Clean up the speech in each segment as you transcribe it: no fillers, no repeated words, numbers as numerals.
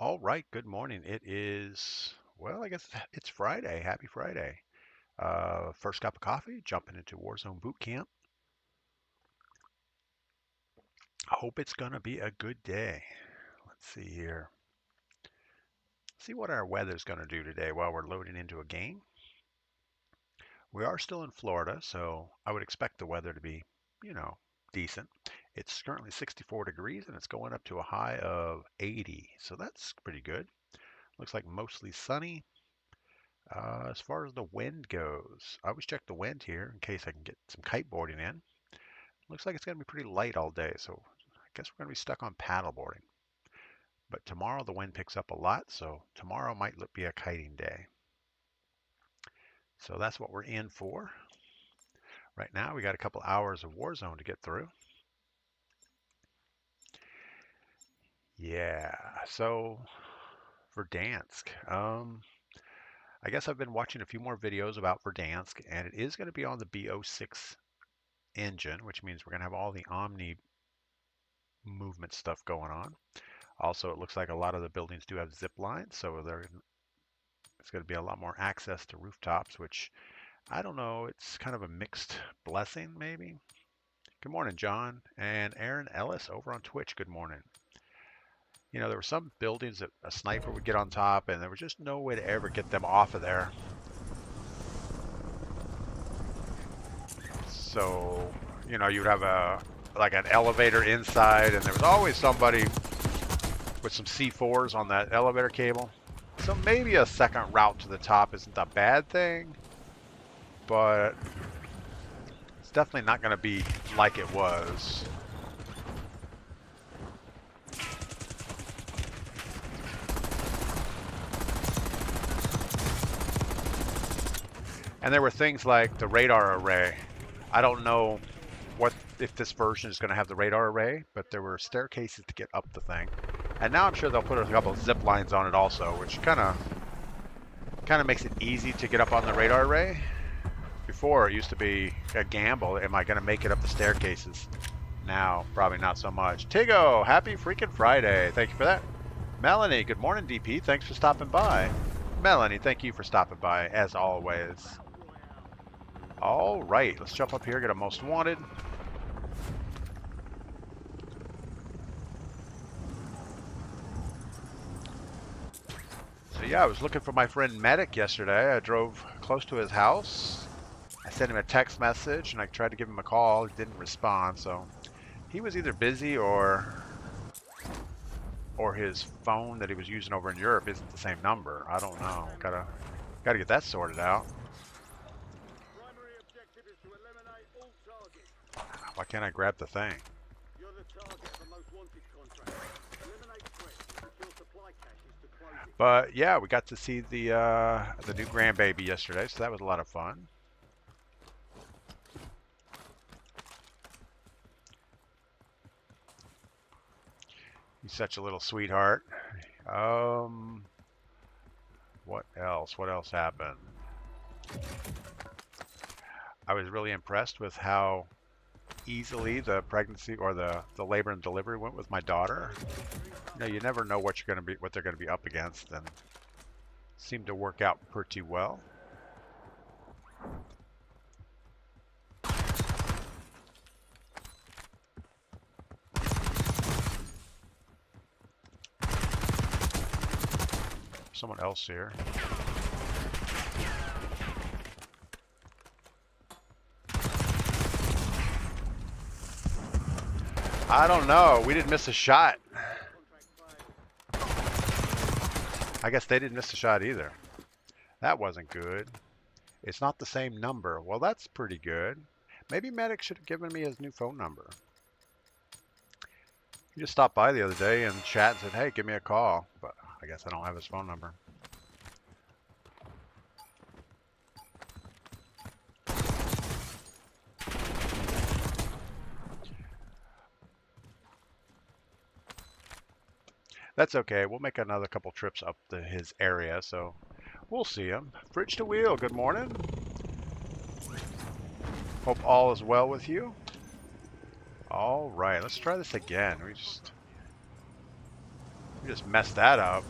All right, good morning. It is, well, I guess it's Friday. Happy Friday. First cup of coffee, jumping into Warzone boot camp. I hope it's going to be a good day. Let's see here. See what our weather's going to do today while we're loading into a game. We are still in Florida, so I would expect the weather to be, you know, decent. It's currently 64 degrees and it's going up to a high of 80, so that's pretty good. Looks like mostly sunny. As far as the wind goes, I always check the wind here in case I can get some kiteboarding in. Looks like it's going to be pretty light all day, so I guess we're going to be stuck on paddleboarding. But tomorrow the wind picks up a lot, so tomorrow might be a kiting day. So that's what we're in for. Right now we got a couple hours of Warzone to get through. Yeah, so Verdansk. I guess I've been watching a few more videos about Verdansk, and it is going to be on the B06 engine, which means we're going to have all the Omni movement stuff going on. Also, it looks like a lot of the buildings do have zip lines, so there's going to be a lot more access to rooftops, which I don't know. It's kind of a mixed blessing, maybe. Good morning, John and Aaron Ellis over on Twitch. Good morning. You know, there were some buildings that a sniper would get on top, and there was just no way to ever get them off of there. So, you know, you'd have like an elevator inside, and there was always somebody with some C4s on that elevator cable. So maybe a second route to the top isn't a bad thing, but it's definitely not going to be like it was. And there were things like the radar array. I don't know if this version is going to have the radar array, but there were staircases to get up the thing. And now I'm sure they'll put a couple of zip lines on it also, which kind of makes it easy to get up on the radar array. Before, it used to be a gamble. Am I going to make it up the staircases? Now, probably not so much. Tigo, happy freaking Friday. Thank you for that. Melanie, good morning, DP. Thanks for stopping by. Melanie, thank you for stopping by, as always. All right, let's jump up here, get a most wanted. So yeah, I was looking for my friend Medic yesterday. I drove close to his house. I sent him a text message and I tried to give him a call. He didn't respond, so he was either busy or his phone that he was using over in Europe isn't the same number. I don't know. Gotta get that sorted out. Why can't I grab the thing? But yeah, we got to see the new grandbaby yesterday, so that was a lot of fun. He's such a little sweetheart. What else? What else happened? I was really impressed with how easily the pregnancy or the labor and delivery went with my daughter. You know, you never know what they're gonna be up against, and seemed to work out pretty well. Someone else here. I don't know. We didn't miss a shot. I guess they didn't miss a shot either. That wasn't good. It's not the same number. Well, that's pretty good. Maybe Medic should have given me his new phone number. He just stopped by the other day and chat and said, hey, give me a call. But I guess I don't have his phone number. That's okay. We'll make another couple trips up to his area, so we'll see him. Fridge to Wheel, good morning. Hope all is well with you. All right, let's try this again. We just just messed that up.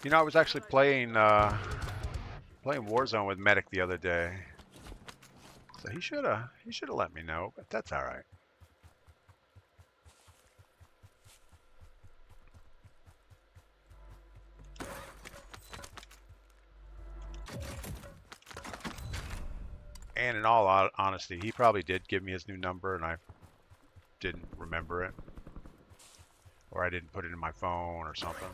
You know, I was actually playing Warzone with Medic the other day. So he should have let me know, but that's all right. And in all honesty, he probably did give me his new number and I didn't remember it. Or I didn't put it in my phone or something.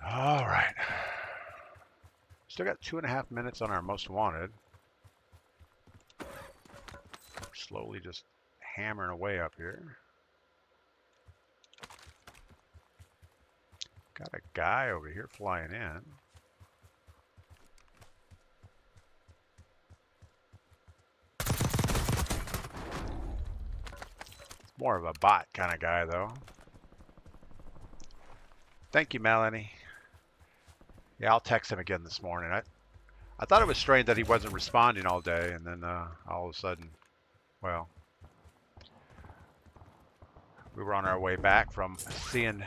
All right. Still got 2.5 minutes on our most wanted. Slowly just hammering away up here. Got a guy over here flying in. More of a bot kind of guy, though. Thank you, Melanie. Yeah, I'll text him again this morning. I thought it was strange that he wasn't responding all day, and then all of a sudden, well, we were on our way back from seeing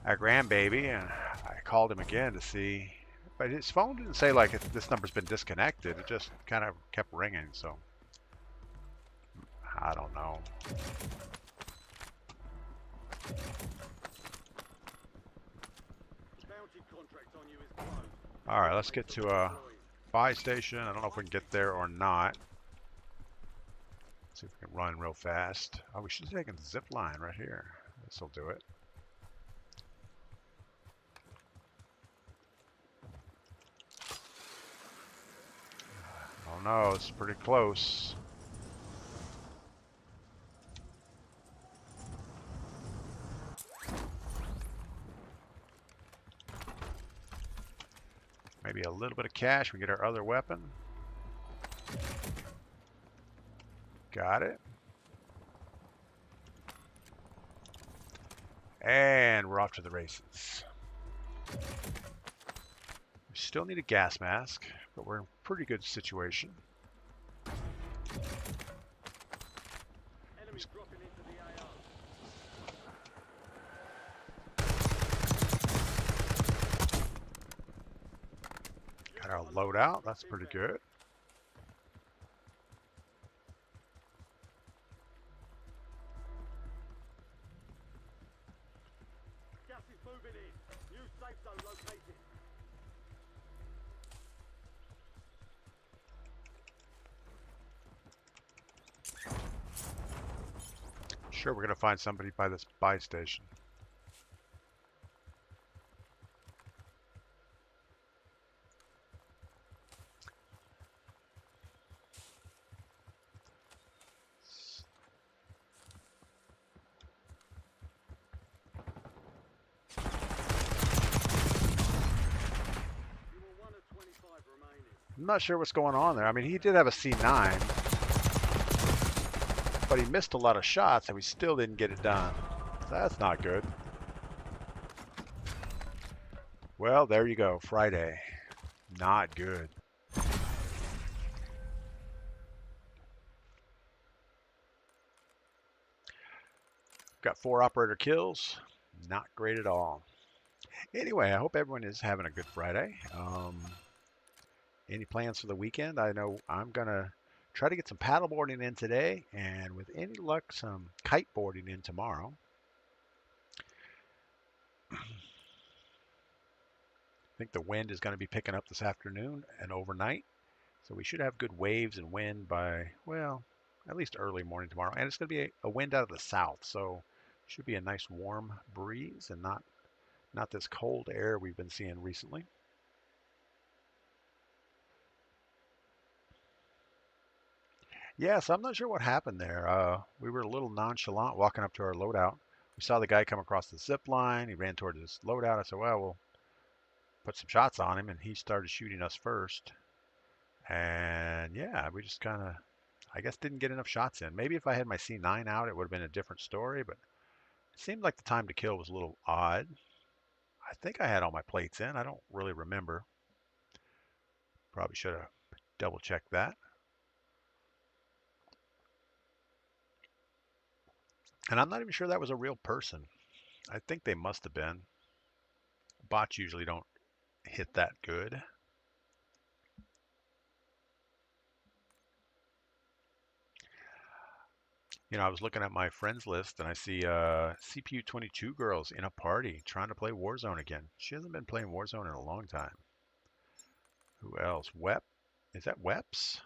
our grandbaby, and I called him again to see, but his phone didn't say like this number's been disconnected. It just kind of kept ringing, so I don't know. All right, let's get to a buy station. I don't know if we can get there or not. Let's see if we can run real fast. Oh, we should have taken the zip line right here. This will do it. Oh no, it's pretty close. Maybe a little bit of cash. We get our other weapon. Got it. And we're off to the races. We still need a gas mask, but we're in a pretty good situation. Got our loadout. That's pretty good. Sure, we're going to find somebody by this buy station. I'm not sure what's going on there. I mean, he did have a C9, but he missed a lot of shots and we still didn't get it done. That's not good. Well, there you go. Friday. Not good. Got 4 operator kills. Not great at all. Anyway, I hope everyone is having a good Friday. Any plans for the weekend? I know I'm going to try to get some paddleboarding in today, and with any luck, some kiteboarding in tomorrow. I think the wind is going to be picking up this afternoon and overnight, so we should have good waves and wind by, well, at least early morning tomorrow. And it's going to be a wind out of the south, so it should be a nice warm breeze and not this cold air we've been seeing recently. Yes, I'm not sure what happened there. We were a little nonchalant walking up to our loadout. We saw the guy come across the zip line. He ran toward his loadout. I said, well, we'll put some shots on him, and he started shooting us first. And yeah, we just kind of, I guess didn't get enough shots in. Maybe if I had my C9 out, it would have been a different story, but it seemed like the time to kill was a little odd. I think I had all my plates in. I don't really remember. Probably should have double checked that. And I'm not even sure that was a real person. I think they must have been. Bots usually don't hit that good. You know, I was looking at my friends list and I see CPU 22 girls in a party trying to play Warzone again. She hasn't been playing Warzone in a long time. Who else? Wep? Is that Weps?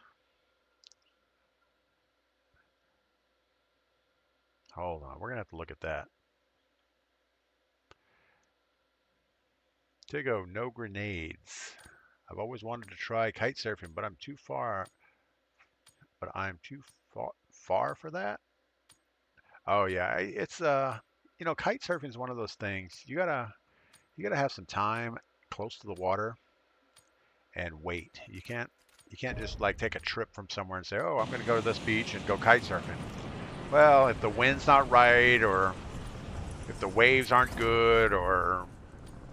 Hold on, we're gonna have to look at that. Tigo, no grenades. I've always wanted to try kite surfing, but I'm too far. But I'm too far for that. Oh yeah, it's you know, kite surfing is one of those things. You gotta have some time close to the water and wait. You can't just like take a trip from somewhere and say, oh, I'm gonna go to this beach and go kite surfing. Well, if the wind's not right, or if the waves aren't good, or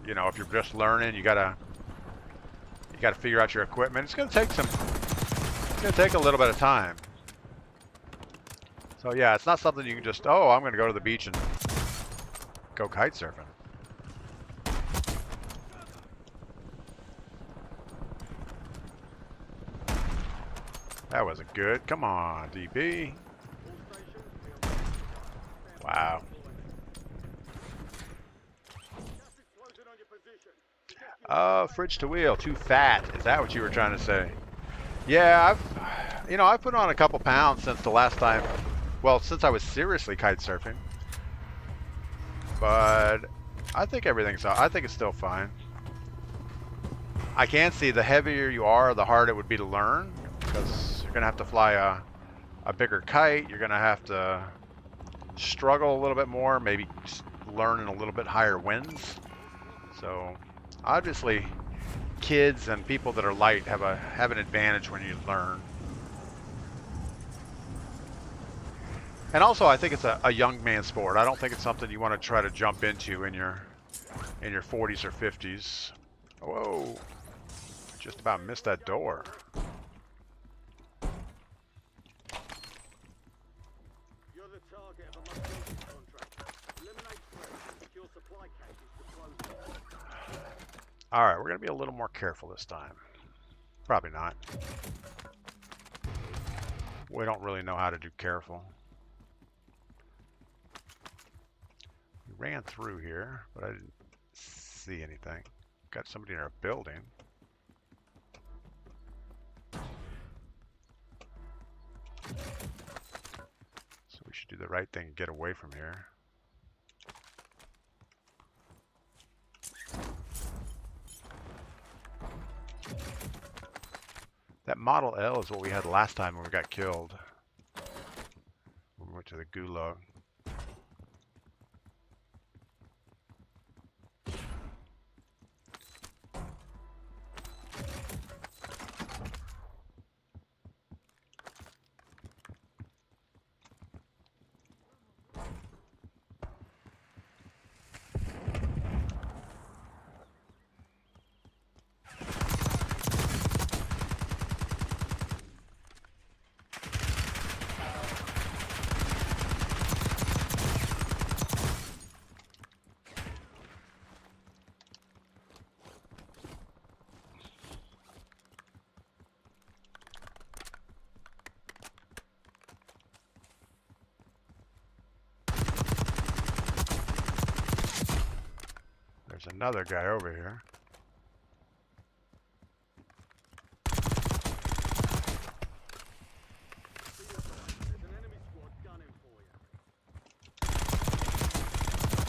you know, if you're just learning, you gotta figure out your equipment. It's gonna take a little bit of time. So yeah, it's not something you can just, oh, I'm gonna go to the beach and go kite surfing. That wasn't good. Come on, DP. Wow. Fridge to wheel, too fat. Is that what you were trying to say? Yeah, I've put on a couple pounds since the last time. Well, since I was seriously kite surfing. But I think it's still fine. I can see the heavier you are, the harder it would be to learn, because you're gonna have to fly a bigger kite. You're gonna have to struggle a little bit more, maybe learn in a little bit higher winds. So obviously kids and people that are light have an advantage when you learn. And also I think it's a young man sport. I don't think it's something you want to try to jump into in your 40s or 50s. Whoa. Just about missed that door. You're the target of a mobility contract. Eliminate threats. Secure supply cases to close. All right, we're going to be a little more careful this time. Probably not. We don't really know how to do careful. We ran through here, but I didn't see anything. Got somebody in our building. So we should do the right thing and get away from here. That Model L is what we had last time when we got killed. When we went to the gulag. There's another guy over here. There's an enemy squad gunning for you.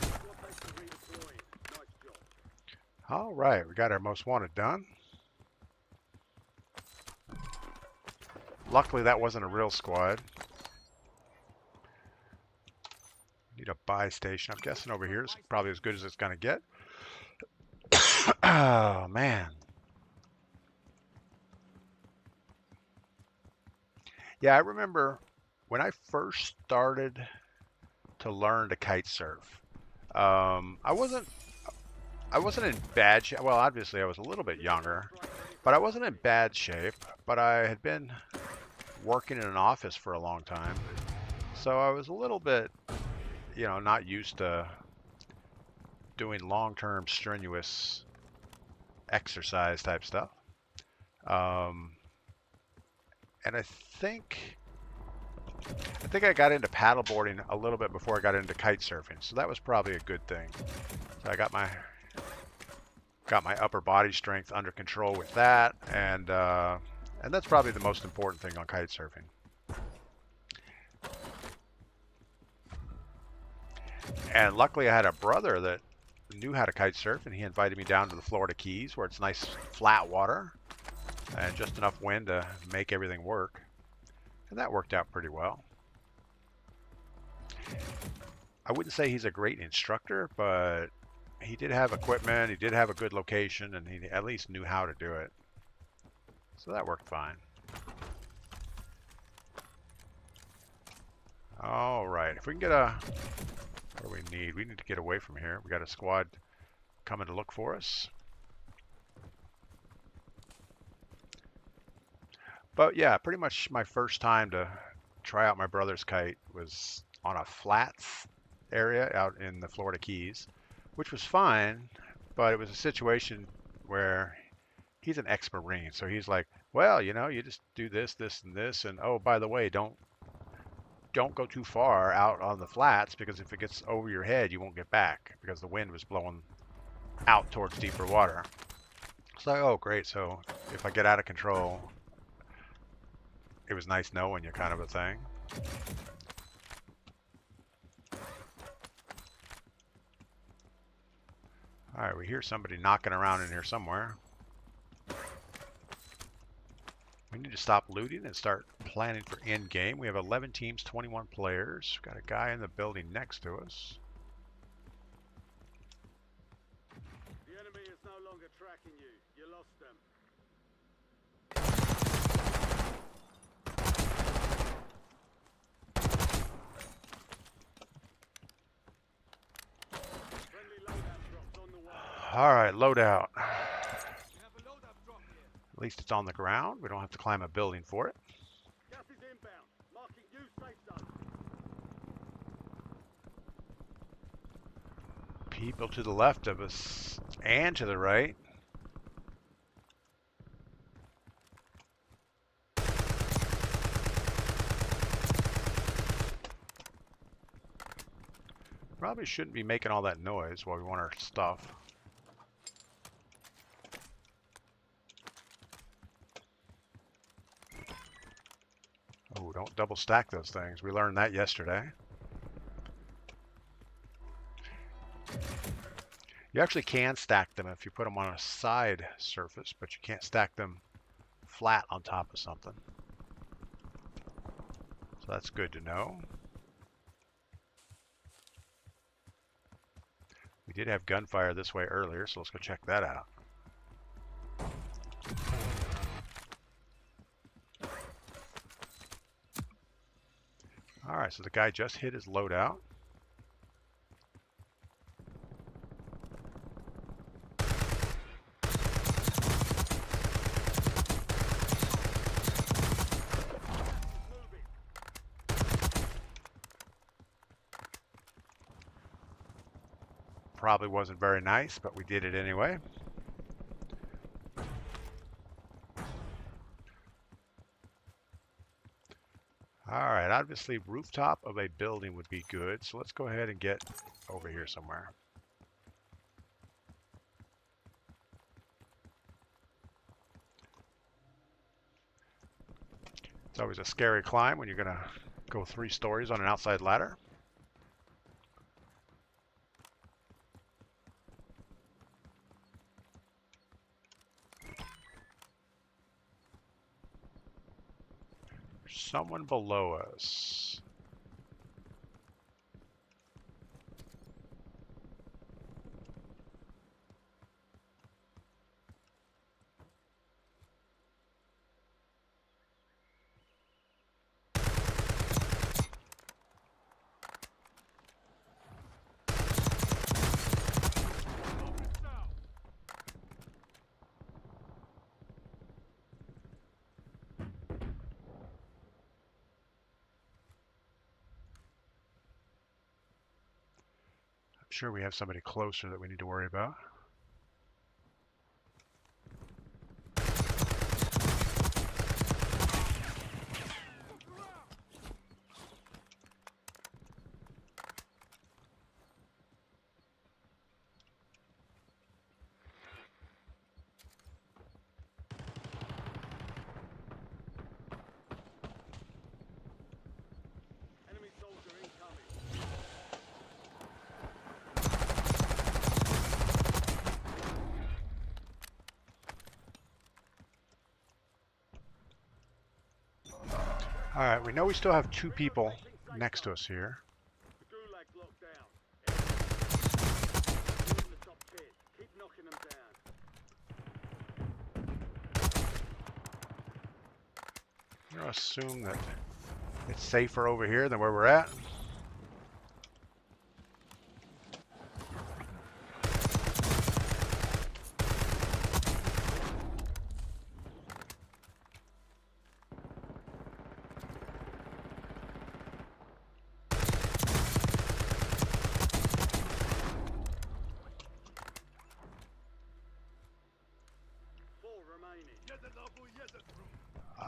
Squad base to redeploying. Nice job. All right, we got our most wanted done. Luckily, that wasn't a real squad. Need a buy station. I'm guessing over here is probably as good as it's gonna get. Oh man. Yeah, I remember when I first started to learn to kite surf. I wasn't in bad shape. Well, obviously I was a little bit Need an younger, airstrike ready for but I wasn't in tasking. bad shape. But I had been working in an office for a long time, so I was a little bit, not used to doing long-term strenuous exercise type stuff. Um, and I think I got into paddleboarding a little bit before I got into kite surfing, so that was probably a good thing. So I got my upper body strength under control with that, and that's probably the most important thing on kite surfing. And luckily, I had a brother that knew how to kite surf, and he invited me down to the Florida Keys, where it's nice flat water and just enough wind to make everything work. And that worked out pretty well. I wouldn't say he's a great instructor, but he did have equipment, he did have a good location, and he at least knew how to do it. So that worked fine. All right, if we can get what do we need? We need to get away from here. We got a squad coming to look for us. But yeah, pretty much my first time to try out my brother's kite was on a flats area out in the Florida Keys, which was fine, but it was a situation where he's an ex-Marine, so he's like, well, you just do this, this, and this, and oh, by the way, don't go too far out on the flats because if it gets over your head, you won't get back because the wind was blowing out towards deeper water. It's like, oh, great. So if I get out of control, it was nice knowing you kind of a thing. All right, we hear somebody knocking around in here somewhere. We need to stop looting and start planning for end game. We have 11 teams, 21 players. We've got a guy in the building next to us. The enemy is no longer tracking you. You lost them. Friendly loadout drops on the way. All right, loadout. We have a loadout drop here. At least it's on the ground. We don't have to climb a building for it. Gas is inbound. Marking new safe zone. People to the left of us and to the right. Probably shouldn't be making all that noise while we want our stuff. Oh, don't double stack those things. We learned that yesterday. You actually can stack them if you put them on a side surface, but you can't stack them flat on top of something. So that's good to know. We did have gunfire this way earlier, so let's go check that out. All right, so the guy just hit his loadout. Probably wasn't very nice, but we did it anyway. All right, obviously rooftop of a building would be good, so let's go ahead and get over here somewhere. It's always a scary climb when you're gonna go 3 stories on an outside ladder. There's someone below us. sure we have somebody closer that we need to worry about. Enemy soldier incoming. All right, we know we still have 2 people next to us here. The gulag's locked down. You're in the top tier. Keep knocking them down. I'm gonna assume that it's safer over here than where we're at.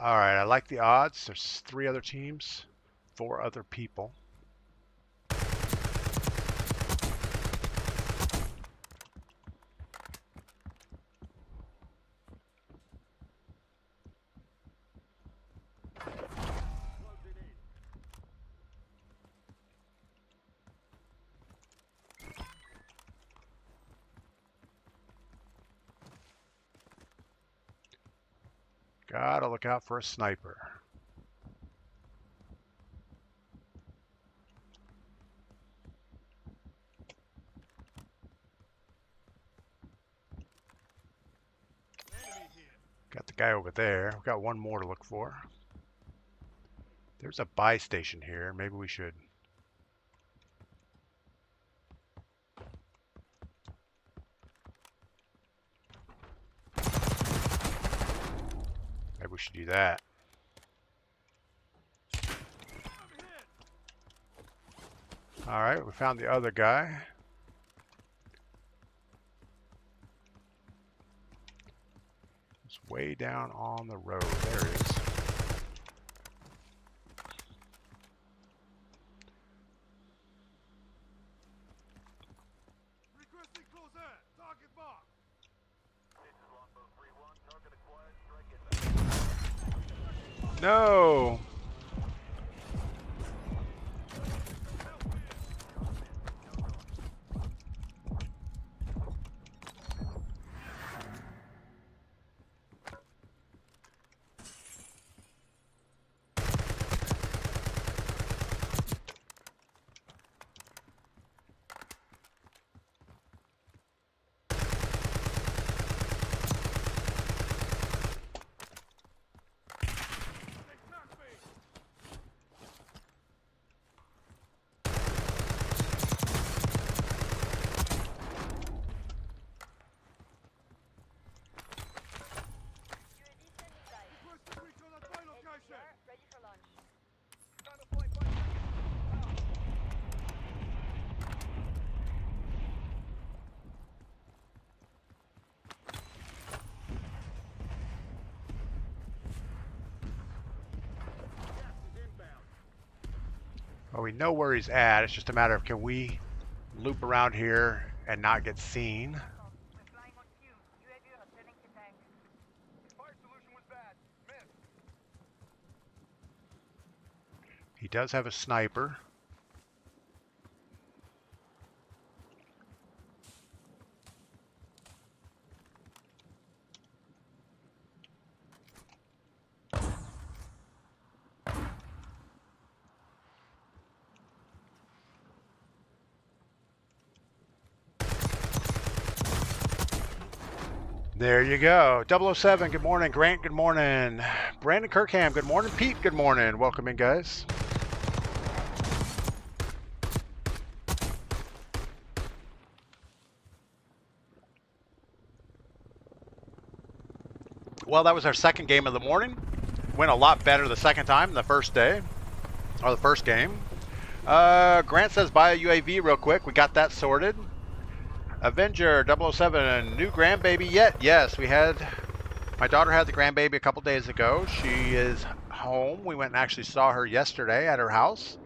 All right, I like the odds. There's 3 other teams, 4 other people. Gotta look out for a sniper. Got the guy over there. We've got 1 more to look for. There's a buy station here. Maybe we should. Maybe we should do that. All right, we found the other guy. It's way down on the road. There he is. Requesting close air. Target mark. No. Ready for launch. Well, we know where he's at. It's just a matter of can we loop around here and not get seen. We're flying on cue. UAV returning to tank. Fire solution was bad. Missed. He does have a sniper. There you go. 007, good morning. Grant, good morning. Brandon Kirkham, good morning. Pete, good morning. Welcome in, guys. Well, that was our second game of the morning. Went a lot better the second time than the first day, or the first game. Grant says buy a UAV real quick. We got that sorted. Avenger 007, new grandbaby yet? Yes, we had. My daughter had the grandbaby a couple days ago. She is home. We went and actually saw her yesterday at her house.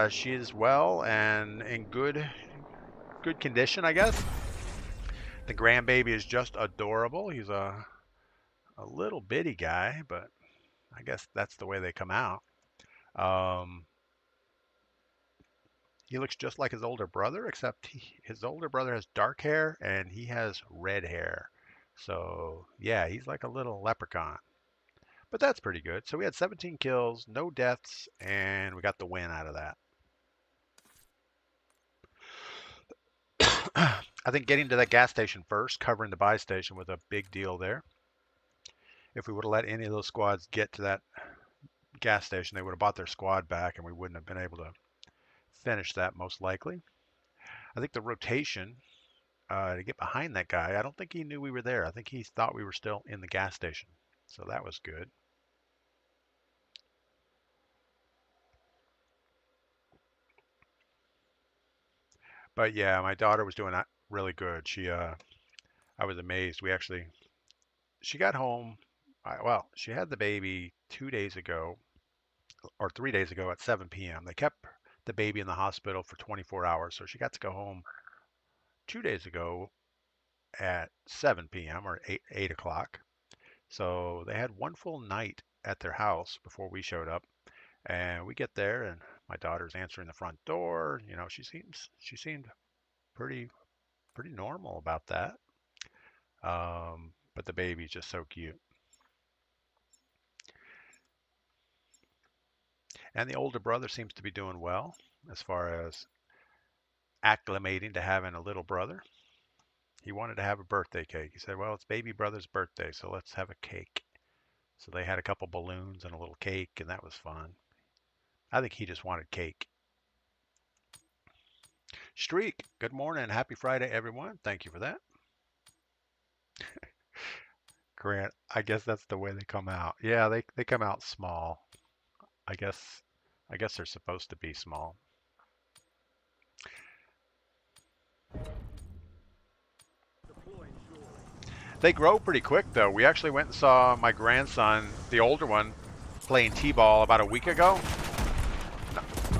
She is well and in good condition, I guess. The grandbaby is just adorable. He's a little bitty guy, but I guess that's the way they come out. Um, he looks just like his older brother, except his older brother has dark hair and he has red hair. So yeah, he's like a little leprechaun. But that's pretty good. So we had 17 kills, no deaths, and we got the win out of that. I think getting to that gas station first, covering the buy station, was a big deal there. If we would have let any of those squads get to that gas station, they would have bought their squad back, and we wouldn't have been able to finish that most likely. I think the rotation to get behind that guy, I don't think he knew we were there. I think he thought we were still in the gas station. So that was good. But yeah, my daughter was doing really good. I was amazed. She got home. Well, she had the baby 2 days ago or 3 days ago at 7 p.m. They kept the baby in the hospital for 24 hours, so she got to go home 2 days ago at 7 p.m. or 8 o'clock. So they had one full night at their house before we showed up, and we get there, and my daughter's answering the front door. You know, she seemed pretty normal about that. But the baby's just so cute. And the older brother seems to be doing well as far as acclimating to having a little brother. He wanted to have a birthday cake. He said, well, it's baby brother's birthday, so let's have a cake. So they had a couple balloons and a little cake, and that was fun. I think he just wanted cake. Streak, good morning. Happy Friday, everyone. Thank you for that. Grant, I guess that's the way they come out. Yeah, they come out small. I guess I guess they're supposed to be small. Deploying shortly. They grow pretty quick though. We actually went and saw my grandson, the older one, playing t-ball about a week ago,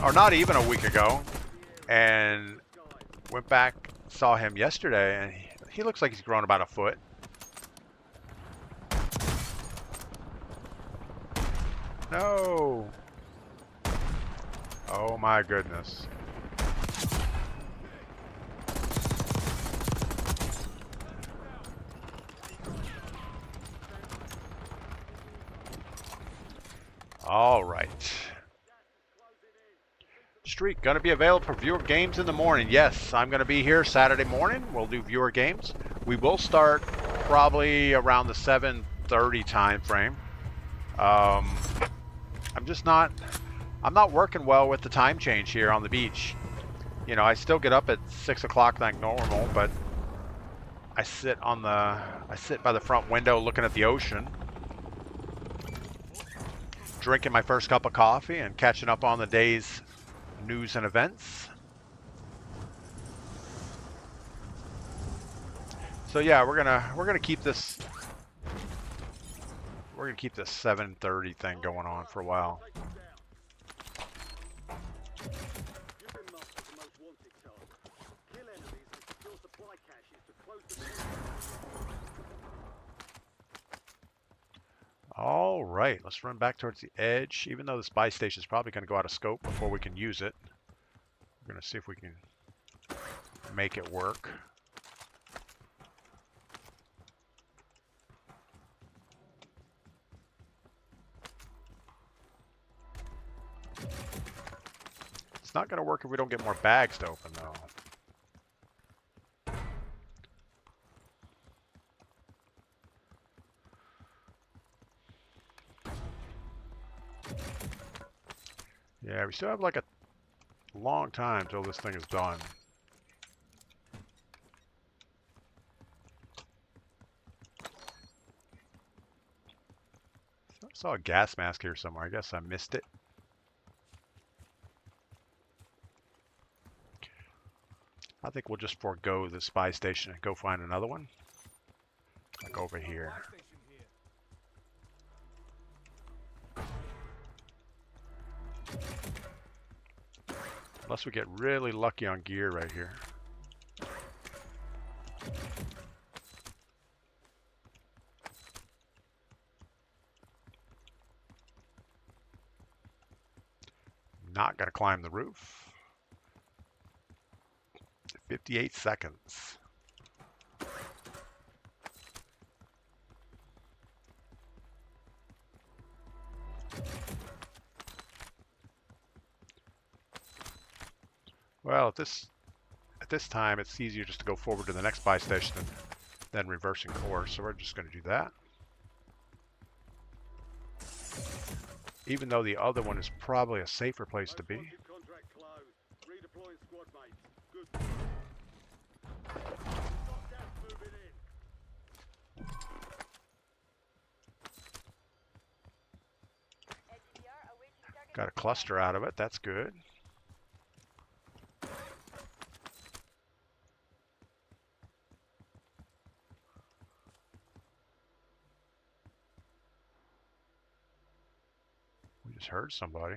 or not even a week ago, and went back, saw him yesterday, and he looks like he's grown about a foot. No. Oh my goodness. All right. Streak, going to be available for viewer games in the morning. Yes, I'm going to be here Saturday morning. We'll do viewer games. We will start probably around the 7:30 time frame. Um, I'm not working well with the time change here on the beach. You know, I still get up at 6 o'clock like normal, but I sit by the front window looking at the ocean, drinking my first cup of coffee and catching up on the day's news and events. So yeah, we're gonna keep this 7:30 thing going on for a while. You've been marked as the most wanted target. Kill enemies and secure supply caches to close the. All right, let's run back towards the edge. Even though this buy station is probably going to go out of scope before we can use it, we're going to see if we can make it work. It's not going to work if we don't get more bags to open, though. Yeah, we still have like a long time till this thing is done. I saw a gas mask here somewhere. I guess I missed it. I think we'll just forego the spy station and go find another one. Like over here. Unless we get really lucky on gear right here. Not gonna climb the roof. 58 seconds. Well, at this time, it's easier just to go forward to the next buy station than reversing course. So we're just going to do that. Even though the other one is probably a safer place to be. Contract closed. Redeploying squad mates. Good. Got gas moving in. Got a cluster out of it. That's good. We just heard somebody.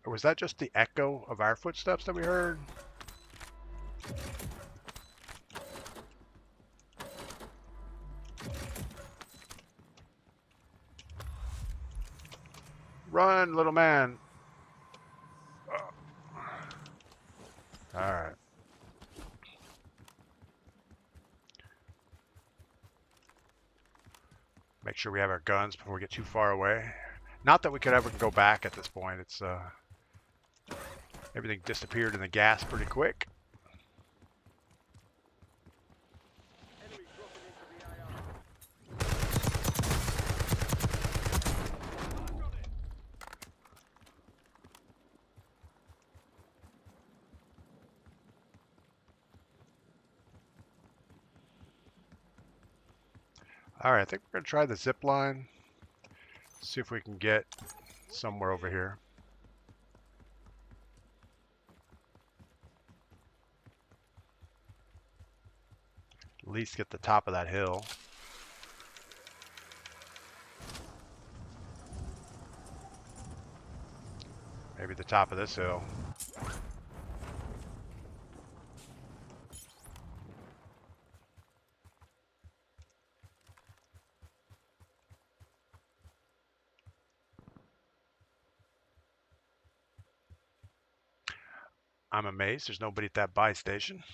Or was that just the echo of our footsteps that we heard? Run, little man. All right. Make sure we have our guns before we get too far away. Not that we could ever go back at this point. It's everything disappeared in the gas pretty quick. Enemy dropping into the AR. All right, I think we're gonna try the zip line. See if we can get somewhere over here. At least get the top of that hill. Maybe the top of this hill. I'm amazed there's nobody at that buy station.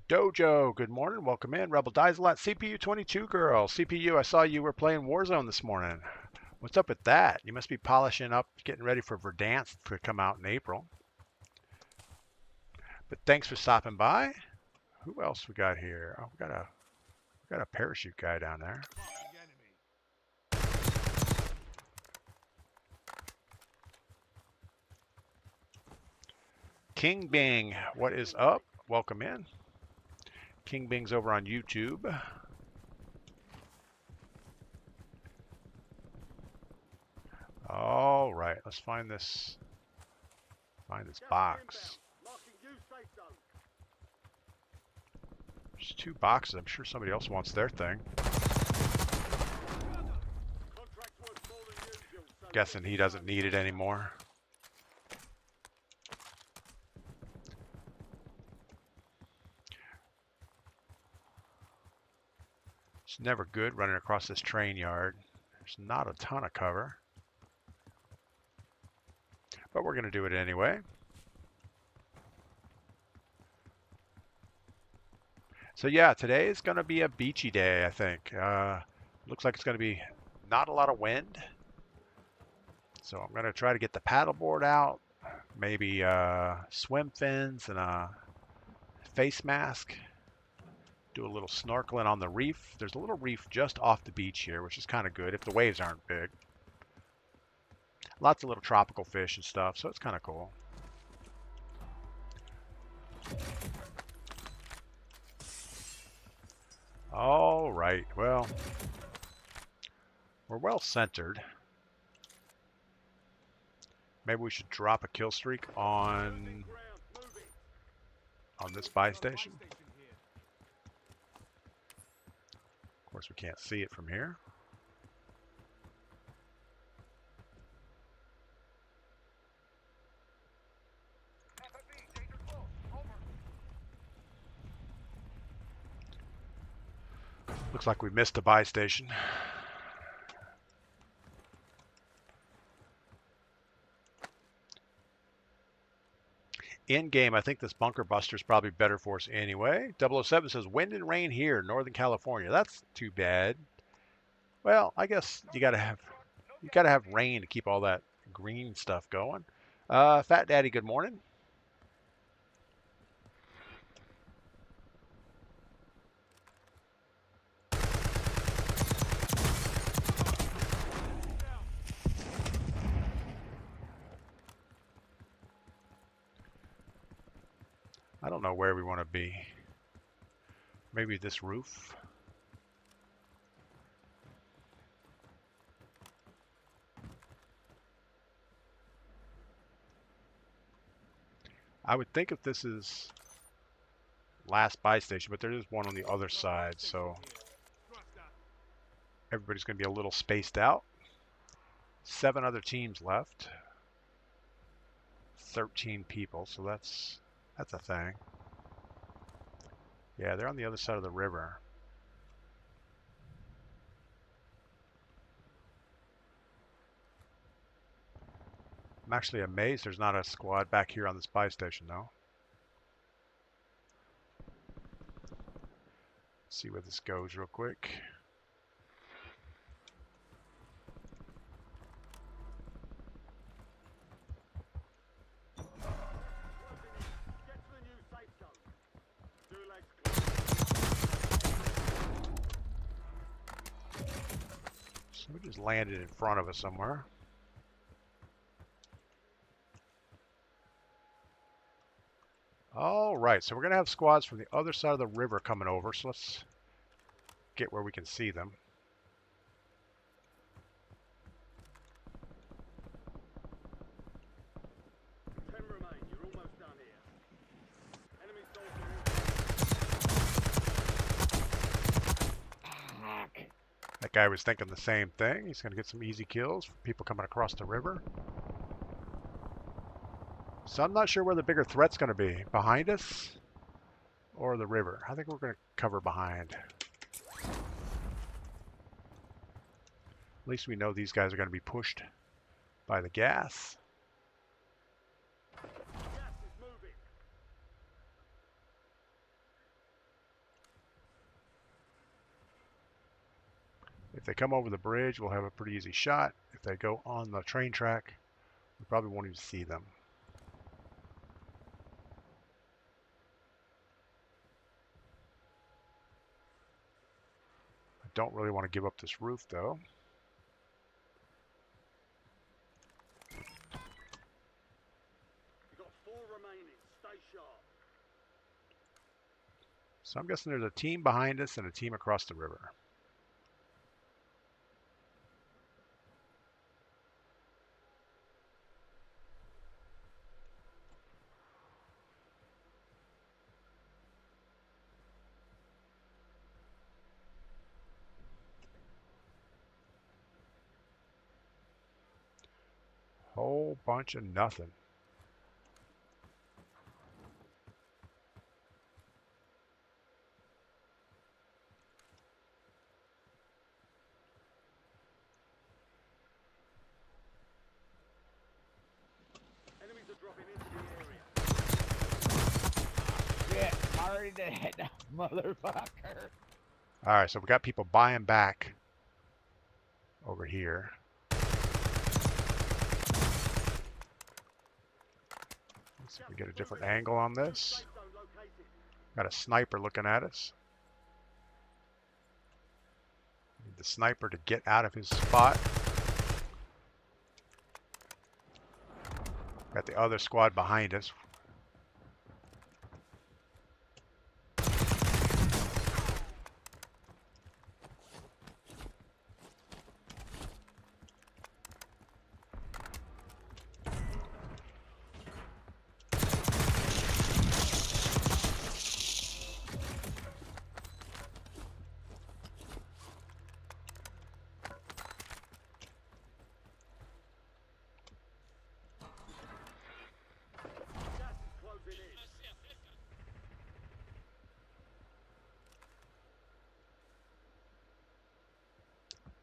Dojo, good morning. Welcome in. Rebel Dies a Lot. CPU 22 girl. CPU, I saw you were playing Warzone this morning. What's up with that? You must be polishing up, getting ready for Verdansk to come out in April. But thanks for stopping by. Who else we got here? Oh, we got a parachute guy down there. King Bing, what is up? Welcome in. King Bing's over on YouTube. All right, let's find this box. Marking you safe zone. There's 2 boxes. I'm sure somebody else wants their thing. Contract worth more than usual. So Guessing he doesn't need it anymore. It's never good running across this train yard. There's not a ton of cover. But we're going to do it anyway. So yeah, today is going to be a beachy day, I think. Looks like it's going to be not a lot of wind. So I'm going to try to get the paddleboard out. Maybe swim fins and a face mask. Do a little snorkeling on the reef. There's a little reef just off the beach here, which is kind of good if the waves aren't big. Lots of little tropical fish and stuff, so it's kind of cool. All right, well, we're well centered. Maybe we should drop a kill streak on this buy station. Of course, we can't see it from here. Looks like we missed the buy station. In game, I think this bunker buster is probably better for us anyway. 007 says wind and rain here, Northern California. That's too bad. Well, I guess you gotta have rain to keep all that green stuff going. Fat Daddy, good morning. I don't know where we want to be. Maybe this roof. I would think if this is last buy station, but there is one on the other side, so everybody's going to be a little spaced out. 7 other teams left. 13 people, so that's a thing. Yeah, they're on the other side of the river. I'm actually amazed there's not a squad back here on this buy station, though. Let's see where this goes real quick. So we just landed in front of us somewhere. All right, so we're going to have squads from the other side of the river coming over, so let's get where we can see them. That guy was thinking the same thing. He's going to get some easy kills from people coming across the river. So I'm not sure where the bigger threat's going to be. Behind us or the river? I think we're going to cover behind. At least we know these guys are going to be pushed by the gas. If they come over the bridge, we'll have a pretty easy shot. If they go on the train track, we probably won't even see them. I don't really want to give up this roof, though. So I'm guessing there's a team behind us and a team across the river. Whole bunch of nothing. Enemies are dropping into the area. Shit, already dead, motherfucker. All right, so we got people buying back over here. Let's see if we get a different angle on this. Got a sniper looking at us. Need the sniper to get out of his spot. Got the other squad behind us. Gas is closing in.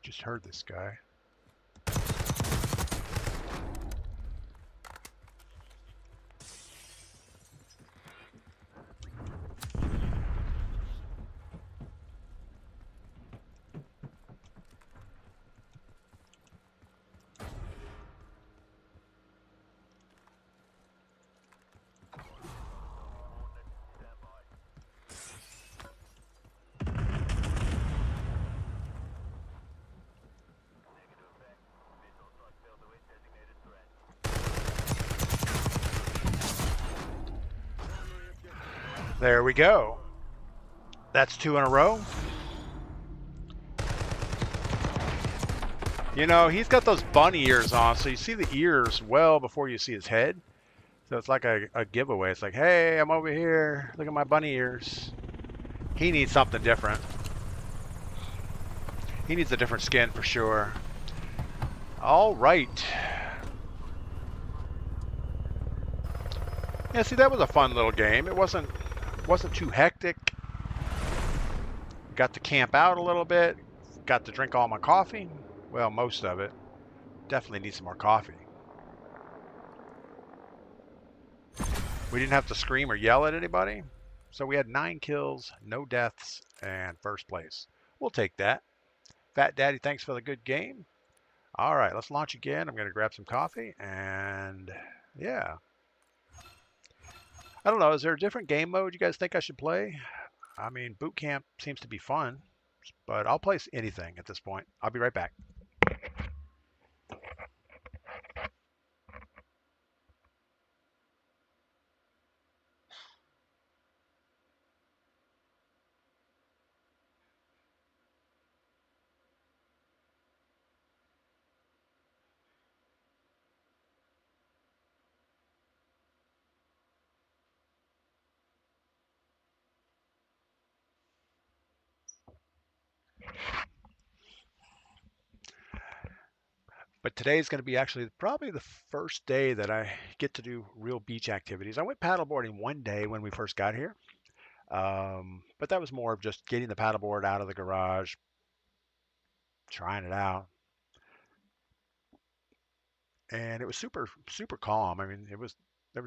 Just heard this guy. There we go. That's 2 in a row. You know, he's got those bunny ears on, so you see the ears well before you see his head. So it's like a giveaway. It's like, hey, I'm over here. Look at my bunny ears. He needs something different. He needs a different skin for sure. All right. Yeah, see, that was a fun little game. It wasn't too hectic. Got to camp out a little bit. Got to drink all my coffee. Well, most of it. Definitely need some more coffee. We didn't have to scream or yell at anybody. So we had 9 kills, no deaths, and first place. We'll take that. Fat Daddy, thanks for the good game. All right, let's launch again. I'm going to grab some coffee, and yeah. I don't know, is there a different game mode you guys think I should play? I mean, boot camp seems to be fun, but I'll play anything at this point. I'll be right back. But today is going to be actually probably the first day that I get to do real beach activities. I went paddleboarding one day when we first got here, but that was more of just getting the paddleboard out of the garage, trying it out, and it was super super calm. I mean, there was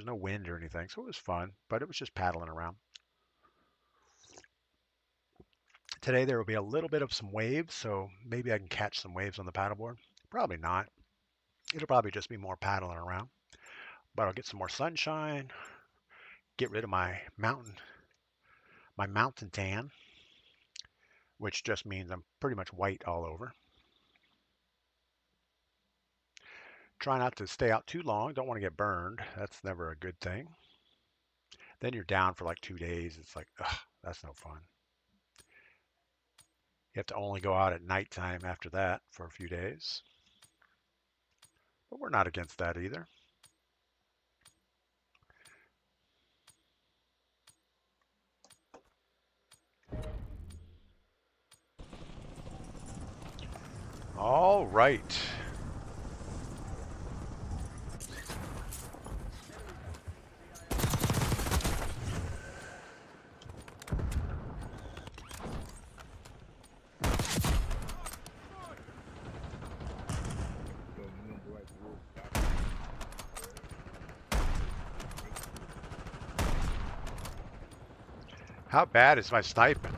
no wind or anything, so it was fun. But it was just paddling around. Today there will be a little bit of some waves, so maybe I can catch some waves on the paddleboard. Probably not. It'll probably just be more paddling around. But I'll get some more sunshine, get rid of my mountain tan, which just means I'm pretty much white all over. Try not to stay out too long. Don't want to get burned. That's never a good thing. Then you're down for like 2 days. It's like, ugh, that's no fun. You have to only go out at nighttime after that for a few days. But we're not against that either. All right. How bad is my sniping?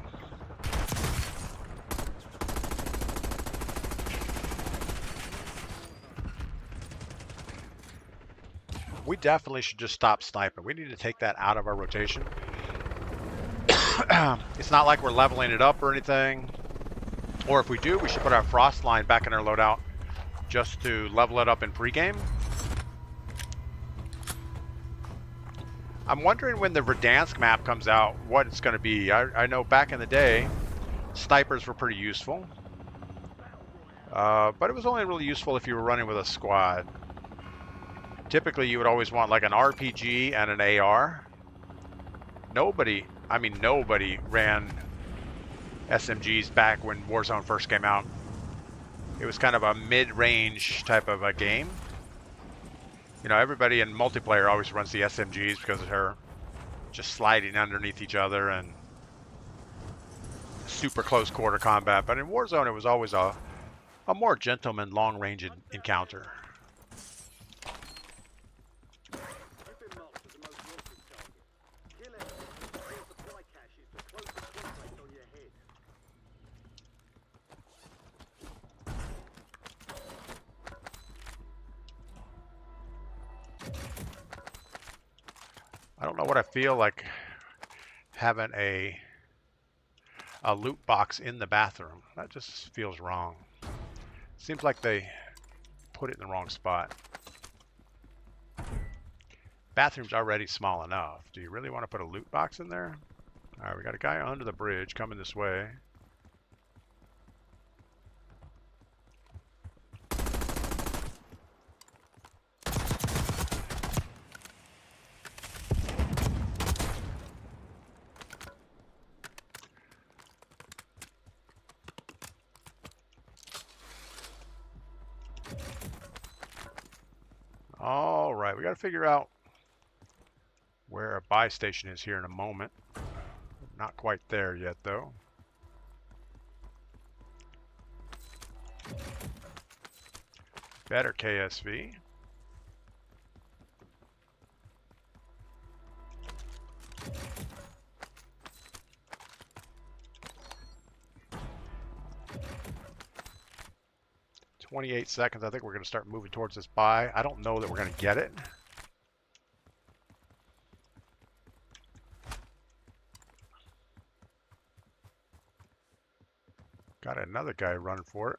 We definitely should just stop sniping. We need to take that out of our rotation. It's not like we're leveling it up or anything. Or if we do, we should put our frost line back in our loadout just to level it up in pregame. I'm wondering when the Verdansk map comes out, what it's going to be. I know back in the day, snipers were pretty useful. But it was only really useful if you were running with a squad. Typically, you would always want like an RPG and an AR. Nobody ran SMGs back when Warzone first came out. It was kind of a mid-range type of a game. You know, everybody in multiplayer always runs the SMGs because they're just sliding underneath each other and super close quarter combat. But in Warzone, it was always a more gentleman long-range encounter. You've been marked as the most wanted target. Kill enemies and secure supply caches to close the contract on your head. I don't know what I feel like having a loot box in the bathroom. That just feels wrong. Seems like they put it in the wrong spot. Bathroom's already small enough. Do you really want to put a loot box in there? All right, we got a guy under the bridge coming this way. All right, we got to figure out where a buy station is here in a moment. Not quite there yet, though. Better KSV. "28 seconds. I think we're going to start moving towards this buy. I don't know that we're going to get it. Got another guy running for it.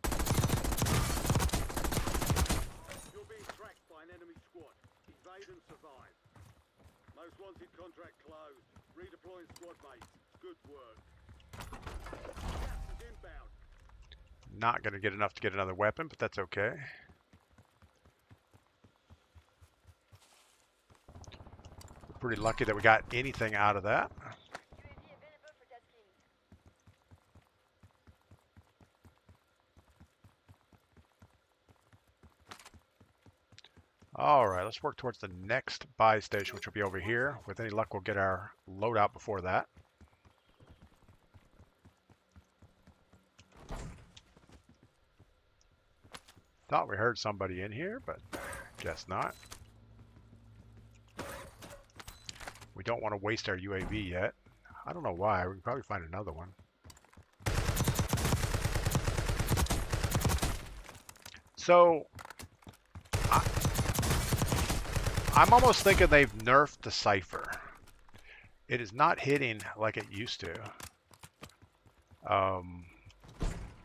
You're being tracked by an enemy squad. Evade and survive. Most wanted contract closed. Redeploying squad mates. Good work. Gas is inbound. Not going to get enough to get another weapon, but that's okay. We're pretty lucky that we got anything out of that. All right, let's work towards the next buy station, which will be over here. With any luck, we'll get our loadout before that. Thought we heard somebody in here, but guess not. We don't want to waste our UAV yet. I don't know why. We can probably find another one. So, I'm almost thinking they've nerfed the Cypher. It is not hitting like it used to.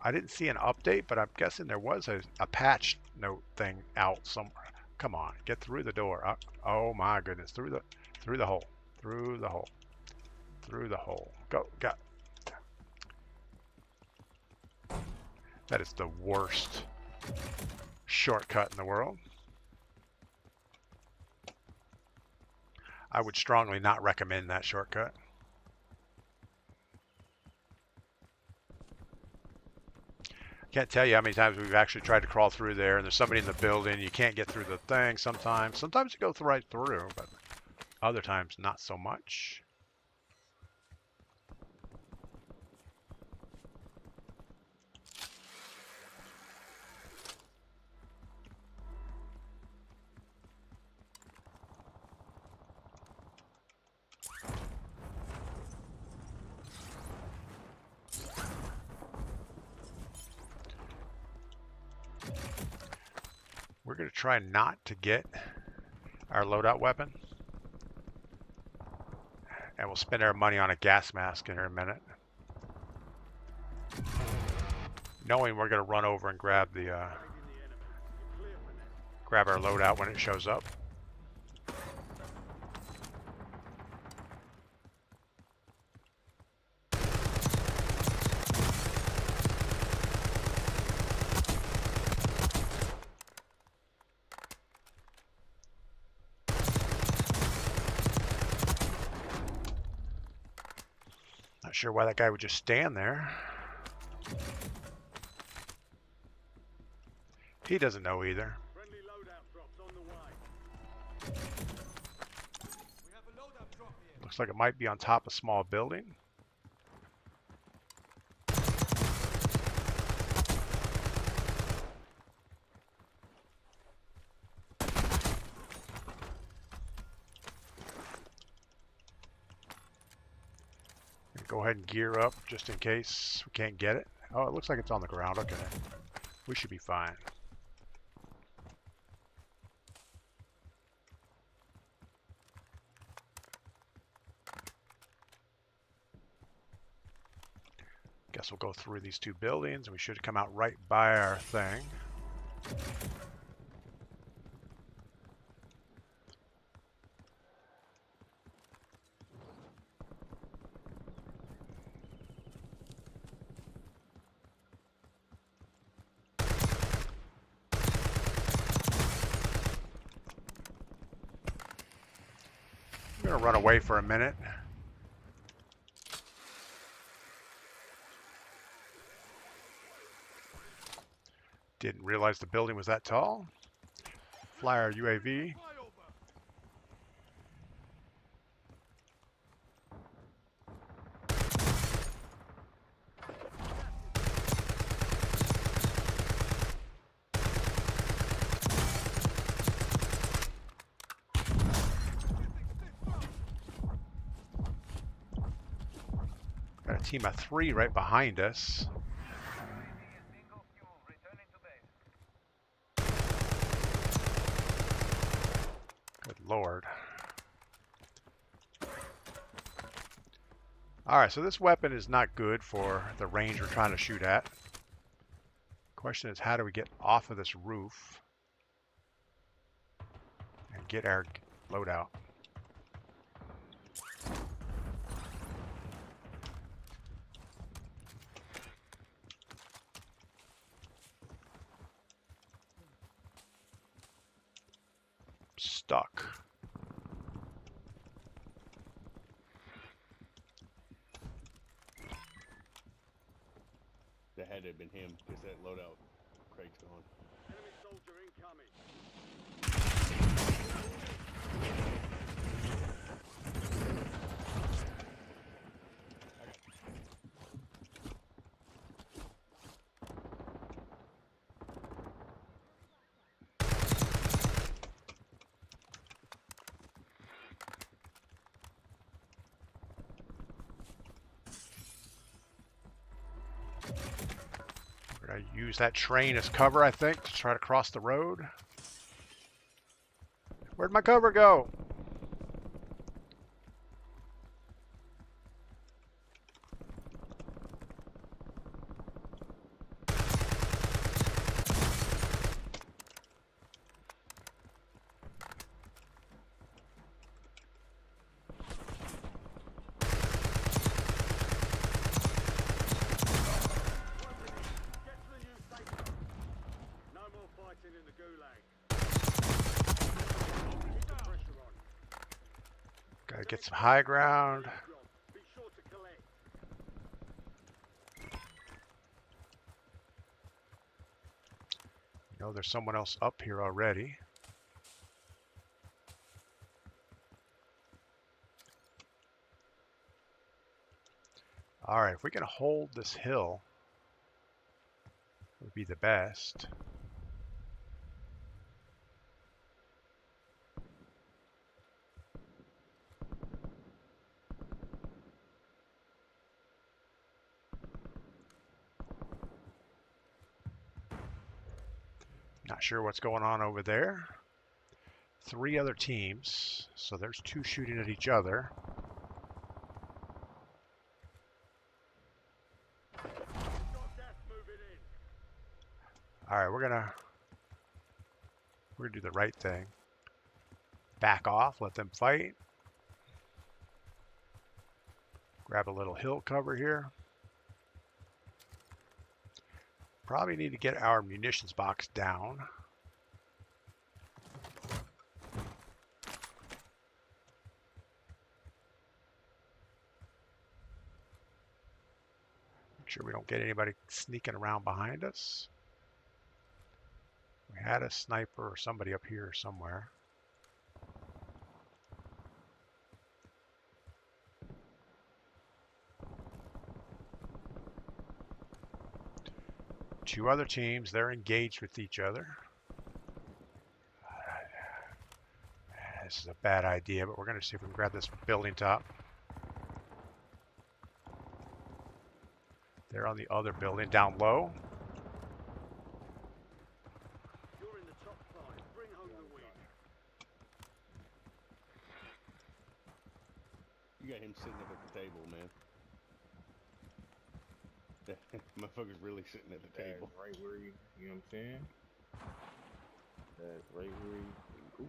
I didn't see an update, but I'm guessing there was a patch note thing out somewhere. Come on, get through the door. Oh my goodness, through the hole, through the hole, through the hole. Go. That is the worst shortcut in the world. I would strongly not recommend that shortcut. Can't tell you how many times we've actually tried to crawl through there and there's somebody in the building. You can't get through the thing sometimes. Sometimes you go right through, but other times not so much. We're going to try not to get our loadout weapon. And we'll spend our money on a gas mask in a minute. Knowing we're going to run over and grab the grab our loadout when it shows up. sure why that guy would just stand there. He doesn't know either. Friendly loadout drops on the way. We have a loadout drop here. Looks like it might be on top of a small building. Go ahead and gear up just in case we can't get it. Oh, it looks like it's on the ground. Okay. We should be fine. Guess we'll go through these two buildings and we should come out right by our thing. I'm gonna run away for a minute. Didn't realize the building was that tall. Flyer UAV. Got a team of 3 right behind us. Good Lord. Alright, so this weapon is not good for the range we're trying to shoot at. Question is, how do we get off of this roof and get our loadout? Stuck. That had to have been him, because that loadout crate's gone. Enemy soldier incoming. We're gonna use that train as cover, I think, to try to cross the road. Where'd my cover go? In the gulag. Keep the pressure on. Gotta get some high ground. Be sure to collect. You know, there's someone else up here already. All right, if we can hold this hill, it would be the best. Not sure what's going on over there. 3 other teams, so there's 2 shooting at each other. All right, we're gonna do the right thing. Back off, let them fight. Grab a little hill cover here. Probably need to get our munitions box down. Make sure we don't get anybody sneaking around behind us. We had a sniper or somebody up here somewhere. Two other teams, they're engaged with each other. This is a bad idea, but we're going to see if we can grab this building top. They're on the other building down low. You're in the top 5. Bring home the win. You got him sitting up at the table, man. Motherfucker's really sitting at the table. Right where you know what I'm saying? That's right where you. Ooh.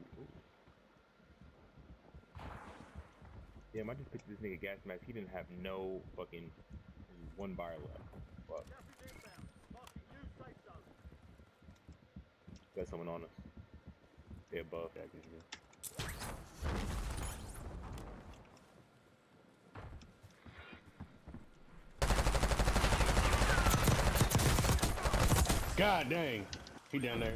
Damn, I just picked this nigga gas mask. He didn't have no fucking one bar left. Fuck. Gas is inbound. Marking new safe zone. Got someone on us. They above. Yeah, I can hear. God dang. He down there.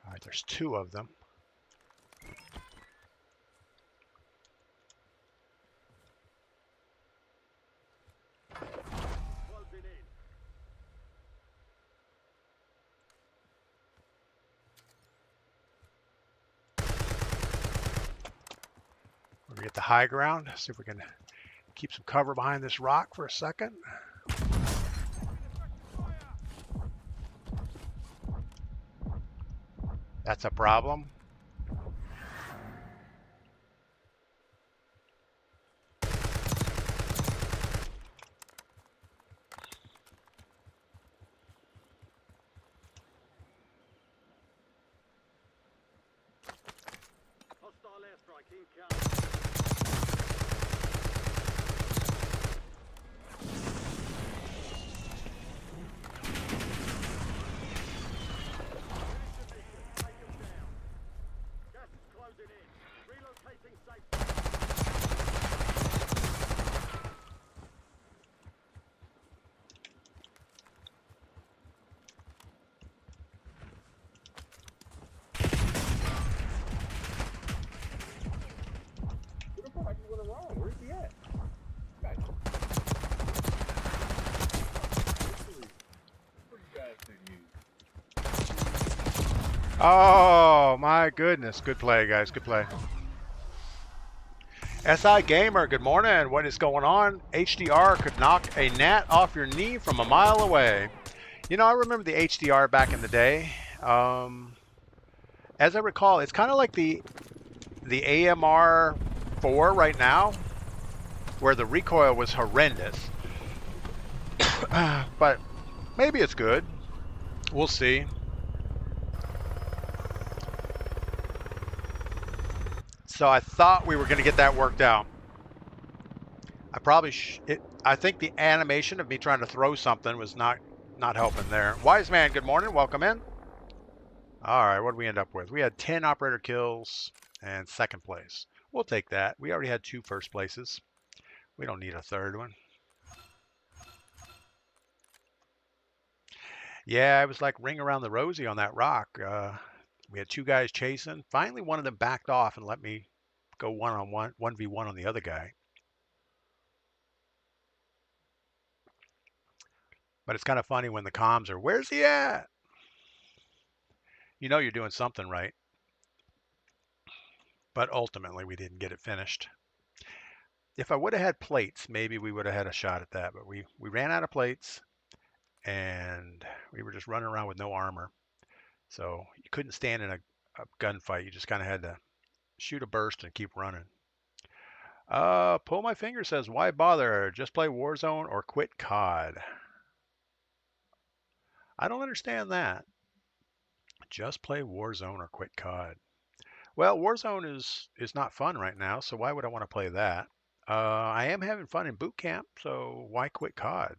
All right, there's two of them. Closing in. We're going to get the high ground. See if we can keep some cover behind this rock for a second. That's a problem. Hostile airstrike incoming. Relocating safe. Where the fuck I just went wrong? Where's he at? Guys. What you guys should use? Oh my goodness. Good play, guys. Good play. SI Gamer, good morning. What is going on? HDR could knock a gnat off your knee from a mile away. You know, I remember the HDR back in the day. As I recall, it's kind of like the AMR 4 right now, where the recoil was horrendous. But maybe it's good. We'll see. So I thought we were going to get that worked out. I think the animation of me trying to throw something was not helping there. Wise man, good morning. Welcome in. All right, what did we end up with? We had 10 operator kills and second place. We'll take that. We already had 2 first places. We don't need a third one. Yeah, it was like ring around the rosy on that rock. We had 2 guys chasing. Finally, one of them backed off and let me go 1-on-1, 1v1 on the other guy. But it's kind of funny when the comms are, where's he at? You know you're doing something right. But ultimately, we didn't get it finished. If I would have had plates, maybe we would have had a shot at that. But we ran out of plates, and we were just running around with no armor. So you couldn't stand in a gunfight. You just kind of had to shoot a burst and keep running. Pull my finger says, why bother? Just play Warzone or quit COD. I don't understand that. Just play Warzone or quit COD. Well, Warzone is not fun right now, so why would I want to play that? I am having fun in boot camp, so why quit COD?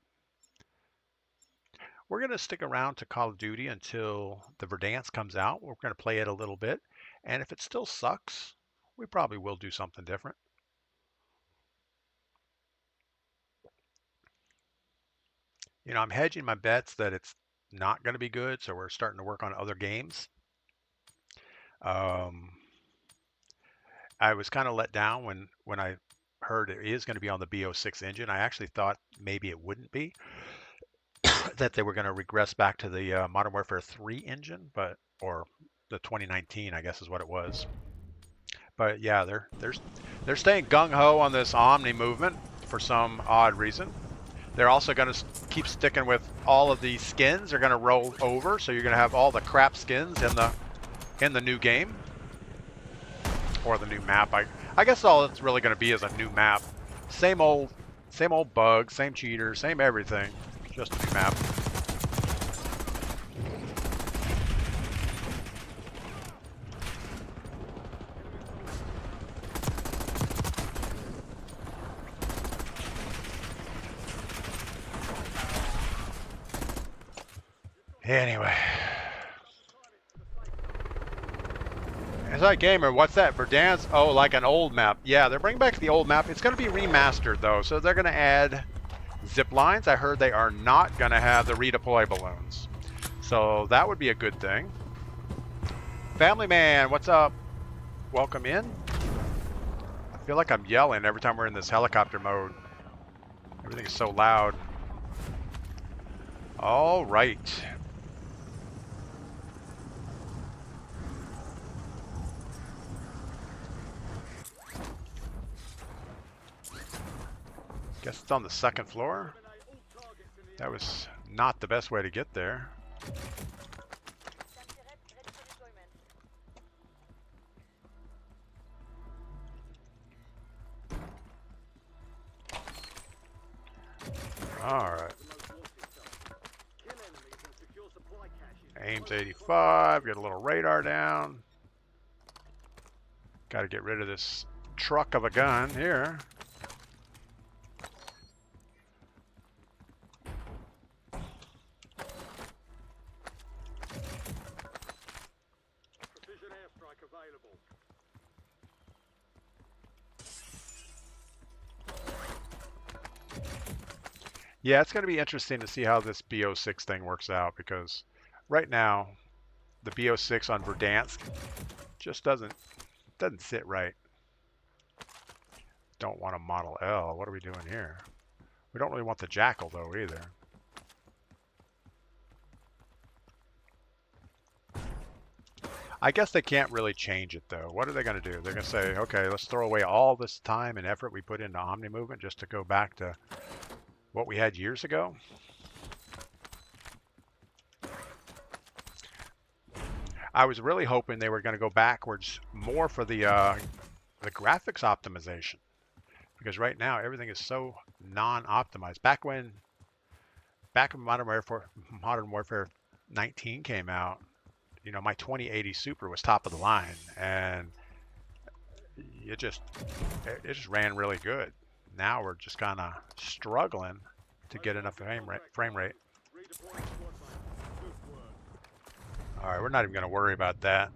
We're going to stick around to Call of Duty until the Verdansk comes out. We're going to play it a little bit. And if it still sucks, we probably will do something different. You know, I'm hedging my bets that it's not going to be good, so we're starting to work on other games. I was kind of let down when I heard it is going to be on the BO6 engine. I actually thought maybe it wouldn't be, that they were going to regress back to the Modern Warfare 3 engine, or the 2019, I guess is what it was. But yeah, they're staying gung ho on this Omni movement for some odd reason. They're also going to keep sticking with all of these skins. They're going to roll over, so you're going to have all the crap skins in the new game or the new map. I guess all it's really going to be is a new map. Same old bugs, same cheaters, same everything. Just a new map. Anyway. Gamer, what's that? Verdansk? Oh, like an old map. Yeah, they're bringing back the old map. It's going to be remastered, though, so they're going to add zip lines. I heard they are not going to have the redeploy balloons. So that would be a good thing. Family Man, what's up? Welcome in. I feel like I'm yelling every time we're in this helicopter mode. Everything is so loud. All right. Guess it's on the second floor. That was not the best way to get there. All right. Aim's 85. Get a little radar down. Got to get rid of this truck of a gun here. Yeah, it's going to be interesting to see how this BO6 thing works out, because right now the BO6 on Verdansk just doesn't sit right. Don't want a Model L. What are we doing here? We don't really want the Jackal though either. I guess they can't really change it though. What are they going to do? They're going to say, okay, let's throw away all this time and effort we put into Omni movement just to go back to what we had years ago. I was really hoping they were going to go backwards more for the graphics optimization, because right now everything is so non-optimized. Back when Modern Warfare 19 came out, you know, my 2080 Super was top of the line, and it just ran really good. Now we're just kind of struggling to get enough frame rate. All right, we're not even going to worry about that.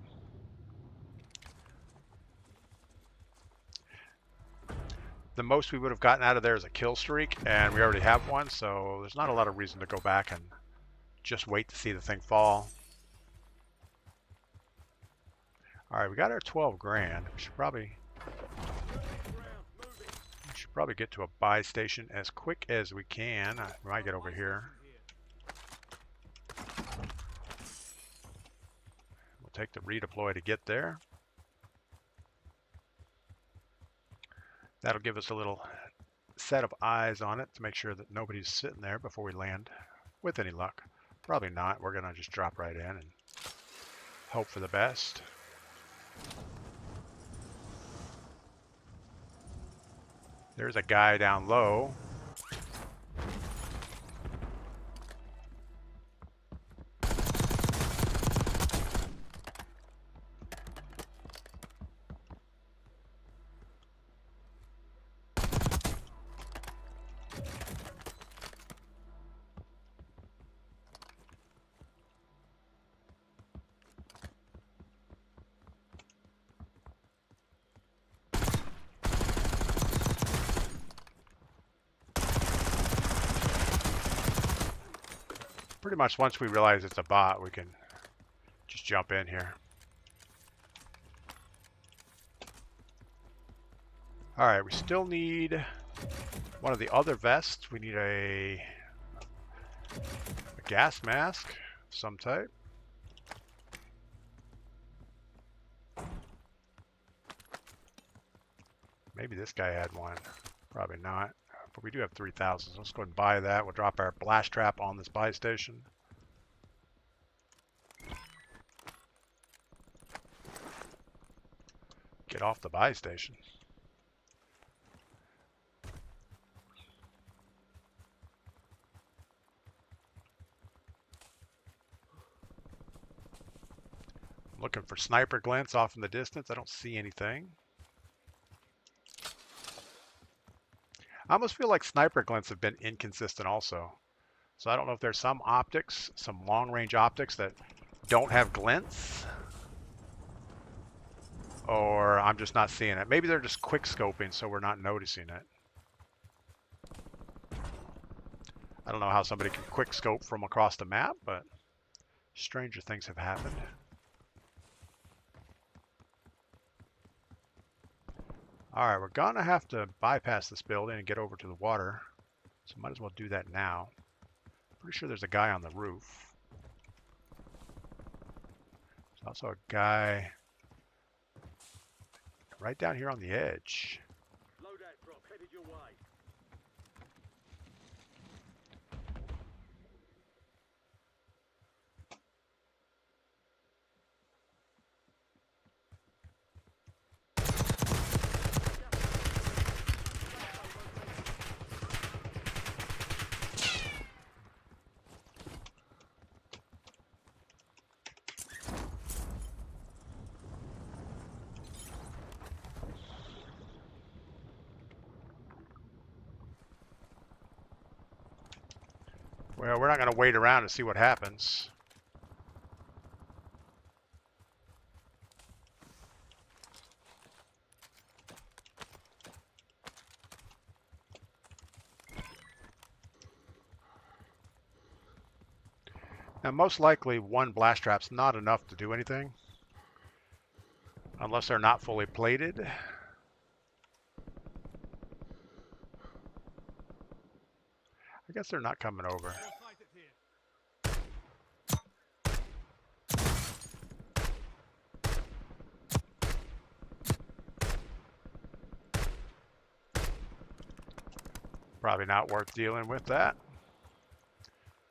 The most we would have gotten out of there is a kill streak, and we already have one, so there's not a lot of reason to go back and just wait to see the thing fall. All right, we got our 12 grand. We should probably get to a buy station as quick as we can. I might get over here. We'll take the redeploy to get there. That'll give us a little set of eyes on it to make sure that nobody's sitting there before we land, with any luck. Probably not. We're going to just drop right in and hope for the best. There's a guy down low. Pretty much once we realize it's a bot, we can just jump in here. All right, we still need one of the other vests. We need a gas mask of some type. Maybe this guy had one. Probably not. But we do have 3,000. So let's go ahead and buy that. We'll drop our blast trap on this buy station. Get off the buy station. I'm looking for sniper glints off in the distance. I don't see anything. I almost feel like sniper glints have been inconsistent also. So I don't know if there's some optics, some long-range optics that don't have glints, or I'm just not seeing it. Maybe they're just quick scoping, so we're not noticing it. I don't know how somebody can quick scope from across the map, but stranger things have happened. All right, we're gonna have to bypass this building and get over to the water, so might as well do that now. Pretty sure there's a guy on the roof. There's also a guy right down here on the edge. Loadout drop headed your way. Well, we're not gonna wait around to see what happens. Now, most likely one blast trap's not enough to do anything, unless they're not fully plated. I guess they're not coming over. Probably not worth dealing with that.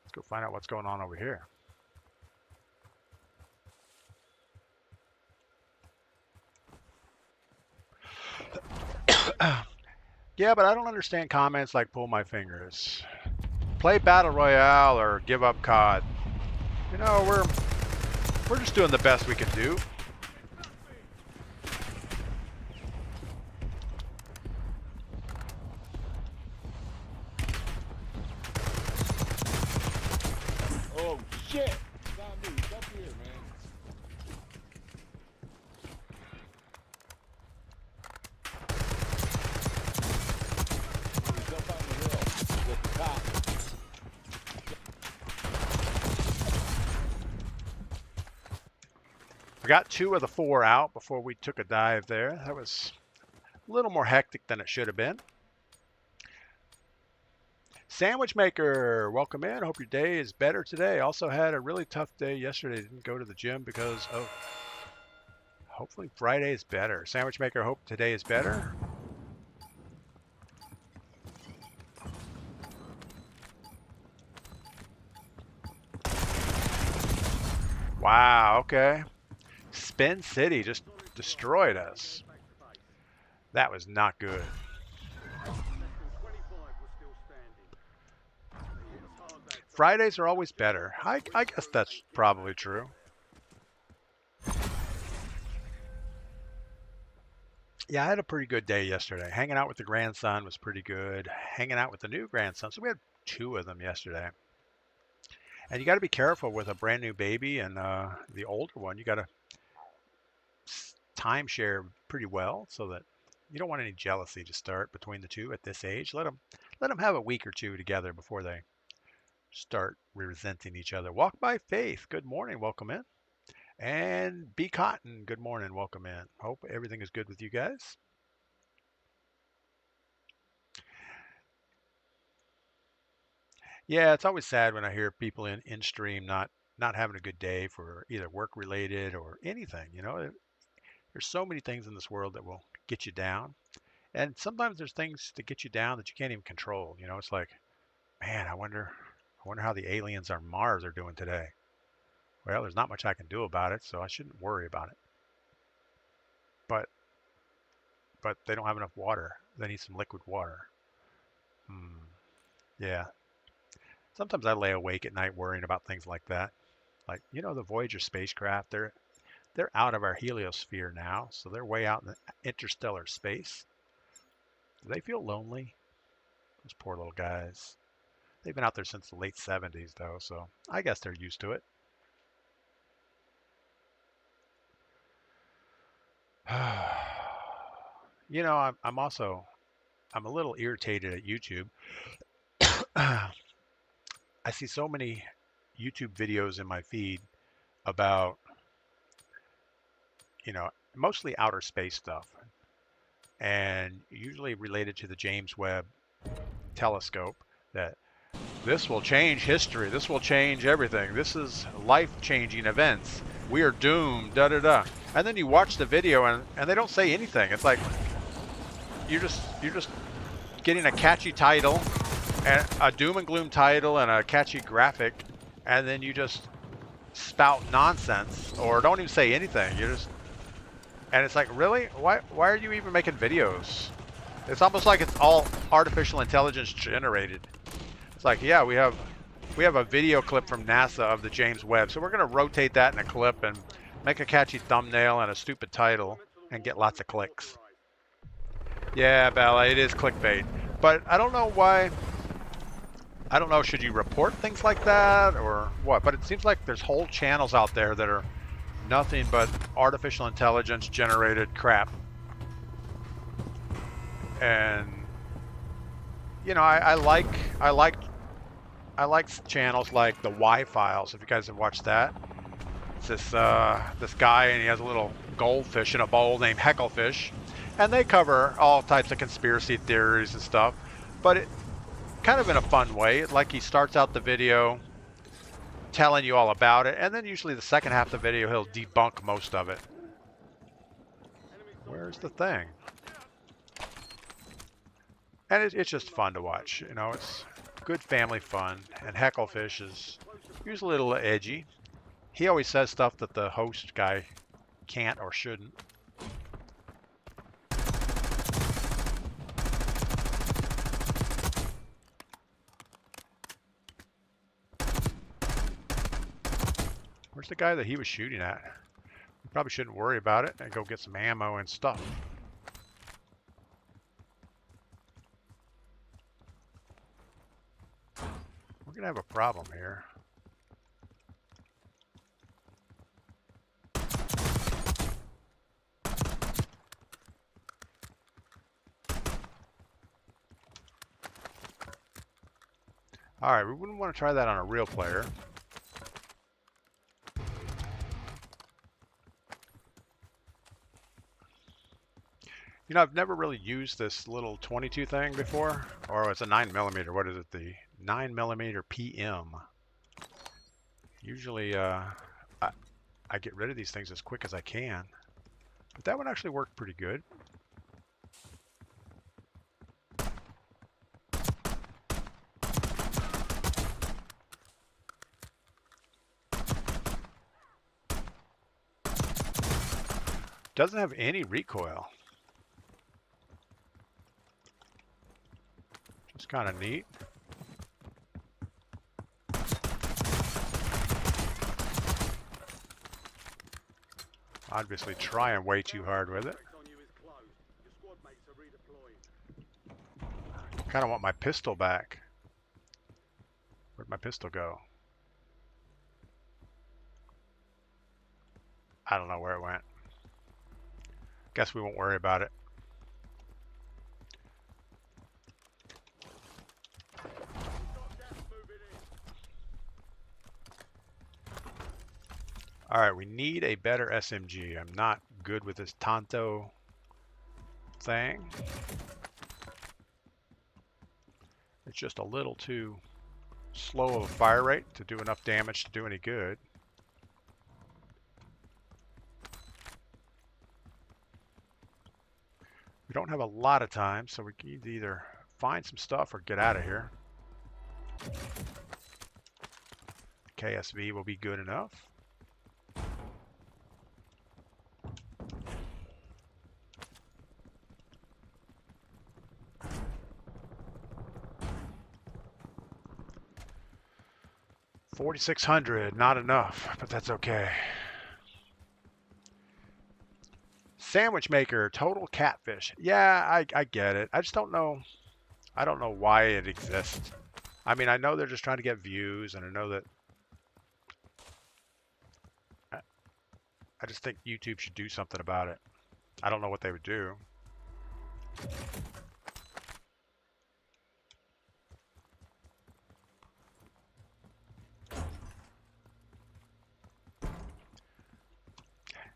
Let's go find out what's going on over here. Yeah, but I don't understand comments like pull my fingers. Play Battle Royale or give up COD. You know, we're just doing the best we can do. Oh shit! It's not me. It's up here, man. He's up on the hill with the top. We got 2 of the 4 out before we took a dive there. That was a little more hectic than it should have been. Sandwich Maker, welcome in. Hope your day is better today. Also had a really tough day yesterday. Didn't go to the gym because of. Hopefully Friday is better. Sandwich Maker, hope today is better. Wow, okay. Spin City just destroyed us. That was not good. Less than 25 were still standing. It's hard that Fridays are always better. I guess that's probably true. Yeah, I had a pretty good day yesterday. Hanging out with the grandson was pretty good. Hanging out with the new grandson. So we had 2 of them yesterday. And you got to be careful with a brand new baby and the older one. You got to timeshare pretty well so that you don't want any jealousy to start between the 2 at this age. Let them have a week or 2 together before they start resenting each other. Walk by Faith, good morning, welcome in. And B Cotton, good morning, welcome in. Hope everything is good with you guys. Yeah, it's always sad when I hear people in stream not having a good day for either work related or anything. You know, there's so many things in this world that will get you down, and sometimes there's things that get you down that you can't even control. You know, it's like, man, I wonder how the aliens on Mars are doing today. Well, there's not much I can do about it, so I shouldn't worry about it. But they don't have enough water. They need some liquid water. Hmm. Yeah. Sometimes I lay awake at night worrying about things like that. Like, you know, the Voyager spacecraft, they're out of our heliosphere now, so they're way out in the interstellar space. Do they feel lonely? Those poor little guys. They've been out there since the late 70s, though, so I guess they're used to it. You know, I'm a little irritated at YouTube. I see so many YouTube videos in my feed about, you know, mostly outer space stuff, and usually related to the James Webb telescope, that this will change history, this will change everything, this is life-changing events, we are doomed, da da da. And then you watch the video and they don't say anything. It's like you're just getting a catchy title and a doom and gloom title and a catchy graphic, and then you just spout nonsense or don't even say anything. And it's like, really? Why are you even making videos? It's almost like it's all artificial intelligence generated. It's like, yeah, we have a video clip from NASA of the James Webb, so we're going to rotate that in a clip and make a catchy thumbnail and a stupid title and get lots of clicks. Yeah, Bella, it is clickbait. But I don't know why. I don't know, should you report things like that or what? But it seems like there's whole channels out there that are nothing but artificial intelligence generated crap. And you know, I like channels like the Y Files. If you guys have watched that, it's this guy, and he has a little goldfish in a bowl named Hecklefish, and they cover all types of conspiracy theories and stuff, but it kind of in a fun way. Like, he starts out the video telling you all about it, and then usually the second half of the video he'll debunk most of it. Where's the thing? And it's just fun to watch. You know, it's good family fun, and Hecklefish is usually a little edgy. He always says stuff that the host guy can't or shouldn't. Where's the guy that he was shooting at? We probably shouldn't worry about it and go get some ammo and stuff. We're gonna have a problem here. Alright, we wouldn't want to try that on a real player. You know, I've never really used this little 22 thing before, or it's a 9mm. What is it? The 9mm PM. Usually, I get rid of these things as quick as I can, but that one actually worked pretty good. Doesn't have any recoil. It's kind of neat. Obviously trying way too hard with it. Kind of want my pistol back. Where'd my pistol go? I don't know where it went. Guess we won't worry about it. All right, we need a better SMG. I'm not good with this Tonto thing. It's just a little too slow of a fire rate to do enough damage to do any good. We don't have a lot of time, so we need to either find some stuff or get out of here. KSV will be good enough. $4,600, not enough, but that's okay. Sandwich maker, total catfish. Yeah, I get it. I just don't know. I don't know why it exists. I mean, I know they're just trying to get views, and I know that. I just think YouTube should do something about it. I don't know what they would do.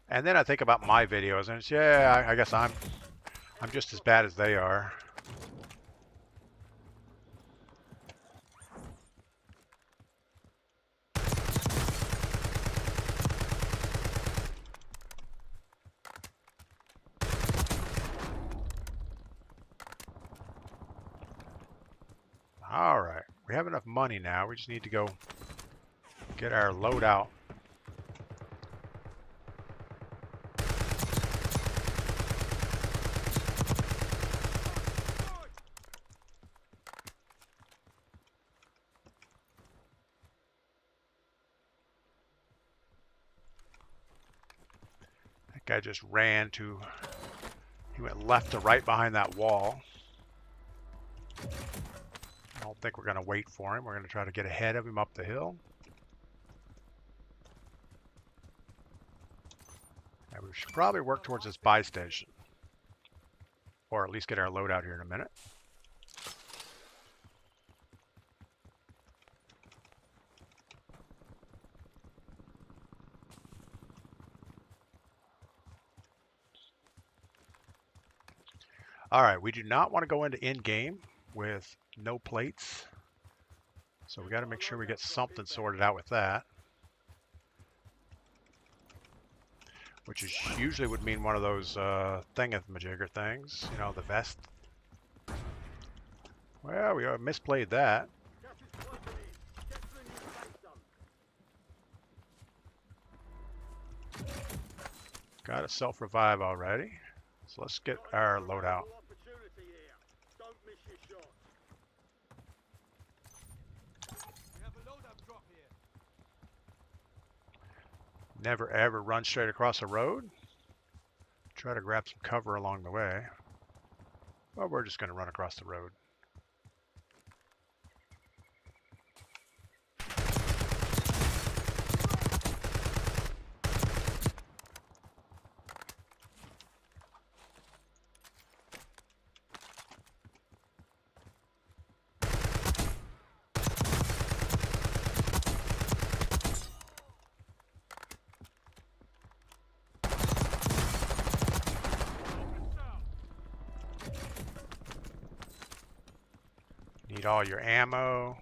And then I think about my videos, and it's, yeah, I guess I'm just as bad as they are. All right, we have enough money now. We just need to go get our loadout. That guy just ran to, he went left to right behind that wall. I don't think we're going to wait for him. We're going to try to get ahead of him up the hill. And we should probably work towards this buy station. Or at least get our loadout here in a minute. All right, we do not want to go into in-game with no plates. So we got to make sure we get something sorted out with that. Which is usually would mean one of those thingamajigger things, you know, the vest. Well, we misplayed that. Got a self-revive already. So let's get our loadout. Never ever run straight across a road. Try to grab some cover along the way. Well, we're just going to run across the road. Need all your ammo.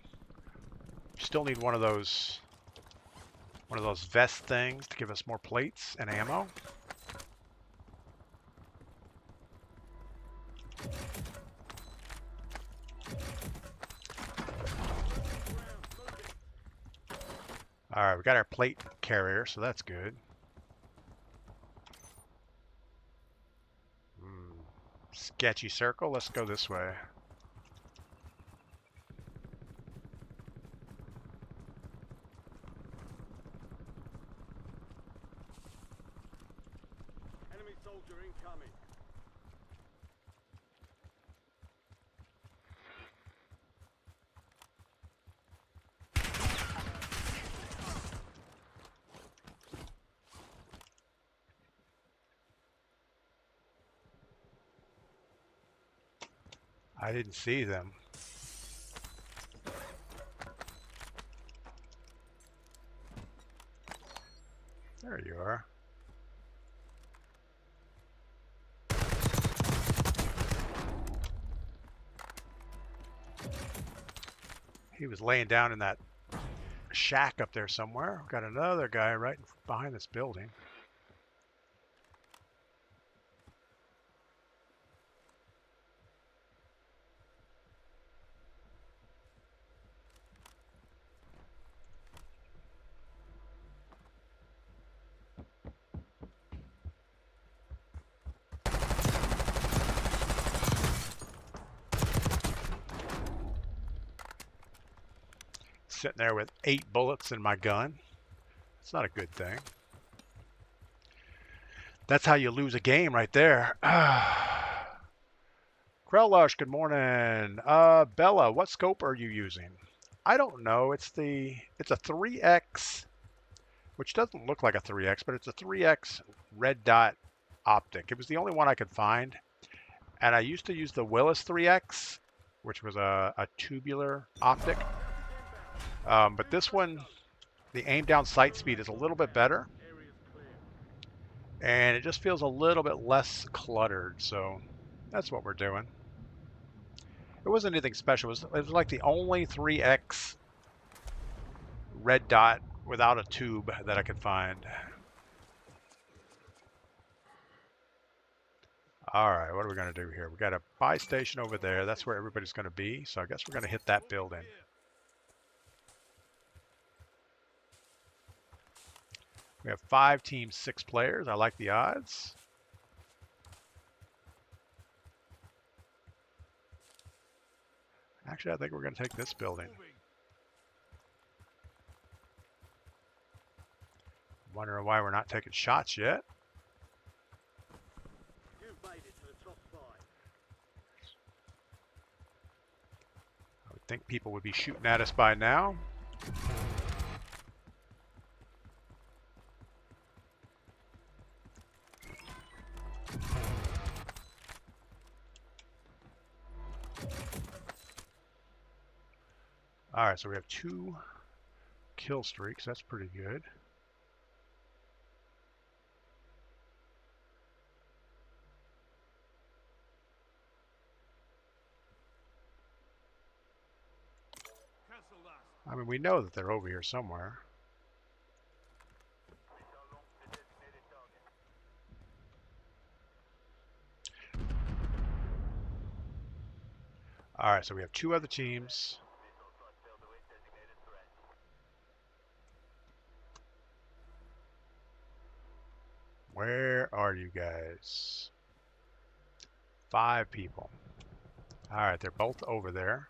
Still need one of those vest things to give us more plates and ammo. All right, we got our plate carrier, so that's good. Sketchy circle. Let's go this way. Enemy soldier incoming. I didn't see them. There you are. He was laying down in that shack up there somewhere. Got another guy right behind this building. Sitting there with 8 bullets in my gun. It's not a good thing. That's how you lose a game right there. Krellush, good morning. Bella, what scope are you using? I don't know. It's a 3X, which doesn't look like a 3X, but it's a 3X red dot optic. It was the only one I could find. And I used to use the Willis 3X, which was a tubular optic. But this one, the aim down sight speed is a little bit better. And it just feels a little bit less cluttered. So that's what we're doing. It wasn't anything special. It was like the only 3X red dot without a tube that I could find. All right, what are we going to do here? We got a buy station over there. That's where everybody's going to be. So I guess we're going to hit that building. We have 5 teams, 6 players. I like the odds. Actually, I think we're going to take this building. Wondering why we're not taking shots yet. You've made it to the top 5. I would think people would be shooting at us by now. All right, so we have 2 kill streaks. That's pretty good. I mean, we know that they're over here somewhere. All right, so we have 2 other teams. Where are you guys? 5 people. All right, they're both over there.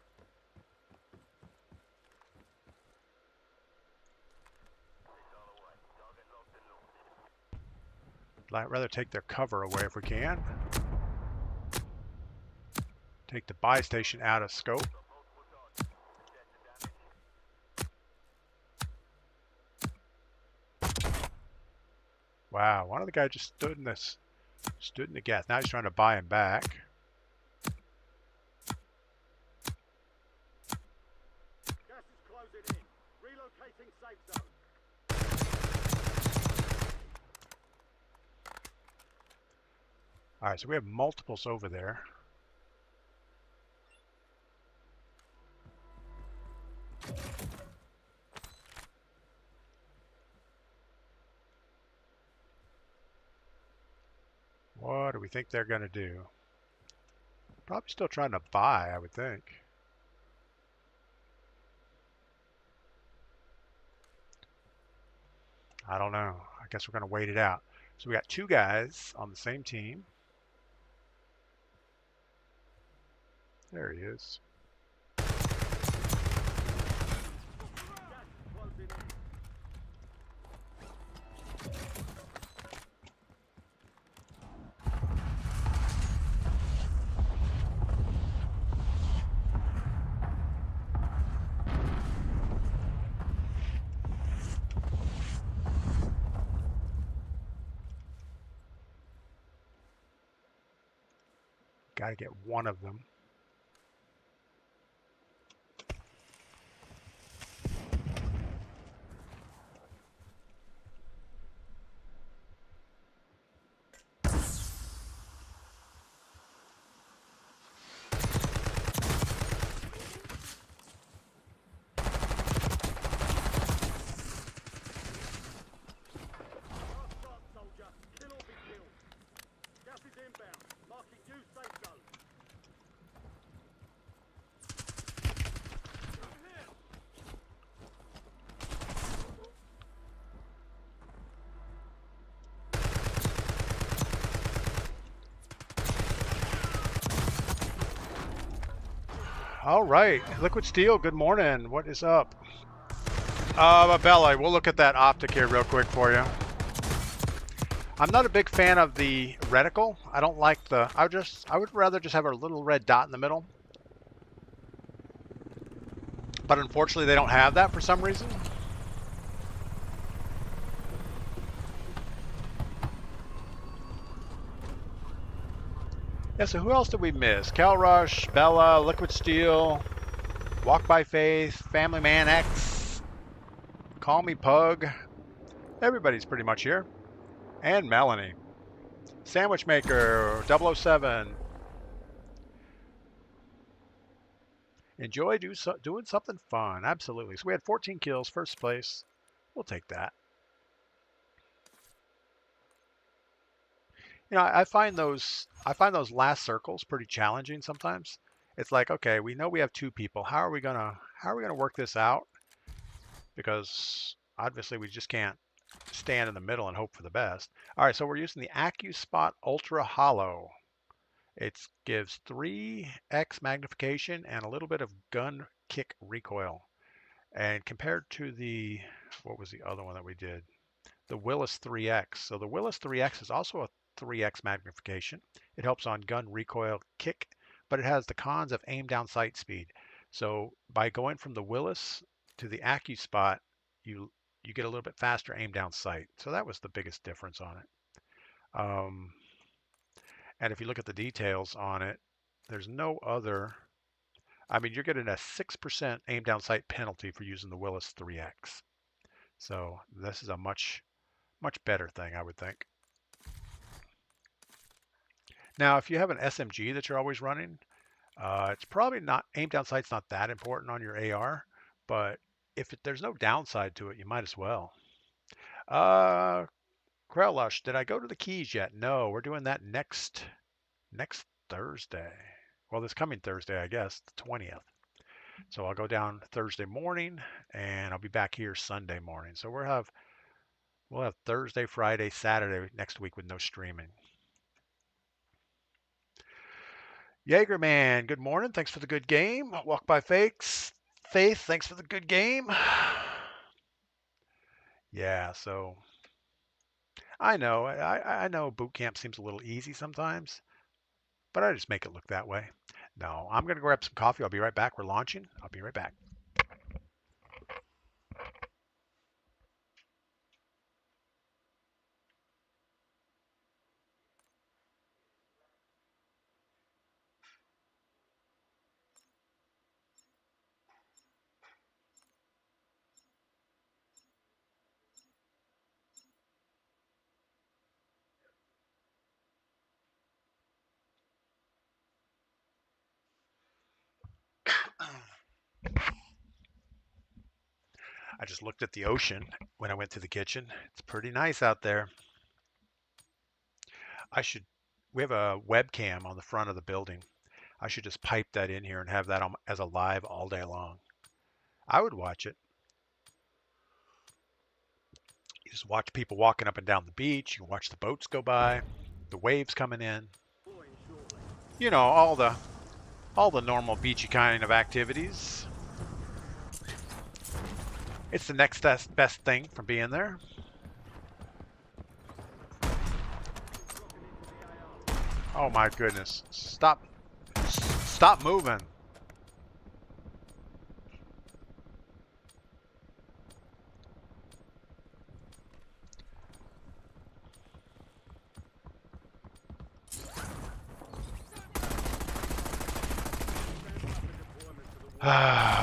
I'd rather take their cover away if we can. Take the buy station out of scope. Wow, one of the guys just stood in the gas. Now he's trying to buy him back. Gas is closing in. Relocating safe zone. All right, so we have multiples over there. What do we think they're going to do? Probably still trying to buy, I would think. I don't know. I guess we're going to wait it out. So we got 2 guys on the same team. There he is. Gas is closing in. Got to get one of them. New safe zone. All right, Liquid Steel, good morning. What is up? Bella, we'll look at that optic here real quick for you. I'm not a big fan of the reticle. I don't like the, I would rather just have a little red dot in the middle. But unfortunately they don't have that for some reason. Yeah, so who else did we miss? Cal Rush, Bella, Liquid Steel, Walk by Faith, Family Man X, Call Me Pug. Everybody's pretty much here. And Melanie. Sandwich Maker, 007. Enjoy doing something fun. Absolutely. So we had 14 kills, first place. We'll take that. You know, I find those last circles pretty challenging sometimes. It's like, okay, we know we have two people. How are we gonna work this out? Because obviously we just can't stand in the middle and hope for the best. All right, so we're using the AccuSpot Ultra Hollow. It gives 3x magnification and a little bit of gun kick recoil. And compared to the, what was the other one that we did? The Willis 3X. So the Willis 3X is also a 3x magnification. It helps on gun recoil kick, but it has the cons of aim down sight speed. So by going from the Willis to the AccuSpot, you get a little bit faster aim down sight. So that was the biggest difference on it. And if you look at the details on it, there's no other. I mean, you're getting a 6% aim down sight penalty for using the Willis 3X. So this is a much better thing, I would think. Now, if you have an SMG that you're always running, it's probably not, aim down sight's not that important on your AR, but if there's no downside to it, you might as well. Krellush, did I go to the Keys yet? No, we're doing that next Thursday. Well, this coming Thursday, I guess, the 20th. So I'll go down Thursday morning, and I'll be back here Sunday morning. So we'll have Thursday, Friday, Saturday next week with no streaming. Jaegerman, good morning. Thanks for the good game. Walk by Fakes. Faith, thanks for the good game. Yeah, so I know. I know boot camp seems a little easy sometimes, but I just make it look that way. No, I'm going to grab some coffee. I'll be right back. We're launching. I'll be right back. I just looked at the ocean when I went to the kitchen. It's pretty nice out there. We have a webcam on the front of the building. I should just pipe that in here and have that on, as a live all day long. I would watch it. You just watch people walking up and down the beach. You can watch the boats go by, the waves coming in. You know, all the normal beachy kind of activities. It's the next best thing from being there. Oh my goodness. Stop moving.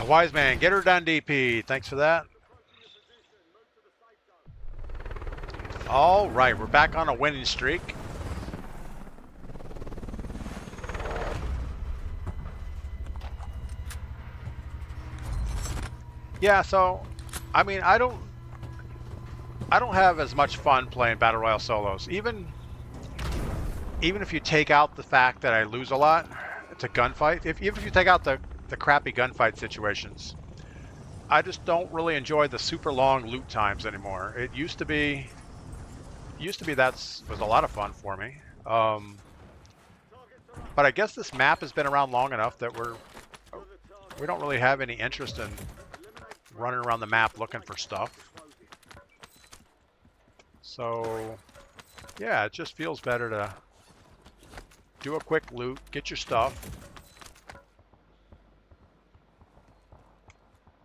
Wise man, get her done, DP. Thanks for that. All right, we're back on a winning streak. Yeah, so I mean, I don't have as much fun playing Battle Royale solos. Even even if you take out the fact that I lose a lot to gunfight, even if you take out the crappy gunfight situations, I just don't really enjoy the super long loot times anymore. It used to be that was a lot of fun for me. But I guess this map has been around long enough that we don't really have any interest in running around the map looking for stuff. So yeah, it just feels better to do a quick loot, get your stuff.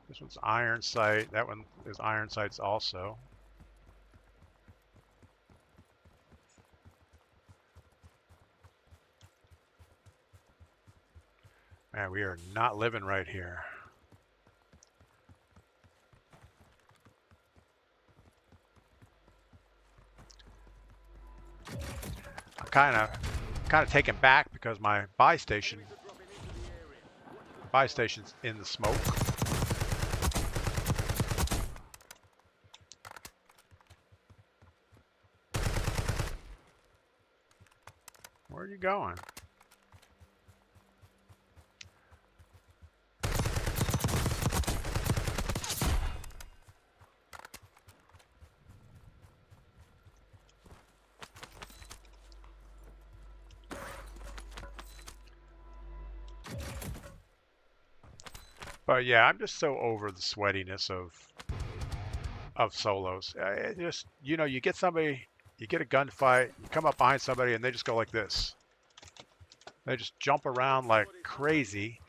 This one's iron sight. That one is iron sights also. Man, we are not living right here. I'm kind of taken back because my buy station's in the smoke. Where are you going? But yeah, I'm just so over the sweatiness of solos. It just, you know, you get somebody, you get a gunfight, you come up behind somebody, and they just go like this. They just jump around like crazy,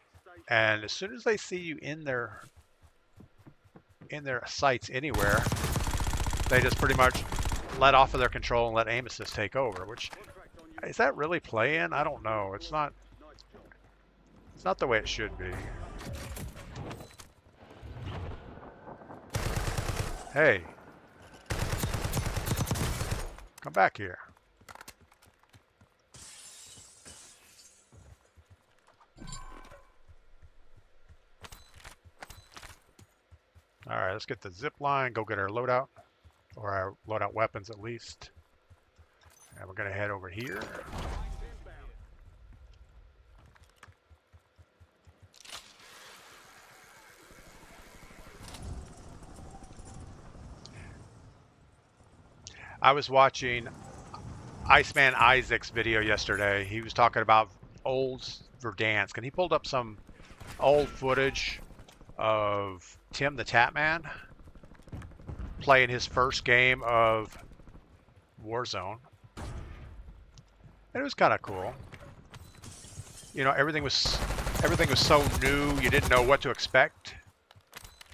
and as soon as they see you in their sights anywhere, they just pretty much let off of their control and let aim assist take over. Which, is that really playing? I don't know. It's not the way it should be. Hey, come back here. All right, let's get the zip line, go get our loadout, or our loadout weapons at least. And we're gonna head over here. I was watching Iceman Isaac's video yesterday. He was talking about old Verdansk, and he pulled up some old footage of Tim the Tatman playing his first game of Warzone. And it was kind of cool. You know, everything was so new, you didn't know what to expect.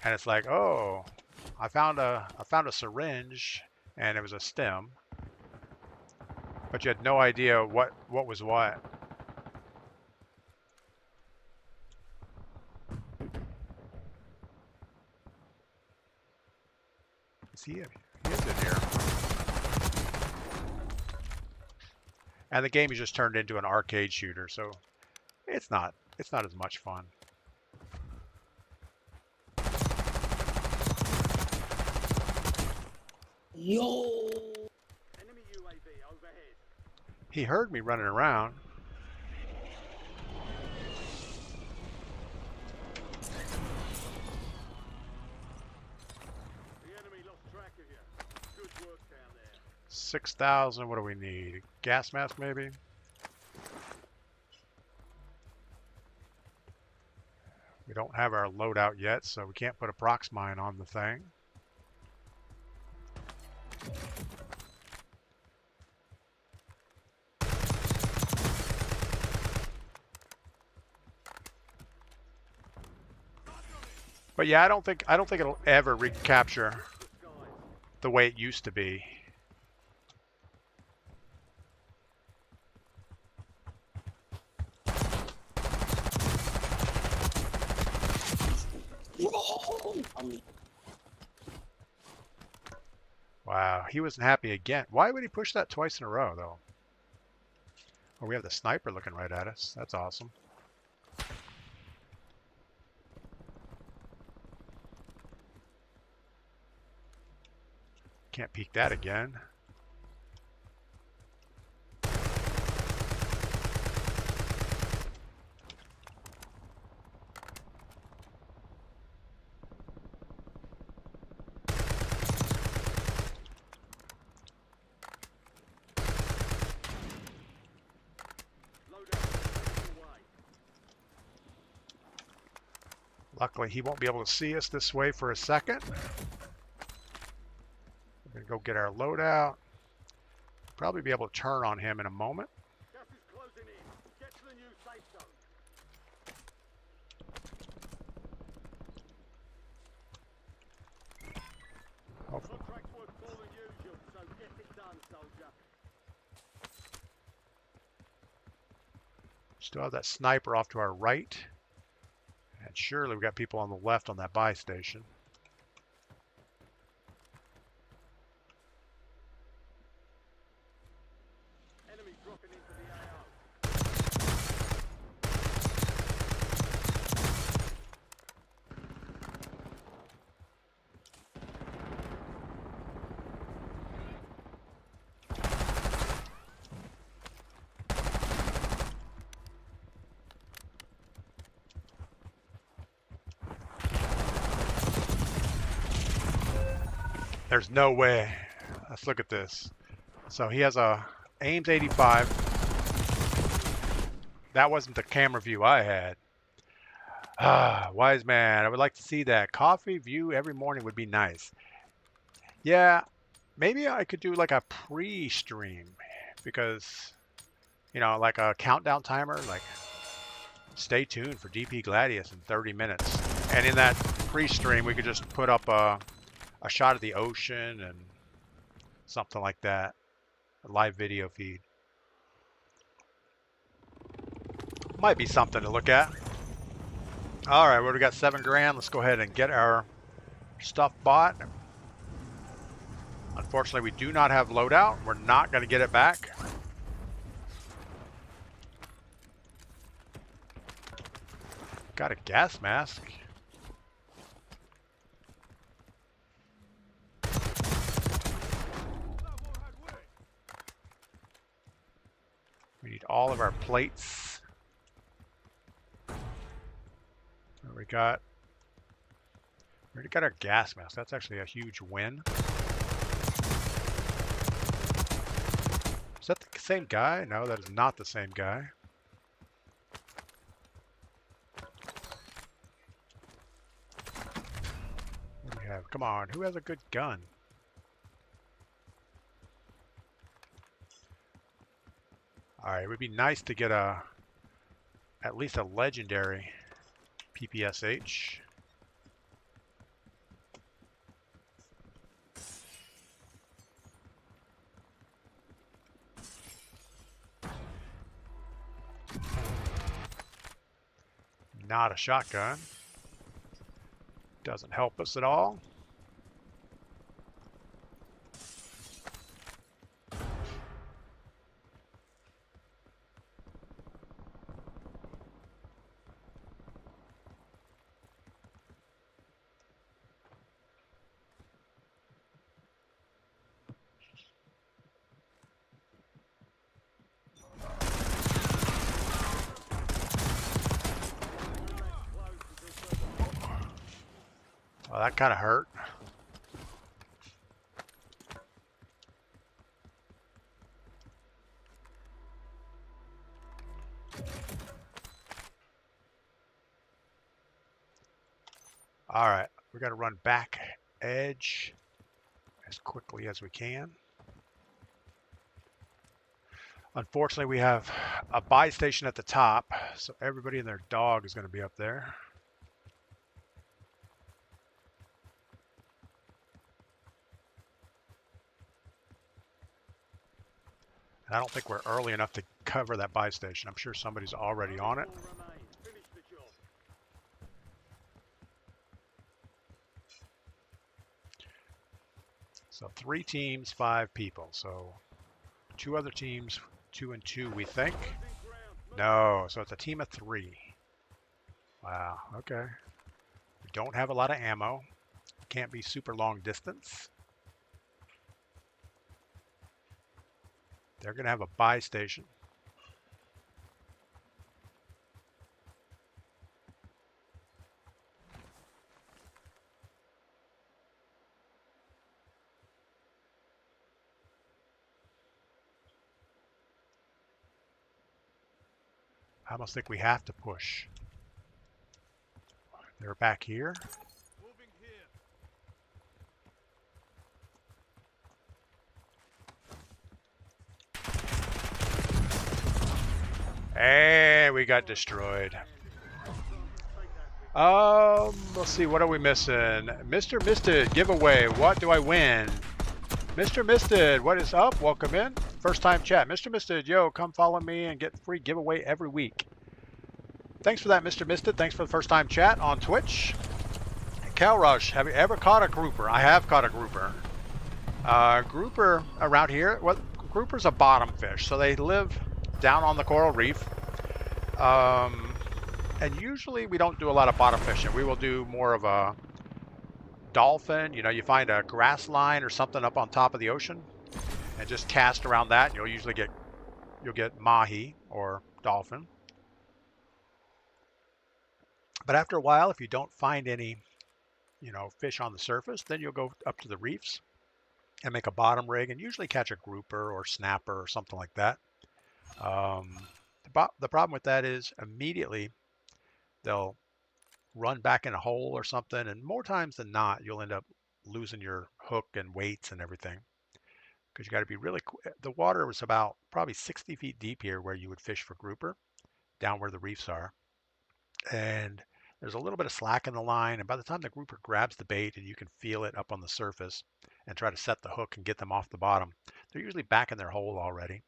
And it's like, oh, I found a syringe, and it was a stem. But you had no idea what was what. He is in here. And the game has just turned into an arcade shooter, so it's not as much fun. Yo! Enemy UAV overhead. He heard me running around. The enemy lost track of you. Good work down there. 6,000, what do we need? Gas mask maybe? We don't have our loadout yet, so we can't put a prox mine on the thing. But yeah, I don't think it'll ever recapture the way it used to be. Wow, he wasn't happy again. Why would he push that twice in a row, though? Oh, we have the sniper looking right at us. That's awesome. Can't peek that again. Luckily, he won't be able to see us this way for a second. We're going to go get our loadout. Probably be able to turn on him in a moment. Gas is closing in. Get to the new safe zone. Hopefully. Contracts work more than usual, so get it done, soldier. Still have that sniper off to our right. And surely we've got people on the left on that buy station. Enemy dropping into the AO. There's no way. Let's look at this. So he has a Ames 85. That wasn't the camera view I had. Ah, wise man. I would like to see that. Coffee view every morning would be nice. Yeah, maybe I could do like a pre-stream because, you know, like a countdown timer, like stay tuned for DPGladius in 30 minutes. And in that pre-stream, we could just put up a shot of the ocean and something like that. A live video feed. Might be something to look at. All right, well, we got 7 grand. Let's go ahead and get our stuff bought. Unfortunately, we do not have loadout. We're not going to get it back. Got a gas mask. We need all of our plates. We already got our gas mask. That's actually a huge win. Is that the same guy? No, that is not the same guy. What do we have? Come on, who has a good gun? Alright, it would be nice to get at least a legendary PPSH. Not a shotgun. Doesn't help us at all. Well, that kind of hurt. All right, we got to run back edge as quickly as we can. Unfortunately, we have a buy station at the top, so everybody and their dog is going to be up there. I don't think we're early enough to cover that buy station. I'm sure somebody's already on it. Finish the job. So 3 teams, 5 people. So 2 other teams, 2 and 2, we think. No, so it's a team of 3. Wow, okay. We don't have a lot of ammo. Can't be super long distance. They're going to have a buy station. I almost think we have to push. They're back here. Moving here. Hey, we got destroyed. Let's see, what are we missing? Mr. Misted giveaway. What do I win? Mr. Misted, what is up? Welcome in. First time chat. Mr. Misted, yo, come follow me and get free giveaway every week. Thanks for that, Mr. Misted. Thanks for the first time chat on Twitch. Cal Rush, have you ever caught a grouper? I have caught a grouper. Grouper around here, well, grouper's a bottom fish, so they live down on the coral reef. And usually we don't do a lot of bottom fishing. We will do more of a dolphin. You know, you find a grass line or something up on top of the ocean and just cast around that. And you'll usually get mahi or dolphin. But after a while, if you don't find any, you know, fish on the surface, then you'll go up to the reefs and make a bottom rig and usually catch a grouper or snapper or something like that. The problem with that is immediately they'll run back in a hole or something, and more times than not, you'll end up losing your hook and weights and everything because you got to be really quick. The water was about probably 60 feet deep here where you would fish for grouper, down where the reefs are, and there's a little bit of slack in the line, and by the time the grouper grabs the bait and you can feel it up on the surface and try to set the hook and get them off the bottom, they're usually back in their hole already.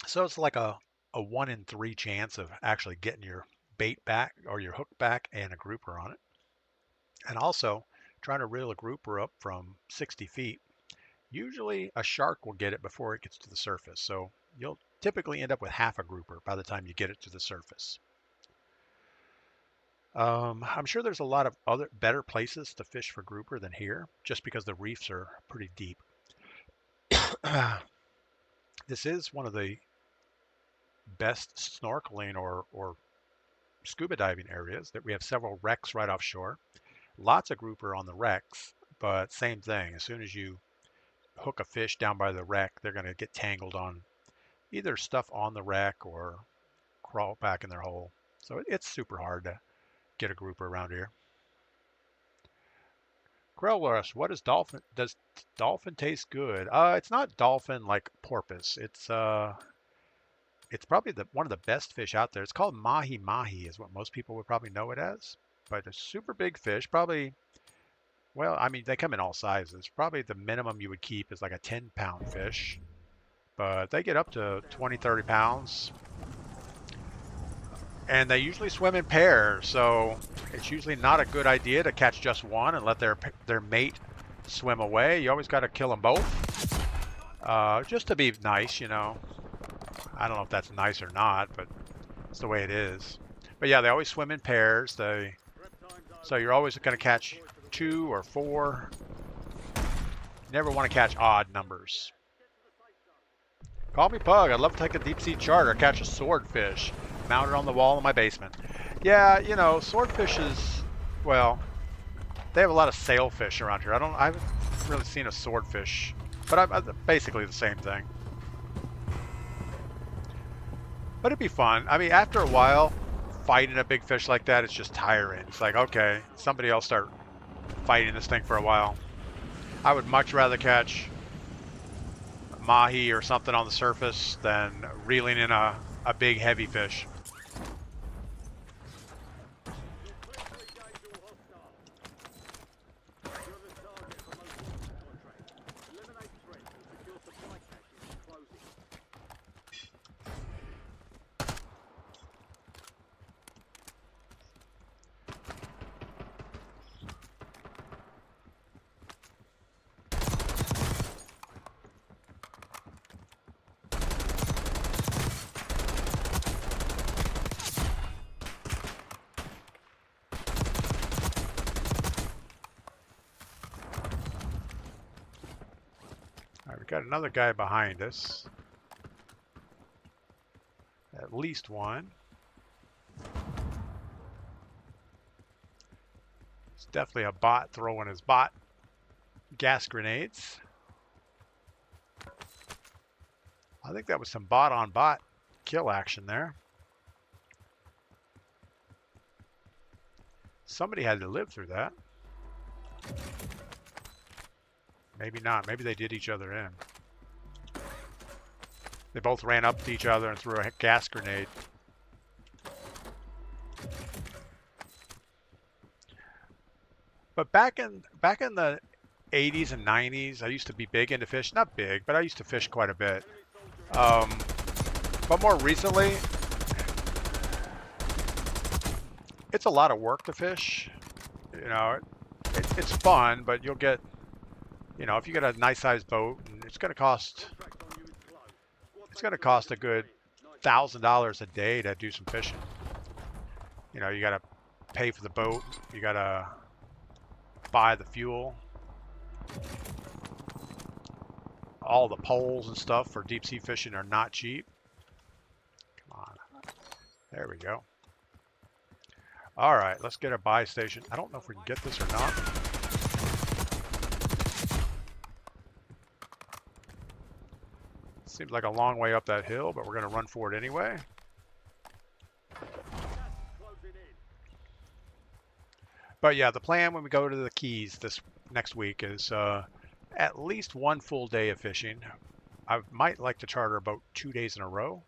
So it's like a 1 in 3 chance of actually getting your bait back or your hook back and a grouper on it. And also trying to reel a grouper up from 60 feet. Usually a shark will get it before it gets to the surface. So you'll typically end up with half a grouper by the time you get it to the surface. I'm sure there's a lot of other better places to fish for grouper than here, just because the reefs are pretty deep. This is one of the best snorkeling or scuba diving areas that we have several wrecks right offshore. Lots of grouper on the wrecks, but same thing. As soon as you hook a fish down by the wreck, they're going to get tangled on either stuff on the wreck or crawl back in their hole. So it's super hard to get a grouper around here. Growlers, what is dolphin? Does dolphin taste good? It's not dolphin like porpoise. It's probably one of the best fish out there. It's called mahi mahi, is what most people would probably know it as. But a super big fish, probably. Well, I mean, they come in all sizes. Probably the minimum you would keep is like a 10-pound fish, but they get up to 20, 30 pounds. And they usually swim in pairs, so it's usually not a good idea to catch just one and let their mate swim away. You always got to kill them both, just to be nice, you know. I don't know if that's nice or not, but it's the way it is. But yeah, they always swim in pairs. So you're always going to catch 2 or 4. You never want to catch odd numbers. Call me Pug. I'd love to take a deep sea charter, catch a swordfish, mount it on the wall in my basement. Yeah, you know, swordfishes, well, they have a lot of sailfish around here. I haven't really seen a swordfish, but basically the same thing. But it'd be fun. I mean, after a while, fighting a big fish like that, it's just tiring. It's like, okay, somebody else start fighting this thing for a while. I would much rather catch mahi or something on the surface than reeling in a big heavy fish. Got another guy behind us. At least one. It's definitely a bot throwing his bot gas grenades. I think that was some bot on bot kill action there. somebody had to live through that. Maybe not. Maybe they did each other in. They both ran up to each other and threw a gas grenade. But back in the 80s and 90s, I used to be big into fish. Not big, but I used to fish quite a bit. But more recently, it's a lot of work to fish. You know, it's fun, but you'll get, you know, if you get a nice sized boat, it's going to cost a good $1,000 a day to do some fishing. You know, you got to pay for the boat, you got to buy the fuel, all the poles and stuff for deep sea fishing are not cheap. Come on, there we go. All right, let's get a buy station. I don't know if we can get this or not. Seems like a long way up that hill, but we're going to run for it anyway. But yeah, the plan when we go to the Keys this next week is at least one full day of fishing. I might like to charter a boat 2 days in a row,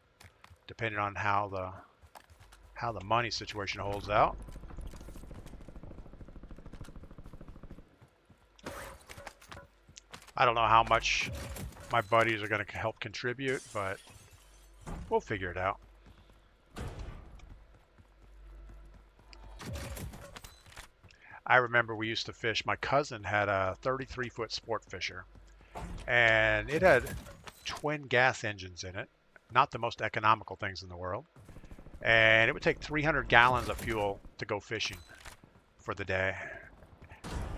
depending on how the money situation holds out. I don't know how much my buddies are going to help contribute, but we'll figure it out. I remember we used to fish. My cousin had a 33-foot sport fisher, and it had twin gas engines in it. Not the most economical things in the world. And it would take 300 gallons of fuel to go fishing for the day.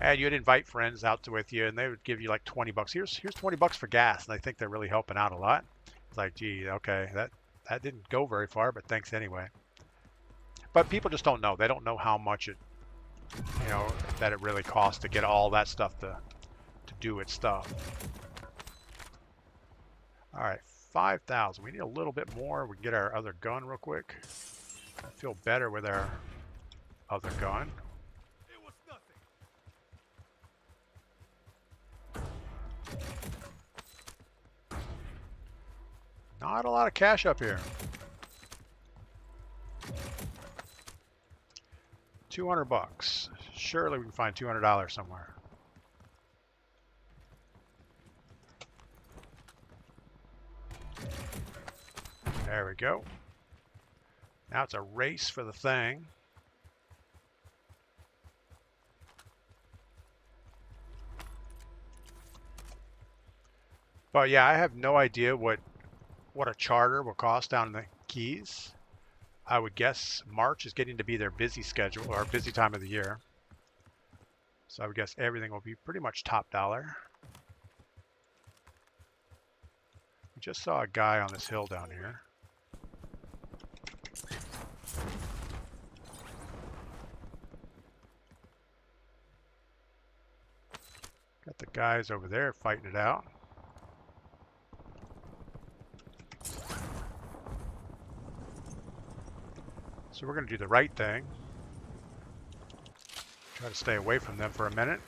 And you'd invite friends out with you, and they would give you like 20 bucks. Here's 20 bucks for gas, and I think they're really helping out a lot. It's like, gee, okay, that didn't go very far, but thanks anyway. But people just don't know. They don't know how much it, you know, that it really costs to get all that stuff to do its stuff. All right, 5,000. We need a little bit more. We can get our other gun real quick. I feel better with our other gun. Not a lot of cash up here. 200 bucks. Surely we can find $200 somewhere. There we go. Now it's a race for the thing. But yeah, I have no idea what a charter will cost down in the Keys. I would guess March is getting to be their busy schedule or busy time of the year. So I would guess everything will be pretty much top dollar. We just saw a guy on this hill down here. Got the guys over there fighting it out. So we're going to do the right thing. Try to stay away from them for a minute.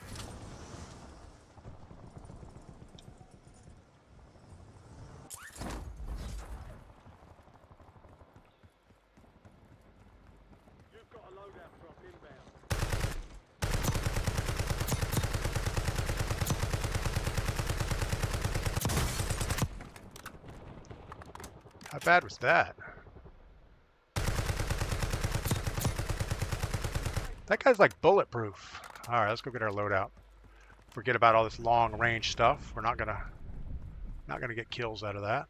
You've got a loadout drop inbound. How bad was that? That guy's like bulletproof. All right, let's go get our loadout. Forget about all this long range stuff. We're not gonna get kills out of that.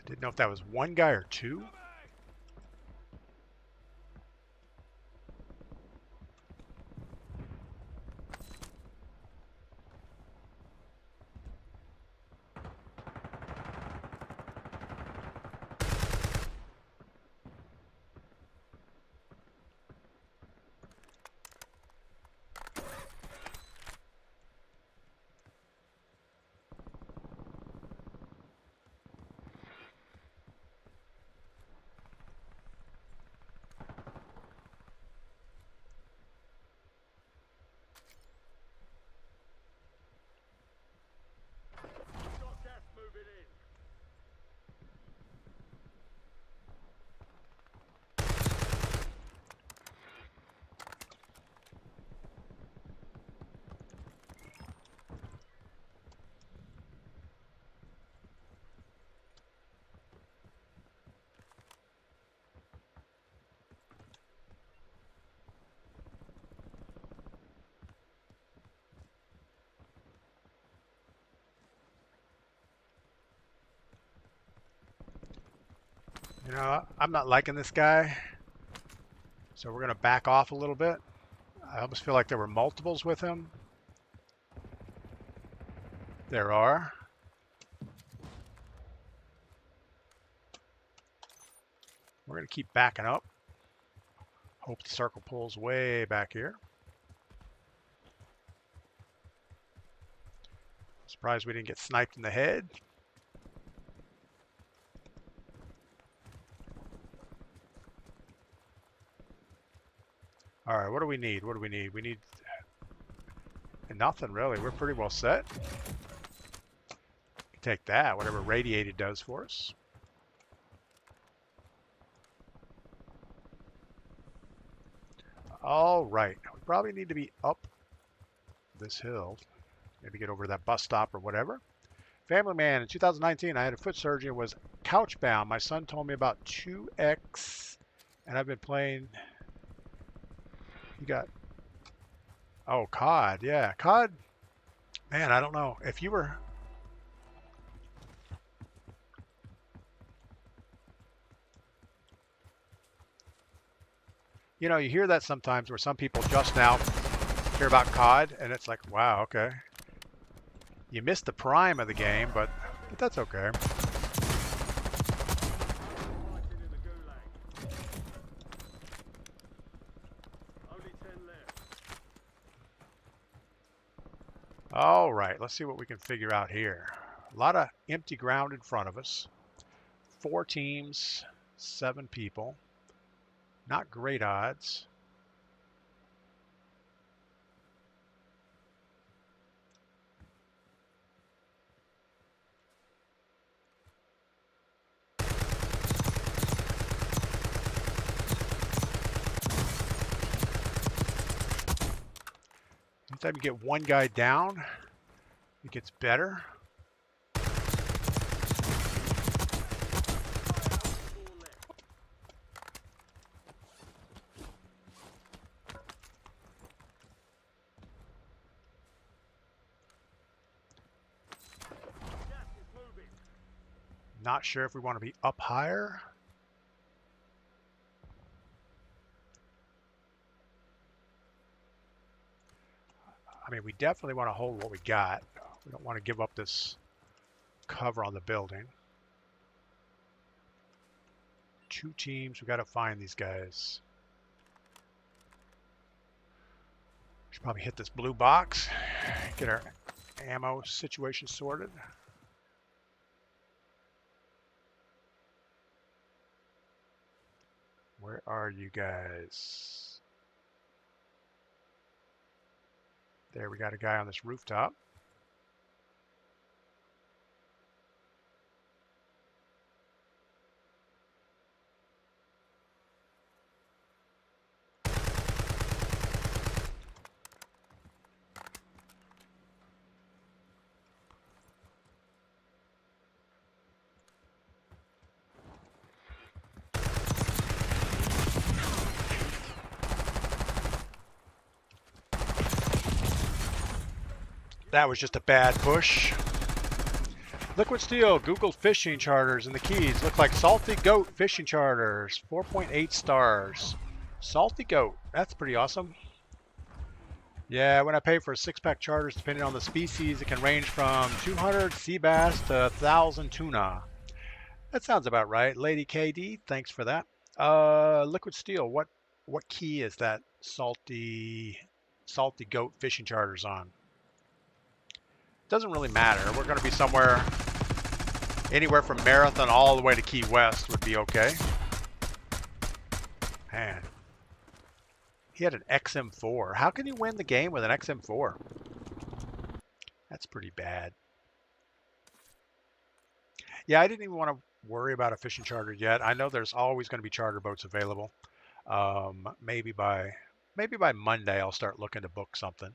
Didn't know if that was one guy or two. You know, I'm not liking this guy, so we're going to back off a little bit. I almost feel like there were multiples with him. There are. We're going to keep backing up. Hope the circle pulls way back here. Surprised we didn't get sniped in the head. All right, what do we need? What do we need? We need nothing really. We're pretty well set. Take that, whatever radiated does for us. All right, we probably need to be up this hill. Maybe get over that bus stop or whatever. Family man, in 2019, I had a foot surgery and was couch bound. My son told me about 2X, and I've been playing. You got, oh, COD, yeah, COD. Man, I don't know if you were. You know, you hear that sometimes where some people just now hear about COD, and it's like, wow, okay. You missed the prime of the game, but that's okay. Fighting in the gulag. Only 10 left. All right, let's see what we can figure out here. A lot of empty ground in front of us. 4 teams, 7 people. Not great odds. Anytime you get one guy down, it gets better. Not sure if we want to be up higher. I mean, we definitely want to hold what we got. We don't want to give up this cover on the building. 2 teams, we got to find these guys. Should probably hit this blue box, get our ammo situation sorted. Where are you guys? There, we got a guy on this rooftop. That was just a bad push. Liquid Steel, Google fishing charters and the keys. Look like Salty Goat fishing charters, 4.8 stars. Salty Goat, that's pretty awesome. Yeah, when I pay for 6-pack charters, depending on the species, it can range from 200 sea bass to 1,000 tuna. That sounds about right. Lady KD, thanks for that. Liquid Steel, what key is that Salty Goat fishing charters on? Doesn't really matter. We're going to be somewhere, anywhere from Marathon all the way to Key West would be okay. Man, he had an XM4. How can you win the game with an XM4? That's pretty bad. Yeah, I didn't even want to worry about a fishing charter yet. I know there's always going to be charter boats available. Maybe by Monday I'll start looking to book something.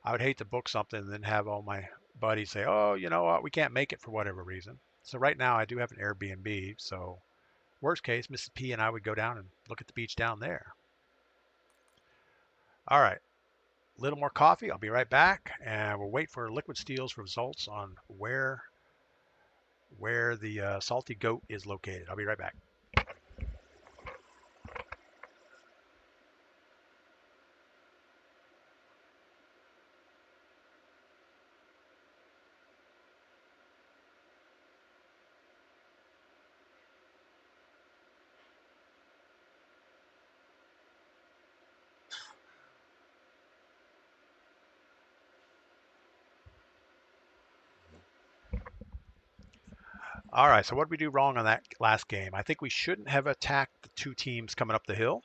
I would hate to book something and then have all my buddies say, oh, you know what, we can't make it for whatever reason. So right now I do have an Airbnb. So worst case, Mrs. P and I would go down and look at the beach down there. All right, a little more coffee. I'll be right back. And we'll wait for Liquid Steel's results on where where the salty goat is located. I'll be right back. All right, so what did we do wrong on that last game? I think we shouldn't have attacked the two teams coming up the hill.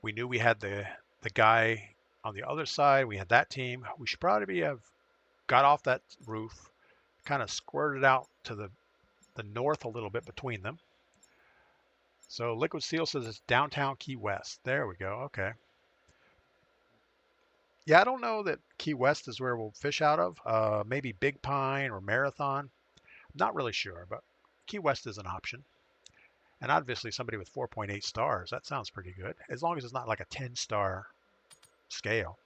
We knew we had the guy on the other side. We had that team. We should probably have got off that roof, kind of squirted out to the north a little bit between them. So Liquid Steel says it's downtown Key West. There we go. Okay. Yeah, I don't know that Key West is where we'll fish out of. Maybe Big Pine or Marathon. Not really sure, but Key West is an option. And obviously somebody with 4.8 stars, that sounds pretty good. As long as it's not like a 10-star scale.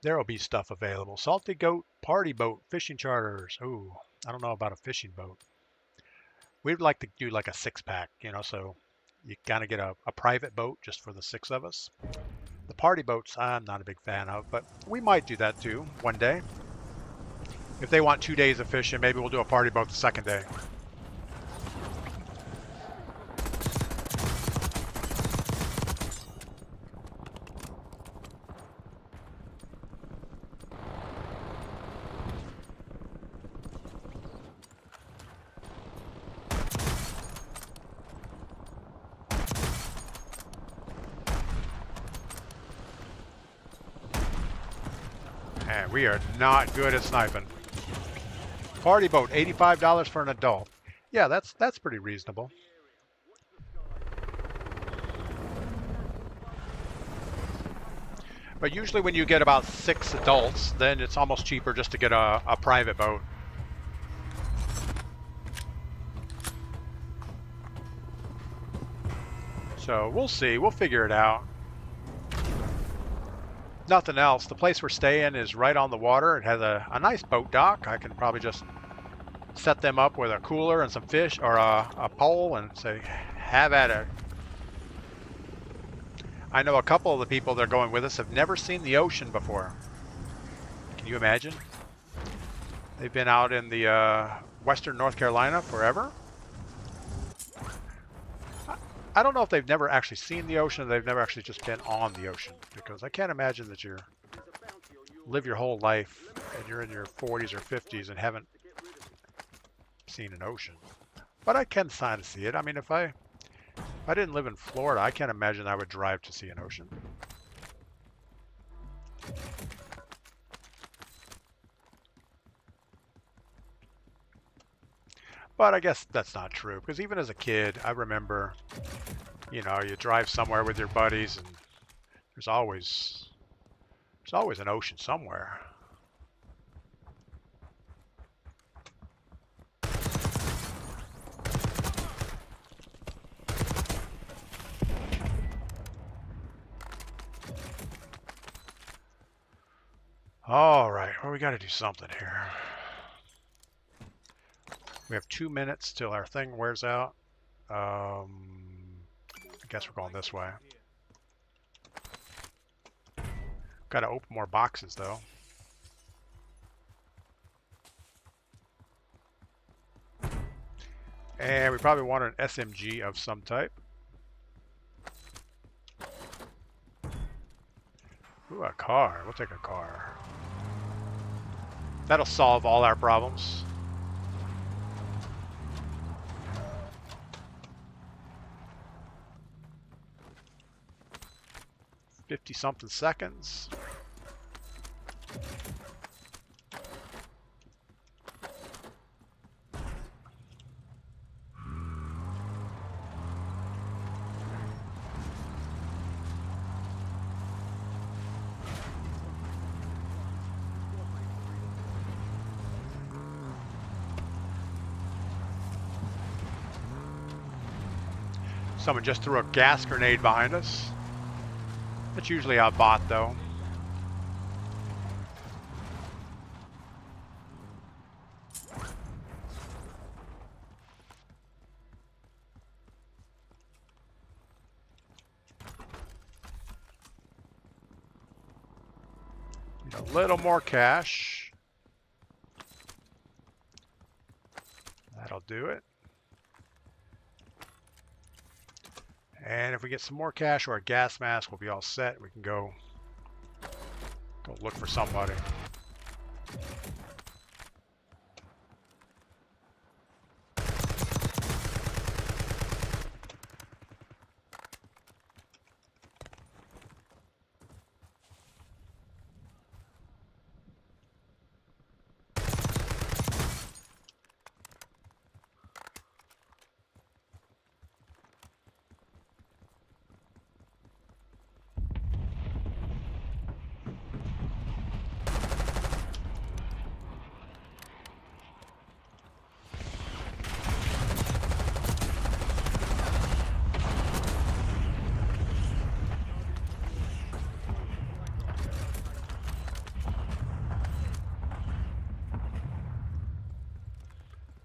There will be stuff available. Salty Goat, Party Boat, Fishing Charters. Ooh, I don't know about a fishing boat. We'd like to do like a 6-pack, you know, so you kind of get a private boat just for the 6 of us. The party boats, I'm not a big fan of, but we might do that too one day. If they want 2 days of fishing, maybe we'll do a party boat the second day. And we are not good at sniping. Party boat, $85 for an adult. Yeah, that's pretty reasonable. But usually when you get about 6 adults, then it's almost cheaper just to get a private boat. So we'll see. We'll figure it out. Nothing else. The place we're staying is right on the water. It has a nice boat dock. I can probably just set them up with a cooler and some fish or a pole and say, have at it. I know a couple of the people that are going with us have never seen the ocean before. Can you imagine? They've been out in the western North Carolina forever. I don't know if they've never actually seen the ocean or they've never actually just been on the ocean, because I can't imagine that you live your whole life and you're in your 40s or 50s and haven't seen an ocean. But I can kind of see it. I mean, if I didn't live in Florida, I can't imagine I would drive to see an ocean. But I guess that's not true, because even as a kid, I remember, you know, you drive somewhere with your buddies and there's always an ocean somewhere. All right, well, we got to do something here. We have 2 minutes till our thing wears out. I guess we're going this way. Got to open more boxes, though. And we probably want an SMG of some type. Ooh, a car. We'll take a car. That'll solve all our problems. $50-something seconds. Someone just threw a gas grenade behind us. That's usually a bot, though. A little more cash. That'll do it. And if we get some more cash or a gas mask, we'll be all set. We can go look for somebody.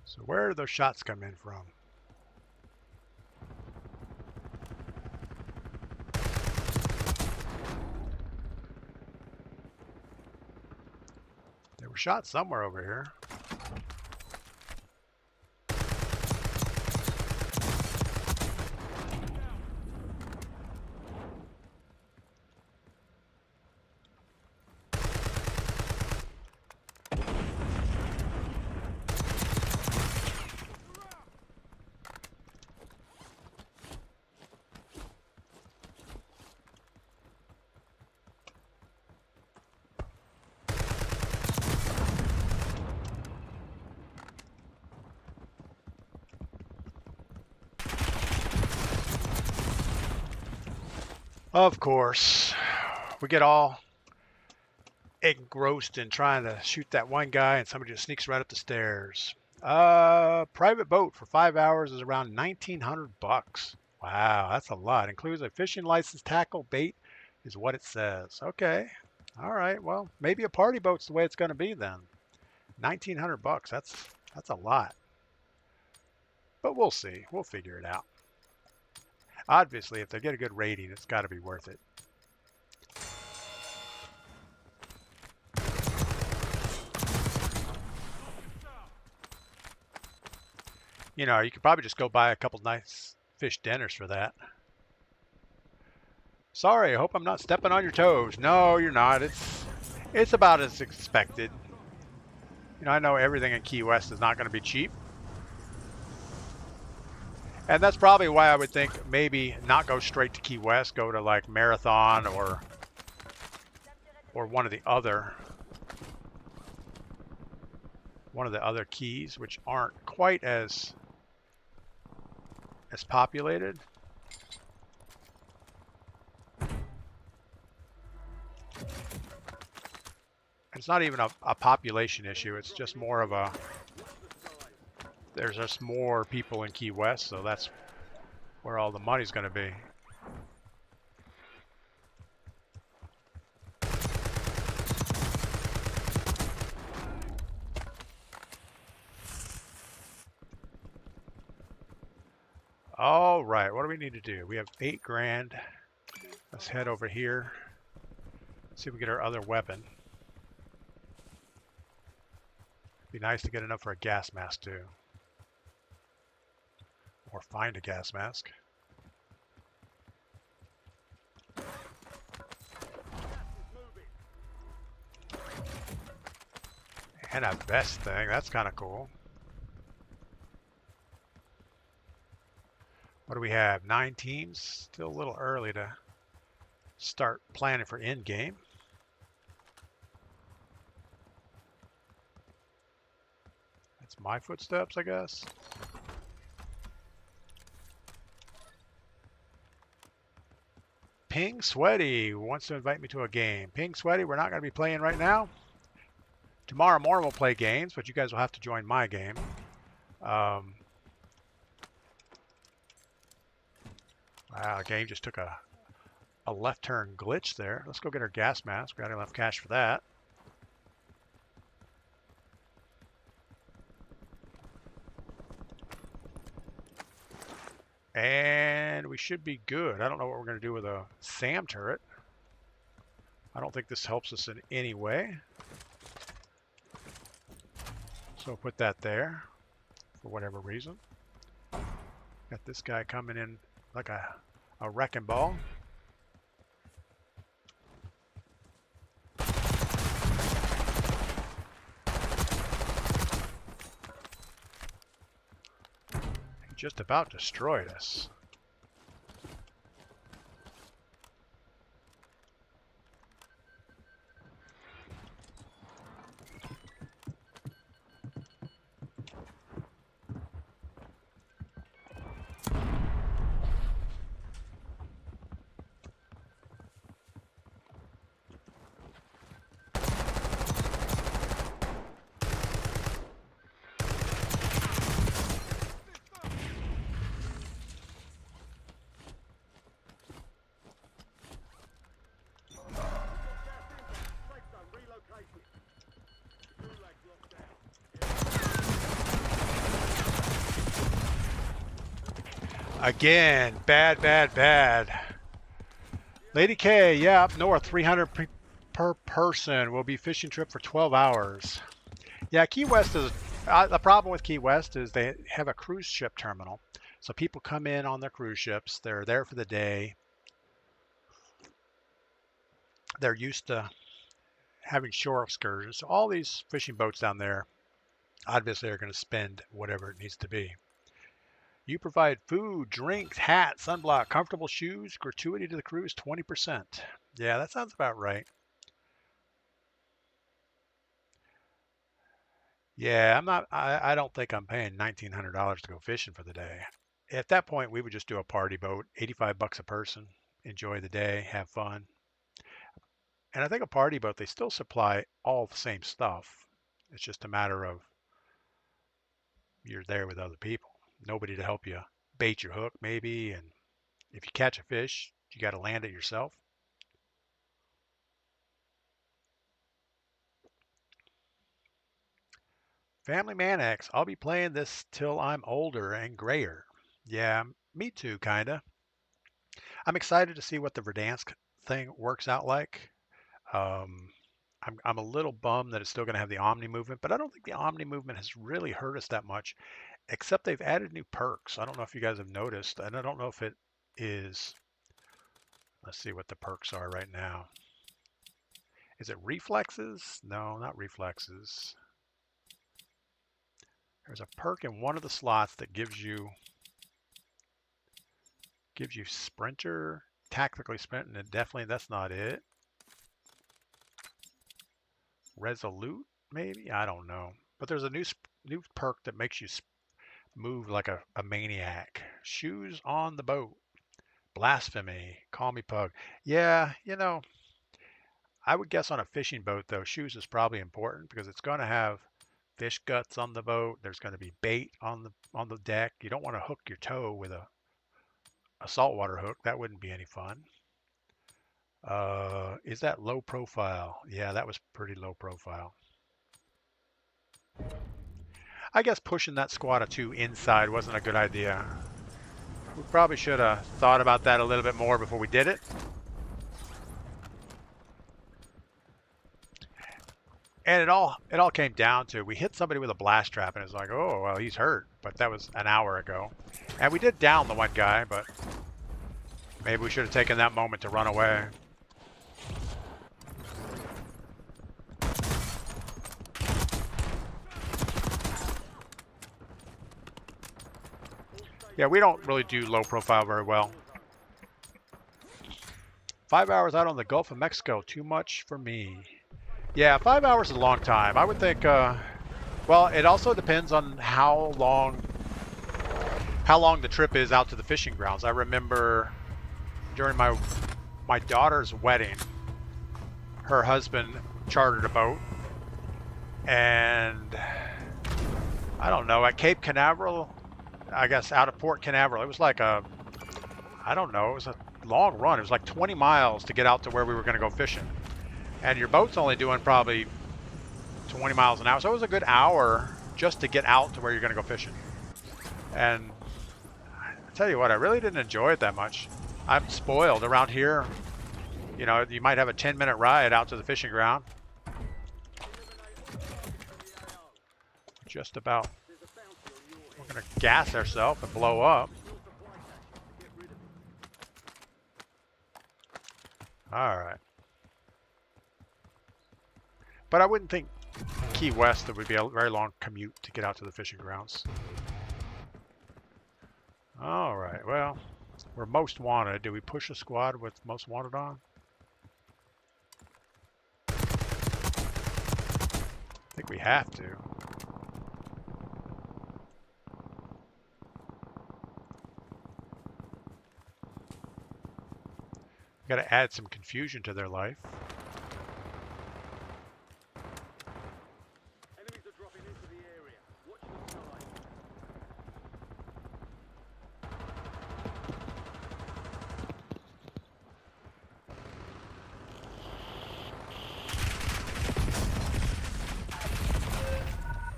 So where do those shots come in from? There were shots somewhere over here. Of course, we get all engrossed in trying to shoot that one guy and somebody just sneaks right up the stairs. Private boat for 5 hours is around 1,900 bucks. Wow, that's a lot. Includes a fishing license, tackle, bait is what it says. Okay. All right. Well, maybe a party boat's the way it's going to be then. 1,900 bucks. That's a lot. But we'll see. We'll figure it out. Obviously, if they get a good rating, it's got to be worth it. You know, you could probably just go buy a couple nice fish dinners for that. Sorry, I hope I'm not stepping on your toes. No, you're not. It's about as expected. You know, I know everything in Key West is not going to be cheap. And that's probably why I would think maybe not go straight to Key West, go to like Marathon or one of the other keys, which aren't quite as populated. It's not even a population issue. It's just more of a, there's just more people in Key West, so that's where all the money's going to be. All right, what do we need to do? We have 8 grand. Let's head over here. See if we get our other weapon. Be nice to get enough for a gas mask too. Or find a gas mask. And a vest thing, that's kind of cool. What do we have? 9 teams? Still a little early to start planning for end game. That's my footsteps, I guess. Ping Sweaty wants to invite me to a game. Ping Sweaty, we're not going to be playing right now. Tomorrow morning we'll play games, but you guys will have to join my game. Wow, the game just took a left turn glitch there. Let's go get our gas mask. We got enough cash for that. And we should be good. I don't know what we're going to do with a SAM turret. I don't think this helps us in any way. So put that there for whatever reason. Got this guy coming in like a wrecking ball. He just about destroyed us. Again, bad, bad, bad. Lady K, yeah, up north, 300 per person. Will be fishing trip for 12 hours. Yeah, Key West is, the problem with Key West is they have a cruise ship terminal. So people come in on their cruise ships. They're there for the day. They're used to having shore excursions. So all these fishing boats down there obviously are going to spend whatever it needs to be. You provide food, drinks, hat, sunblock, comfortable shoes, gratuity to the cruise 20%. Yeah, that sounds about right. Yeah, I don't think I'm paying $1,900 to go fishing for the day. At that point, we would just do a party boat, 85 bucks a person, enjoy the day, have fun. And I think a party boat, they still supply all the same stuff. It's just a matter of you're there with other people. Nobody to help you bait your hook, maybe. And if you catch a fish, you got to land it yourself. Family Man X, I'll be playing this till I'm older and grayer. Yeah, me too, kinda. I'm excited to see what the Verdansk thing works out like. Um, I'm a little bummed that it's still going to have the Omni movement, but I don't think the Omni movement has really hurt us that much, except they've added new perks. I don't know if you guys have noticed, and I don't know if it is. Let's see what the perks are right now. Is it reflexes? No, not reflexes. There's a perk in one of the slots that gives you sprinter, tactically sprint, and definitely that's not it. Resolute, maybe? I don't know. But there's a new perk that makes you move like a maniac. Shoes on the boat. Blasphemy. Call me Pug. Yeah, you know, I would guess on a fishing boat, though, shoes is probably important because it's going to have fish guts on the boat. There's going to be bait on the deck. You don't want to hook your toe with a saltwater hook. That wouldn't be any fun. Is that low profile? Yeah, that was pretty low profile. I guess pushing that squad of 2 inside wasn't a good idea. We probably should have thought about that a little bit more before we did it. And it all came down to we hit somebody with a blast trap and it's like, oh, well, he's hurt. But that was an hour ago. And we did down the one guy, but maybe we should have taken that moment to run away. Yeah, we don't really do low profile very well. 5 hours out on the Gulf of Mexico, too much for me. Yeah, 5 hours is a long time. I would think, well, it also depends on how long the trip is out to the fishing grounds. I remember during my daughter's wedding, her husband chartered a boat, and I don't know, at Cape Canaveral, I guess out of Port Canaveral, it was like I don't know, it was a long run. It was like 20 miles to get out to where we were going to go fishing. And your boat's only doing probably 20 miles an hour. So it was a good hour just to get out to where you're going to go fishing. And I tell you what, I really didn't enjoy it that much. I'm spoiled around here. You know, you might have a 10-minute ride out to the fishing ground. Just about. We're gonna gas ourselves and blow up. All right. But I wouldn't think Key West, it would be a very long commute to get out to the fishing grounds. All right, well, we're most wanted. Do we push a squad with most wanted on? I think we have to. Got to add some confusion to their life. Enemies are dropping into the area. Watch the sky.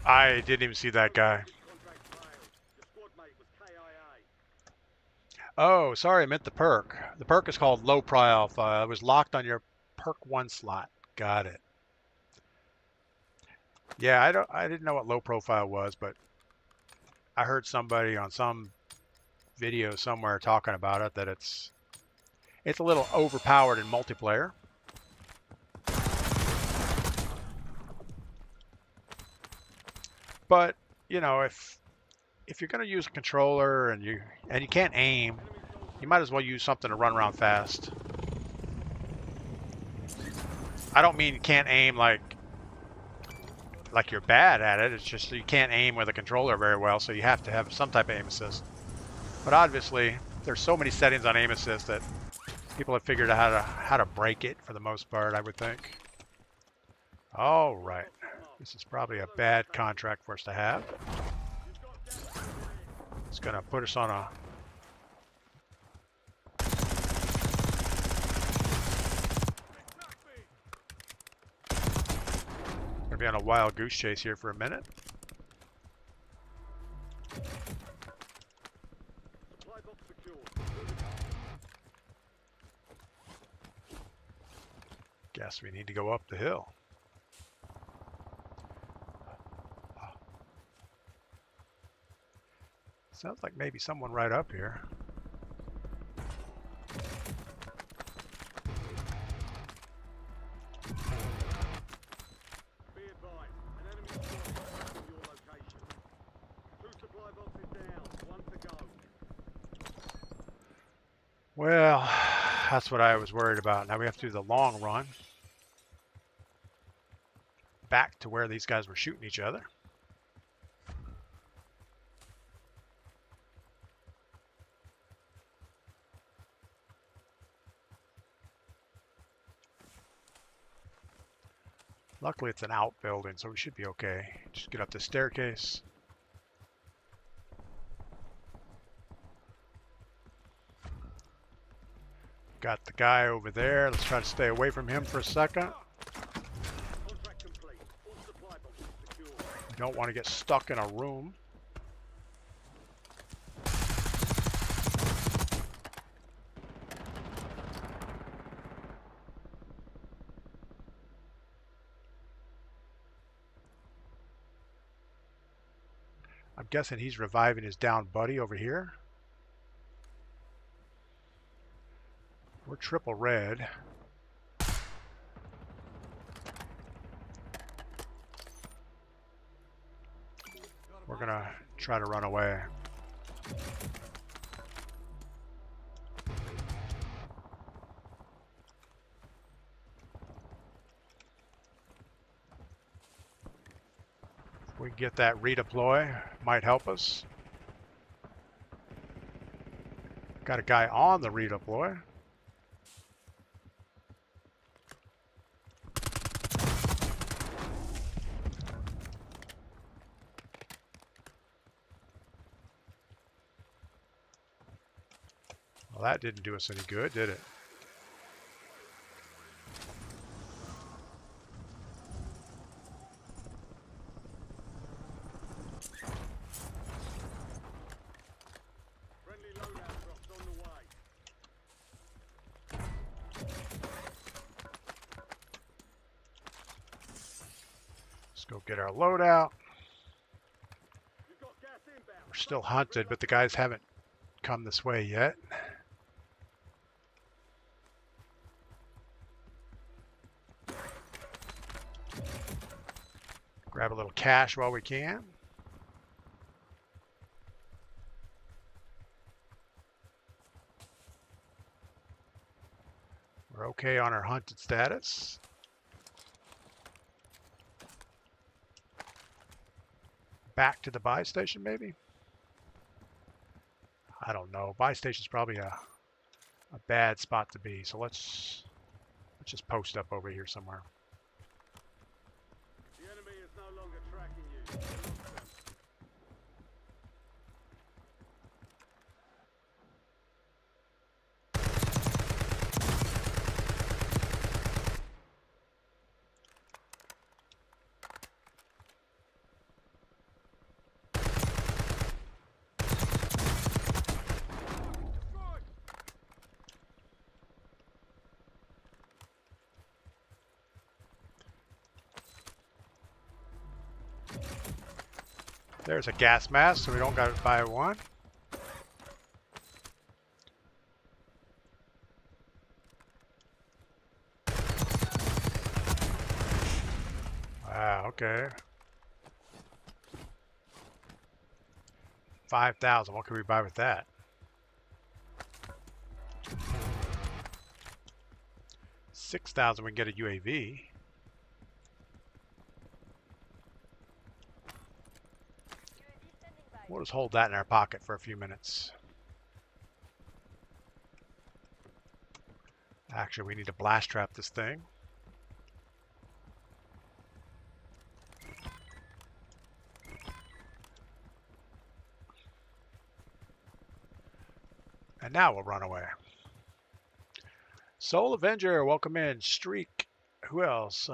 I didn't even see that guy. Contract failed. Your squad mate was KIA. Oh, sorry, I meant the perk. The perk is called low profile. It was locked on your perk 1 slot. Got it. Yeah, I didn't know what low profile was, but I heard somebody on some video somewhere talking about it, that it's a little overpowered in multiplayer. But, you know, if you're going to use a controller and you can't aim, you might as well use something to run around fast. I don't mean you can't aim like you're bad at it. It's just you can't aim with a controller very well, so you have to have some type of aim assist. But obviously, there's so many settings on aim assist that people have figured out how to break it for the most part, I would think. All right. This is probably a bad contract for us to have. It's going to put us on a... Going to be on a wild goose chase here for a minute. Supply box secured. Guess we need to go up the hill. Sounds like maybe someone right up here. Be advised, an enemy squad is in your location. 2 supply boxes down, 1 to go. Well, that's what I was worried about. Now we have to do the long run back to where these guys were shooting each other. Luckily it's an outbuilding, so we should be okay. Just get up the staircase. Got the guy over there. Let's try to stay away from him for a second. Contract complete. All supply boxes secured. We don't want to get stuck in a room. I'm guessing he's reviving his down buddy over here. We're triple red. We're gonna try to run away. If we get that redeploy, might help us. Got a guy on the redeploy. Well, that didn't do us any good, did it? Friendly loadout drops on the way. Let's go get our loadout. You've got gas inbound. We're still hunted, but the guys haven't come this way yet. Grab a little cash while we can. We're okay on our hunted status. Back to the buy station, maybe? I don't know. Buy station's probably a bad spot to be, so let's just post up over here somewhere. The enemy is no longer tracking you. You lost them. There's a gas mask, so we don't got to buy one. Wow, okay. 5,000. What can we buy with that? $6,000. We can get a UAV. We'll just hold that in our pocket for a few minutes. Actually, we need to blast trap this thing. And now we'll run away. Soul Avenger, welcome in. Streak. Who else?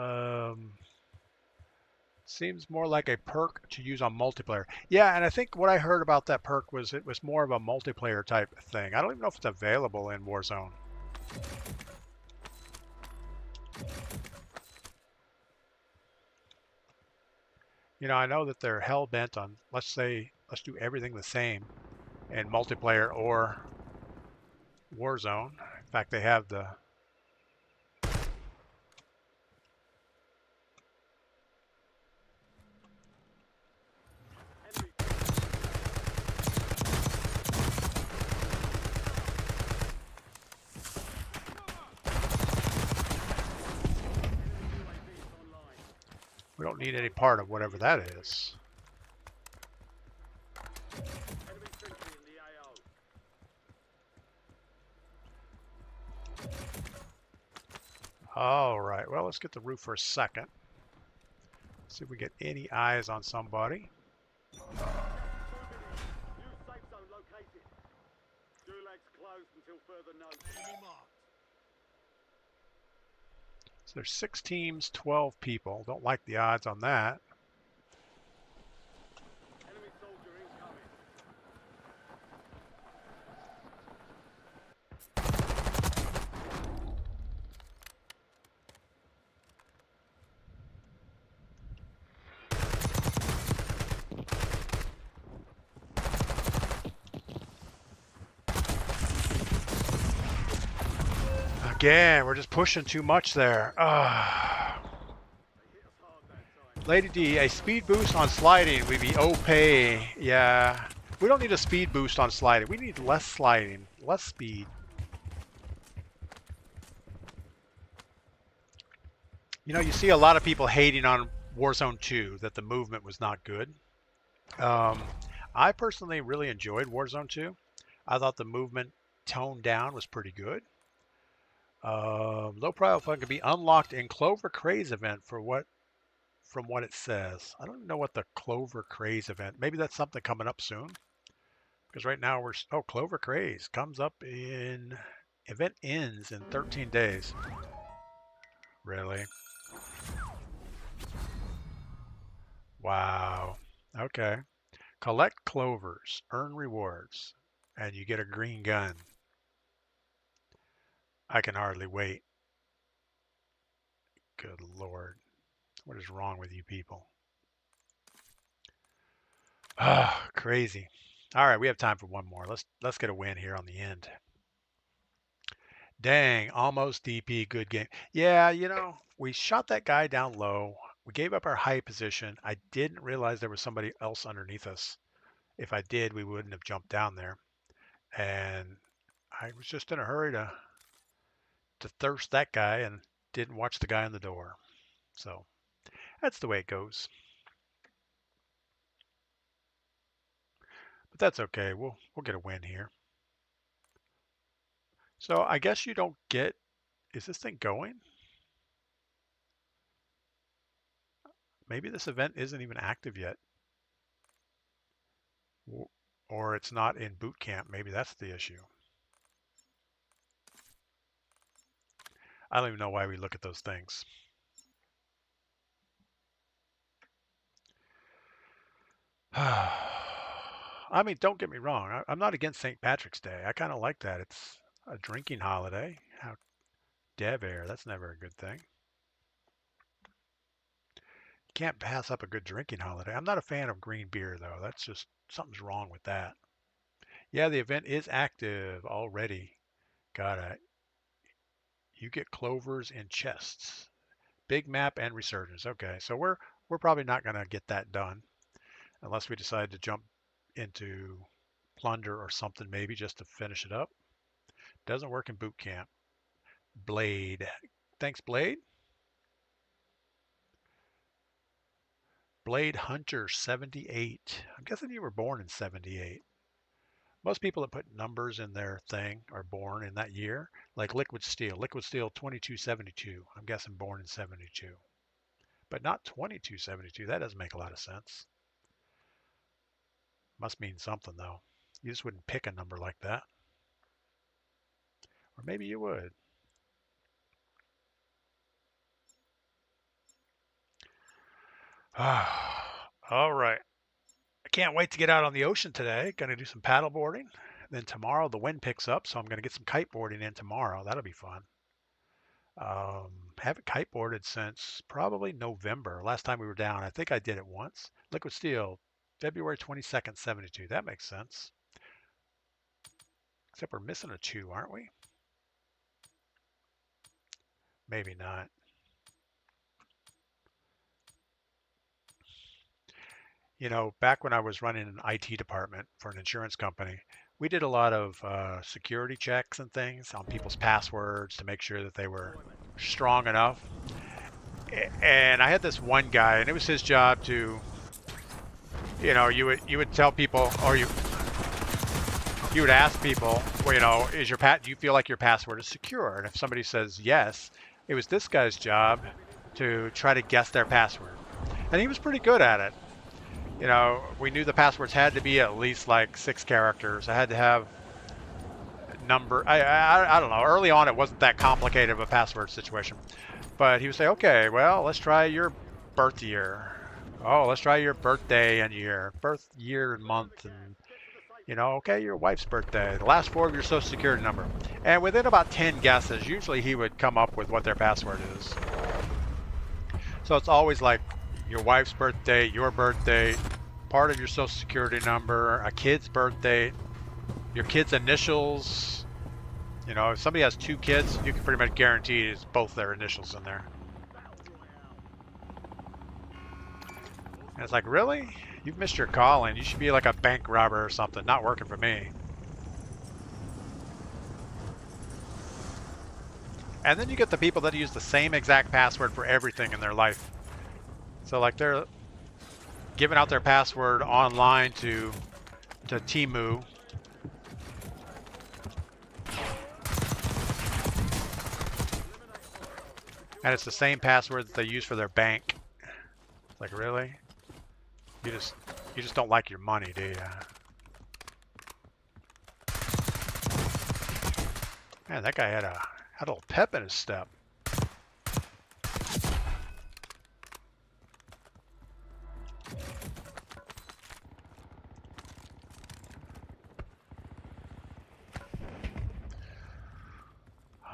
Seems more like a perk to use on multiplayer. Yeah, and I think what I heard about that perk was it was more of a multiplayer type thing. I don't even know if it's available in Warzone. You know, I know that they're hell-bent on, let's do everything the same in multiplayer or Warzone. In fact, they have the Enemy. UAV is online. we don't need any part of whatever that is. Enemy sentry in the AO. All right, well, let's get the roof for a second. See if we get any eyes on somebody. 2 minutes. New safe zone located. Gulag's closed until further notice. Enemy marked. So there's 6 teams, 12 people. Don't like the odds on that. Enemy soldier incoming. Again, we're just pushing too much there. Ah. They hit us hard that time. Lady D, a speed boost on sliding would be OP. Yeah. We don't need a speed boost on sliding. We need less sliding, less speed. You know, you see a lot of people hating on Warzone 2 that the movement was not good. I personally really enjoyed Warzone 2. I thought the movement toned down was pretty good. Low profile fun can be unlocked in Clover Craze event from what it says. I don't even know what the Clover Craze event. Maybe that's something coming up soon. Because right now Clover Craze comes up in event ends in 13 days. Really? Wow. Okay. Collect clovers, earn rewards, and you get a green gun. I can hardly wait. Good Lord. What is wrong with you people? Ah, crazy. All right, we have time for one more. Let's get a win here on the end. Dang, almost DP, good game. Yeah, we shot that guy down low. We gave up our high position. I didn't realize there was somebody else underneath us. If I did, we wouldn't have jumped down there. And I was just in a hurry to thirst that guy and didn't watch the guy on the door. So that's the way it goes. But that's okay. We'll get a win here. So I guess you don't get. Is this thing going? Maybe this event isn't even active yet. Or it's not in boot camp. Maybe that's the issue. I don't even know why we look at those things. I mean, don't get me wrong. I'm not against St. Patrick's Day. I kind of like that. It's a drinking holiday. How dev air. That's never a good thing. Can't pass up a good drinking holiday. I'm not a fan of green beer, though. That's just something's wrong with that. Yeah, the event is active already. Got it. You get clovers and chests. Big map and resurgence. Okay, so we're probably not going to get that done unless we decide to jump into plunder or something maybe just to finish it up. Doesn't work in boot camp. Blade. Thanks, Blade. Blade Hunter 78. I'm guessing you were born in 78. Most people that put numbers in their thing are born in that year, like Liquid Steel. Liquid Steel 2272. I'm guessing born in 72. But not 2272. That doesn't make a lot of sense. Must mean something, though. You just wouldn't pick a number like that. Or maybe you would. All right. I can't wait to get out on the ocean today. Going to do some paddle boarding. Then tomorrow the wind picks up, so I'm going to get some kiteboarding in tomorrow. That'll be fun. Haven't kiteboarded since probably November. Last time we were down, I think I did it once. Liquid Steel, February 22nd, 72. That makes sense. Except we're missing a 2, aren't we? Maybe not. Back when I was running an IT department for an insurance company, we did a lot of security checks and things on people's passwords to make sure that they were strong enough. And I had this one guy, and it was his job to, you would tell people, or you would ask people, well, do you feel like your password is secure? And if somebody says yes, it was this guy's job to try to guess their password, and he was pretty good at it. We knew the passwords had to be at least like 6 characters. I had to have number. I don't know. Early on, it wasn't that complicated of a password situation. But he would say, okay, well, let's try your birth year. Oh, let's try your birthday and year. Birth year and month. And, okay, your wife's birthday. The last 4 of your social security number. And within about 10 guesses, usually he would come up with what their password is. So it's always like your wife's birthday, your birthday, part of your social security number, a kid's birthday, your kid's initials. If somebody has 2 kids, you can pretty much guarantee it's both their initials in there. And it's like, really? You've missed your calling. You should be like a bank robber or something. Not working for me. And then you get the people that use the same exact password for everything in their life. So like they're giving out their password online to Temu. And it's the same password that they use for their bank. It's like, really? You just don't like your money, do you? Man, that guy had a little pep in his step.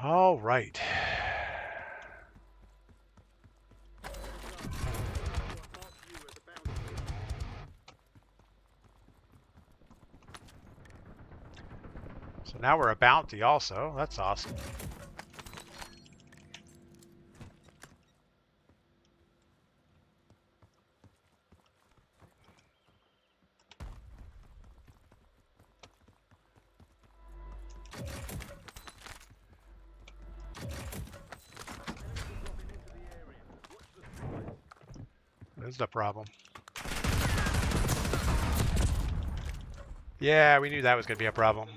All right. So now we're a bounty also. That's awesome. This is the problem. Yeah, we knew that was going to be a problem.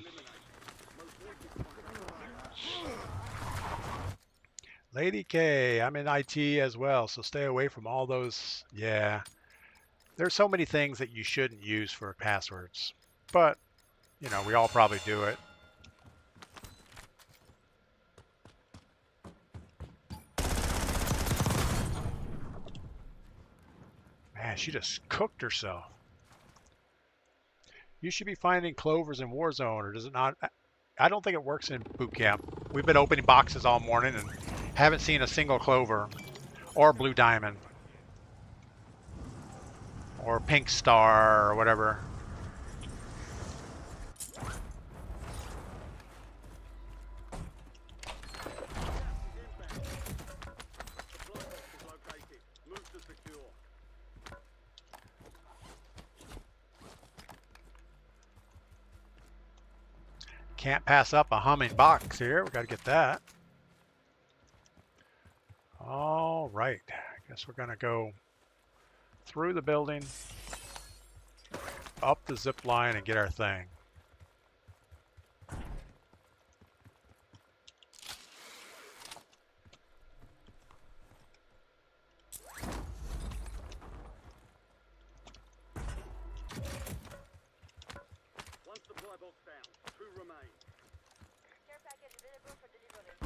Lady K, I'm in IT as well, so stay away from all those. Yeah, there's so many things that you shouldn't use for passwords, but you know, we all probably do it. Man, she just cooked herself. You should be finding clovers in Warzone, or does it not? I don't think it works in boot camp. We've been opening boxes all morning and haven't seen a single clover or blue diamond or pink star or whatever. Can't pass up a humming box here. We got to get that. All right. I guess we're going to go through the building, up the zip line, and get our thing. One supply box down. 2 remain. Care package available for delivery.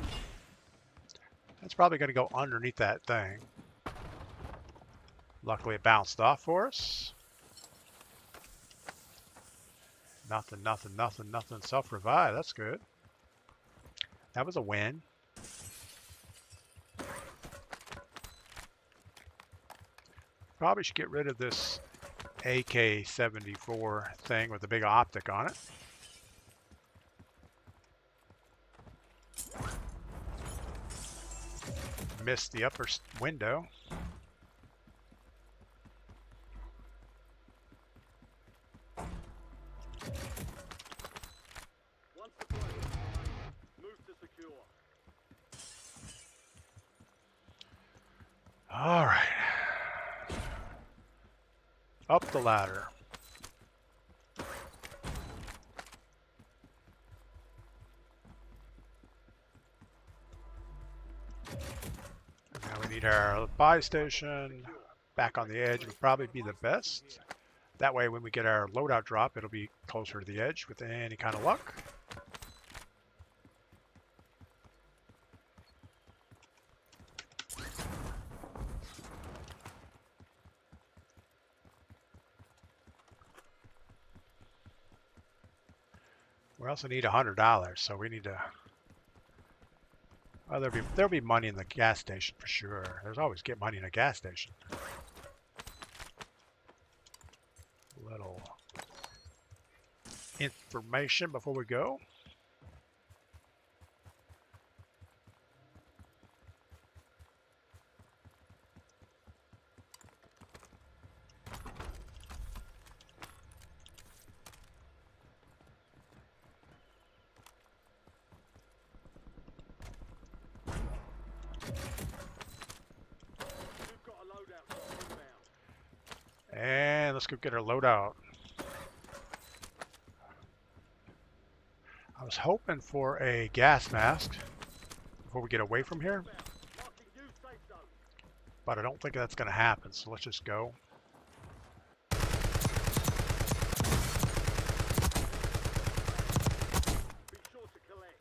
That's probably going to go underneath that thing. Luckily, it bounced off for us. Nothing, nothing, nothing, nothing. Self-revive. That's good. That was a win. Probably should get rid of this AK-74 thing with the big optic on it. Missed the upper window. One supply box. Move to secure. All right. Up the ladder. Now we need our buy station. Back on the edge would probably be the best. That way when we get our loadout drop, it'll be closer to the edge with any kind of luck. We also need $100, so we need to. Oh, there'll be money in the gas station for sure. There's always get money in a gas station. Little information before we go. You've got a loadout drop inbound. And let's go get our loadout. I was hoping for a gas mask before we get away from here, Marking new safe zone. but I don't think that's going to happen, so let's just go. Be sure to collect.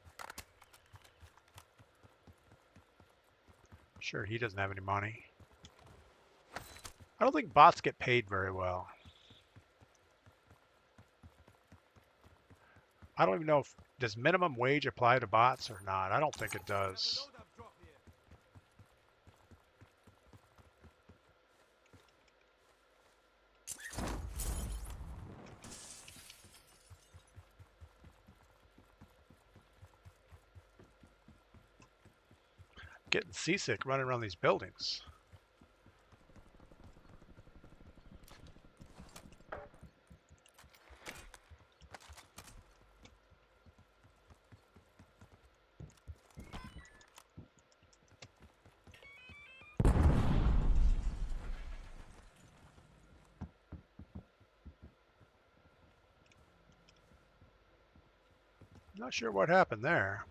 Sure, he doesn't have any money. I don't think bots get paid very well. I don't even know if, does minimum wage apply to bots or not? I don't think it does. Loadout drop here. Getting seasick running around these buildings. Not sure what happened there.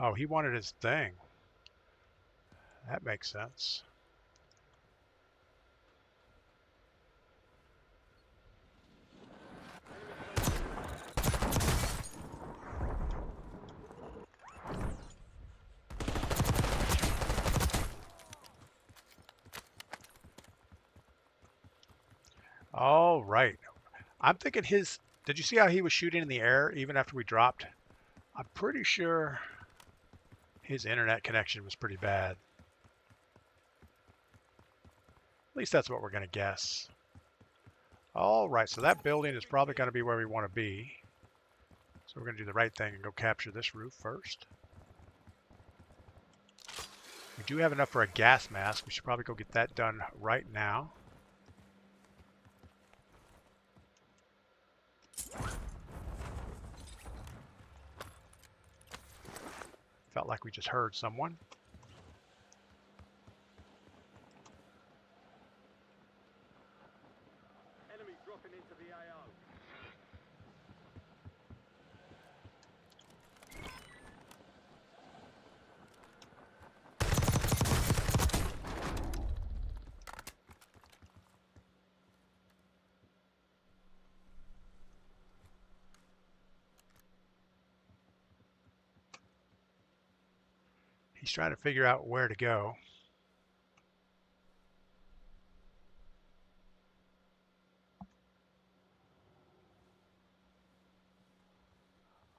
Oh, he wanted his thing. That makes sense. All right. I'm thinking his... Did you see how he was shooting in the air even after we dropped? I'm pretty sure his internet connection was pretty bad. At least that's what we're going to guess. All right, so that building is probably going to be where we want to be. So we're going to do the right thing and go capture this roof first. We do have enough for a gas mask. We should probably go get that done right now. Felt like we just heard someone. Enemy dropping into the AO. He's trying to figure out where to go.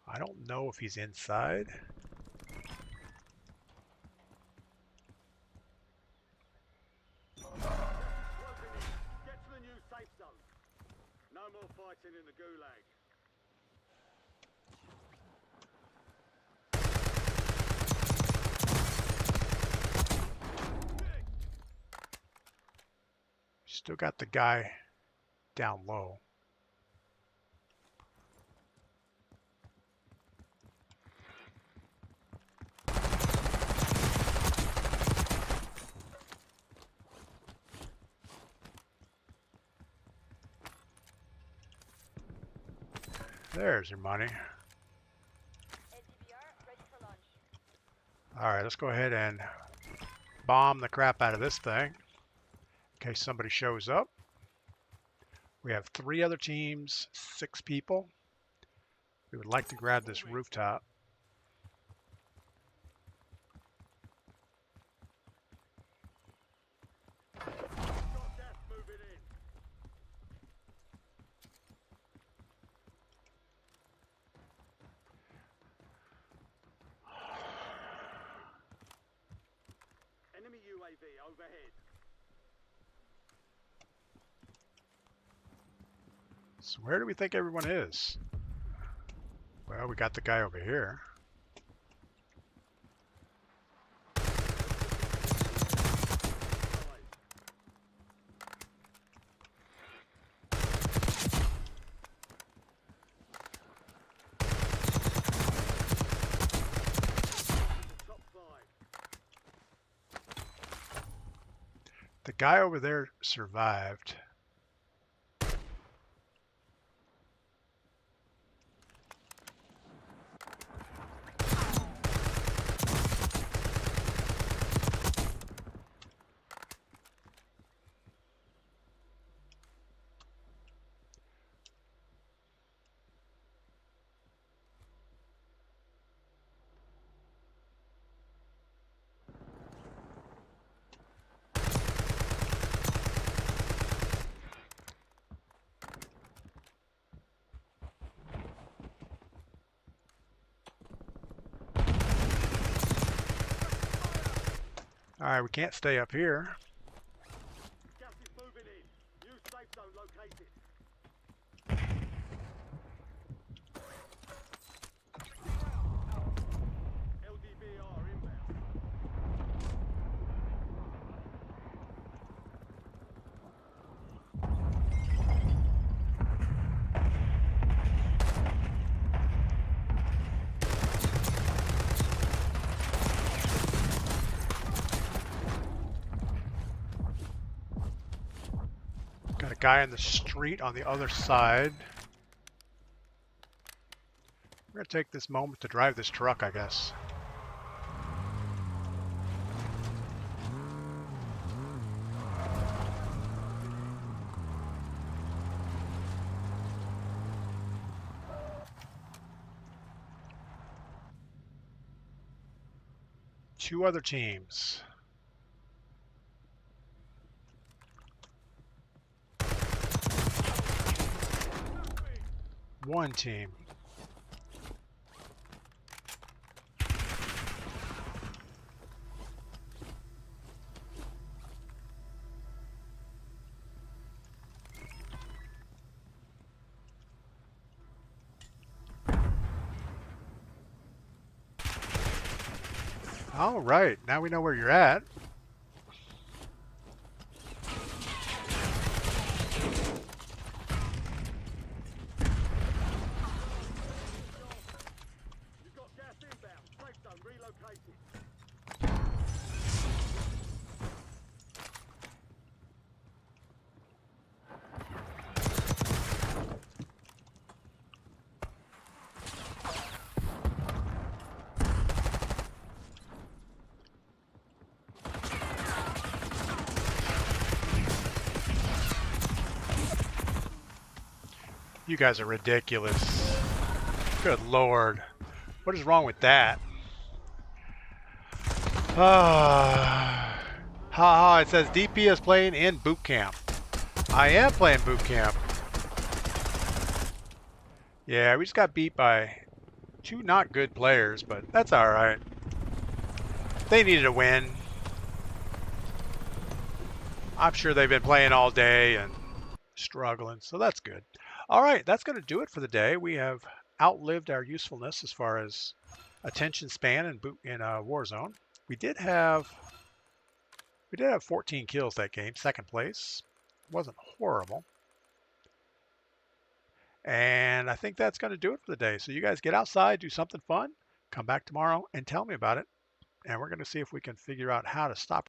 I don't know if he's inside. Closing in. Get to the new safe zone. No more fighting in the gulag. Still got the guy down low. There's your money. All right, let's go ahead and bomb the crap out of this thing in case somebody shows up. We have 3 other teams, 6 people. We would like to grab this rooftop. Got gas moving in. Enemy UAV overhead. So where do we think everyone is? Well, we got the guy over here. Top 5. The guy over there survived. All right, we can't stay up here. Gas is moving Safe zone located. LDBR inbound. Got a guy in the street on the other side. We're gonna take this moment to drive this truck, I guess. Two other teams. One team. All right, now we know where you're at. You've got gas inbound. Safe zone relocated. You guys are ridiculous. Good Lord. What is wrong with that? It says DP is playing in boot camp. I am playing boot camp. Yeah, we just got beat by two not good players, but that's all right. They needed a win. I'm sure they've been playing all day and struggling, so that's good. All right, that's going to do it for the day. We have outlived our usefulness as far as attention span in Warzone. We did have 14 kills that game, second place. It wasn't horrible. And I think that's going to do it for the day. So you guys get outside, do something fun, come back tomorrow and tell me about it. And we're going to see if we can figure out how to stop